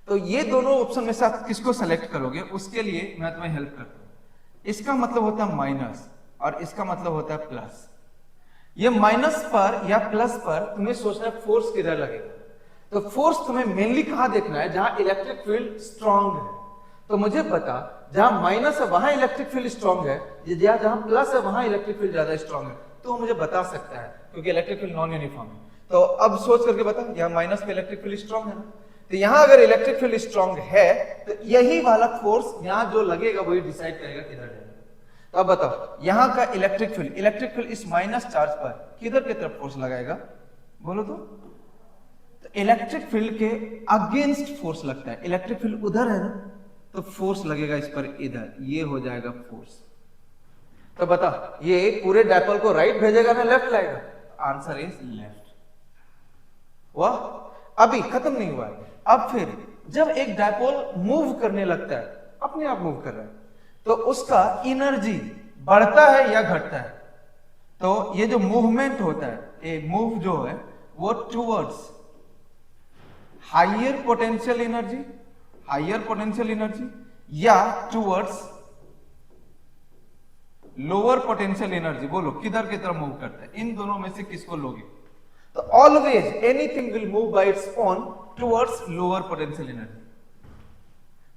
तो ये दोनों ऑप्शन में से आप किसको सेलेक्ट करोगे उसके लिए मैं तुम्हें हेल्प करता हूं। इसका मतलब होता है माइनस और इसका मतलब होता है प्लस। ये माइनस पर या प्लस पर तुम्हें सोचना है फोर्स किधर लगेगा, तो फोर्स तुम्हें मेनली कहां देखना है, जहां इलेक्ट्रिक फील्ड स्ट्रांग है। तो मुझे पता जहां माइनस है वहां इलेक्ट्रिक फील्ड स्ट्रांग है, जहां प्लस है वहां इलेक्ट्रिक फील्ड ज्यादा स्ट्रांग है, तो मुझे बता सकता है क्योंकि इलेक्ट्रिक फील्ड नॉन यूनिफॉर्म है। तो अब सोच करके बता, यहाँ माइनस पे इलेक्ट्रिक फील्ड स्ट्रांग है ना, तो यहां अगर इलेक्ट्रिक फील्ड स्ट्रांग है तो यही वाला फोर्स यहां जो लगेगा वही डिसाइड करेगा किधर जाएगा। तो अब बताओ यहां का इलेक्ट्रिक फील्ड इस माइनस चार्ज पर किधर की तरफ फोर्स लगाएगा, बोलो तो इलेक्ट्रिक फील्ड के अगेंस्ट फोर्स लगता है। इलेक्ट्रिक फील्ड उधर है ना, तो फोर्स लगेगा इस पर इधर, ये हो जाएगा फोर्स। तो बता ये पूरे डायपोल को राइट भेजेगा ना लेफ्ट लाएगा? Answer is left. वाह, अभी खत्म नहीं हुआ है। अब फिर जब एक डायपोल मूव करने लगता है, अपने आप मूव कर रहा है, तो उसका एनर्जी बढ़ता है या घटता है? तो ये जो मूवमेंट होता है, ये मूव जो है वो टुवर्ड्स हायर पोटेंशियल एनर्जी या टुवर्ड्स लोअर पोटेंशियल एनर्जी, बोलो किधर की तरफ मूव करता है, इन दोनों में से किसको लोगे? तो always anything will move by its own towards lower potential energy.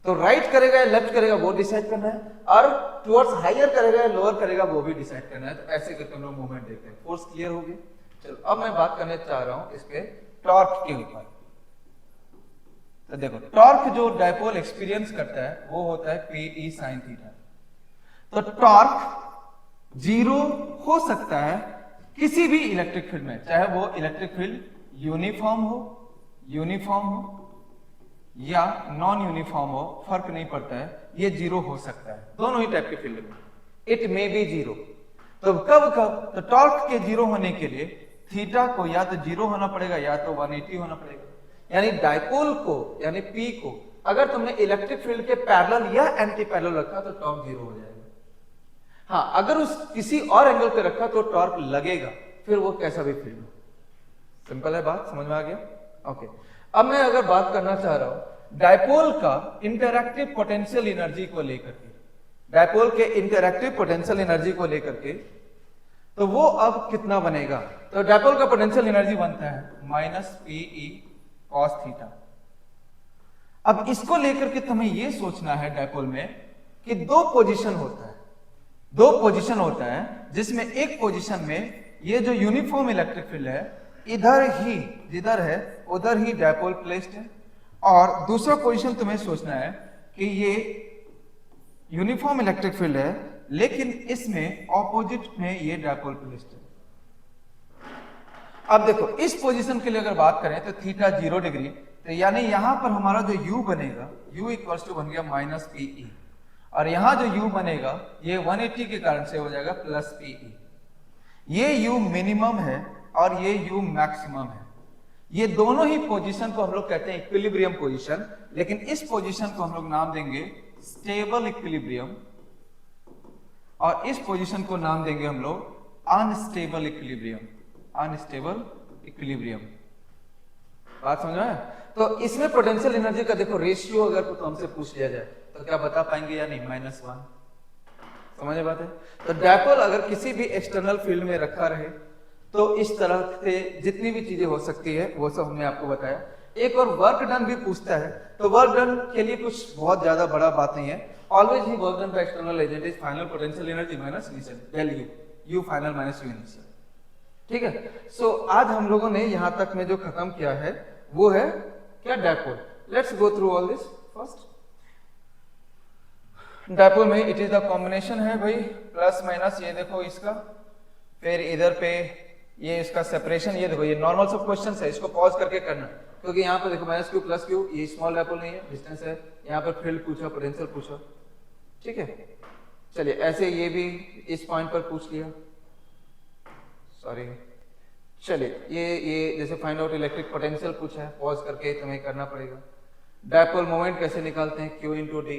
तो राइट करेगा या लेफ्ट करेगा वो डिसाइड करना है, और टुवर्ड्स हायर करेगा या लोअर करेगा वो भी डिसाइड करना है। तो ऐसे करके हम लोग मूवमेंट देखते हैं। फोर्स क्लियर हो गया? चलो अब मैं बात करने चाह रहा हूं इसके टॉर्क के ऊपर। तो देखो टॉर्क जो डायपोल एक्सपीरियंस करता है वो होता है Pe sin थीटा। तो टॉर्क जीरो हो सकता है किसी भी इलेक्ट्रिक फील्ड में, चाहे वो इलेक्ट्रिक फील्ड यूनिफॉर्म हो या नॉन यूनिफॉर्म हो, फर्क नहीं पड़ता है, ये जीरो हो सकता है दोनों ही टाइप के फील्ड में। It may be zero. तो कब तो टॉर्क के जीरो होने के लिए थीटा को या तो जीरो होना पड़ेगा या तो 180 होना पड़ेगा। यानी डायपोल को यानी P को अगर तुमने इलेक्ट्रिक फील्ड के पैरेलल या एंटी पैरेलल रखा तो टॉर्क जीरो हो जाएगा। हाँ, अगर उस किसी और एंगल पे रखा तो टॉर्क लगेगा, फिर वो कैसा भी फील्ड हो। सिंपल है, बात समझ में आ गया? ओके। अब मैं अगर बात करना चाह रहा हूं डायपोल का इंटरएक्टिव पोटेंशियल एनर्जी को लेकर के, डायपोल के इंटरएक्टिव पोटेंशियल एनर्जी को लेकर के, तो वो अब कितना बनेगा? तो डायपोल का पोटेंशियल एनर्जी बनता है -Pe cos थीटा। अब इसको लेकर के तुम्हें ये सोचना है डायपोल में कि दो पोजीशन होता है जिसमें एक पोजीशन में ये जो यूनिफॉर्म इलेक्ट्रिक फील्ड है इधर ही जिधर है उधर ही डायपोल प्लेस्ड है, और दूसरा पोजीशन तुम्हें सोचना है कि ये यूनिफॉर्म इलेक्ट्रिक फील्ड है लेकिन इसमें ऑपोजिट में ये डायपोल प्लेस्ड है। अब देखो इस पोजीशन के लिए अगर बात करें तो थीटा 0 डिग्री, तो यानी यहां पर हमारा जो u बनेगा, u इक्वल्स टू बन गया -Pe, और यहां जो u बनेगा ये 180 के कारण से हो जाएगा +Pe। ये u मिनिमम है और ये u मैक्सिमम है। ये दोनों ही पोजीशन को हम लोग कहते हैं इक्विलिब्रियम पोजीशन, लेकिन इस पोजीशन को हम लोग नाम देंगे स्टेबल इक्विलिब्रियम, और इस पोजीशन को नाम देंगे हम लोग अनस्टेबल इक्विलिब्रियम। अनस्टेबल इक्विलिब्रियम, बात समझ में? तो इसमें पोटेंशियल एनर्जी का देखो रेशियो अगर तो हमसे पूछ लिया जाए तो क्या बता पाएंगे या नहीं? -1। समझ बात है? तो डायपोल अगर किसी भी एक्सटर्नल फील्ड में रखा रहे तो इस तरह से जितनी भी चीजें हो सकती है वो सब हमने आपको बताया। एक और वर्क डन भी पूछता है, तो वर्क डन के लिए कुछ बहुत ज्यादा बड़ा बात नहीं है। ऑलवेज ही work done by external agent is final potential energy minus initial del U final minus U initial. ठीक है। सो आज हम लोगों ने यहां तक में जो खत्म किया है वो है क्या? Dipole. Let's go through all this. First dipole में इट इज द कॉम्बिनेशन है भाई प्लस माइनस, ये देखो इसका, फिर इधर पे ये इसका सेपरेशन, ये देखो ये नॉर्मल सब क्वेश्चन है, इसको पॉज करके करना क्योंकि यहाँ पे देखो -q +q, ये स्मॉल डायपोल नहीं है, डिस्टेंस है। यहाँ पर फील्ड पूछा, पोटेंशियल पूछा, ठीक है। चलिए ऐसे ये भी इस पॉइंट पर पूछ लिया, सॉरी। चलिए ये जैसे फाइंड आउट इलेक्ट्रिक पोटेंशियल पूछा है, पॉज करके तुम्हें करना पड़ेगा। डायपोल मोमेंट कैसे निकालते हैं? Q × D।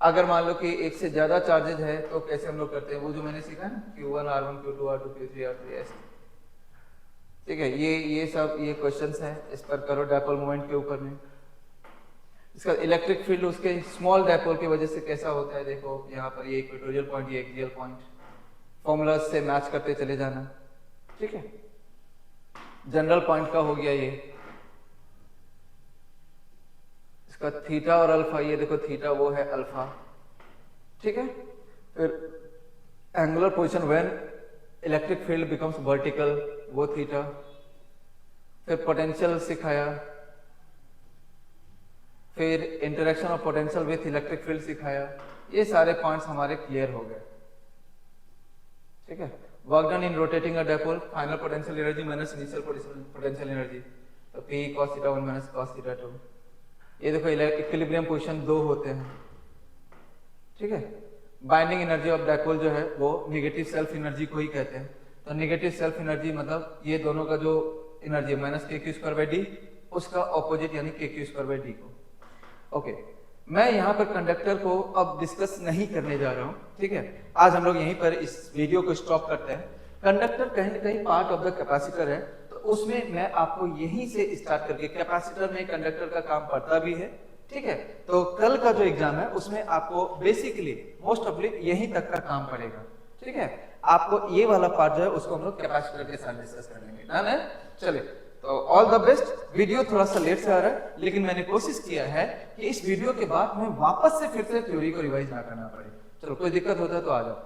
अगर मान लो कि एक से ज्यादा चार्जेज है तो कैसे हम लोग करते हैं, वो जो मैंने सीखा है Q1 R1 Q2 R2 Q3 R3 ऐसे, ठीक है। ये सब ये क्वेश्चंस हैं, इस पर करो डायपोल मोमेंट के ऊपर में। इसका इलेक्ट्रिक फील्ड उसके स्मॉल डायपोल की वजह से कैसा होता है, देखो यहाँ पर ये इक्वेटोरियल पॉइंट, ये एक्सियल पॉइंट, फॉर्मूला से मैच करते चले जाना, ठीक है। जनरल पॉइंट का हो गया ये, इसका थीटा और अल्फा, ये देखो थीटा वो है अल्फा, ठीक है। फिर angular position when electric field becomes vertical, वो थीटा। फिर पोटेंशियल सिखाया, फिर interaction of potential with electric field सिखाया। ये सारे पॉइंट्स हमारे क्लियर हो गए, ठीक है। Work done in rotating a dipole, final potential energy minus initial potential energy, तो P cos theta 1 minus cos theta 2। ये देखो इक्विलिब्रियम पोजीशन 2 होते हैं, ठीक है। बाइंडिंग एनर्जी ऑफ डायपोल जो है वो नेगेटिव सेल्फ एनर्जी को ही कहते हैं। तो नेगेटिव सेल्फ एनर्जी मतलब ये दोनों का जो एनर्जी -kq²/d, उसका ऑपोजिट यानी kq²/d को। ओके, मैं यहाँ पर कंडक्टर को अब डिस्कस नहीं करने जा रहा हूँ, ठीक है। आज हम लोग यहीं पर इस वीडियो को स्टॉप करते हैं। कंडक्टर कहीं ना कहीं पार्ट ऑफ द कैपेसिटर है, तो उसमें मैं आपको यहीं से स्टार्ट करके, कैपेसिटर में कंडक्टर का काम पड़ता भी है, ठीक है। तो कल का जो एग्जाम है उसमें आपको बेसिकली मोस्ट ऑफली यहीं तक का काम पड़ेगा, ठीक है। ठीक है। आपको ये वाला पार्ट जो है उसको हम लोग कैपेसिटर के साथ डिस्कस कर लेंगे, डन है। चलिए, तो ऑल द बेस्ट। वीडियो थोड़ा सा लेट से आ रहा है, लेकिन मैंने कोशिश किया है कि इस वीडियो के बाद मैं वापस से फिर से थ्योरी को रिवाइज ना करना पड़े। चलो, कोई दिक्कत होता है तो आ जाओ।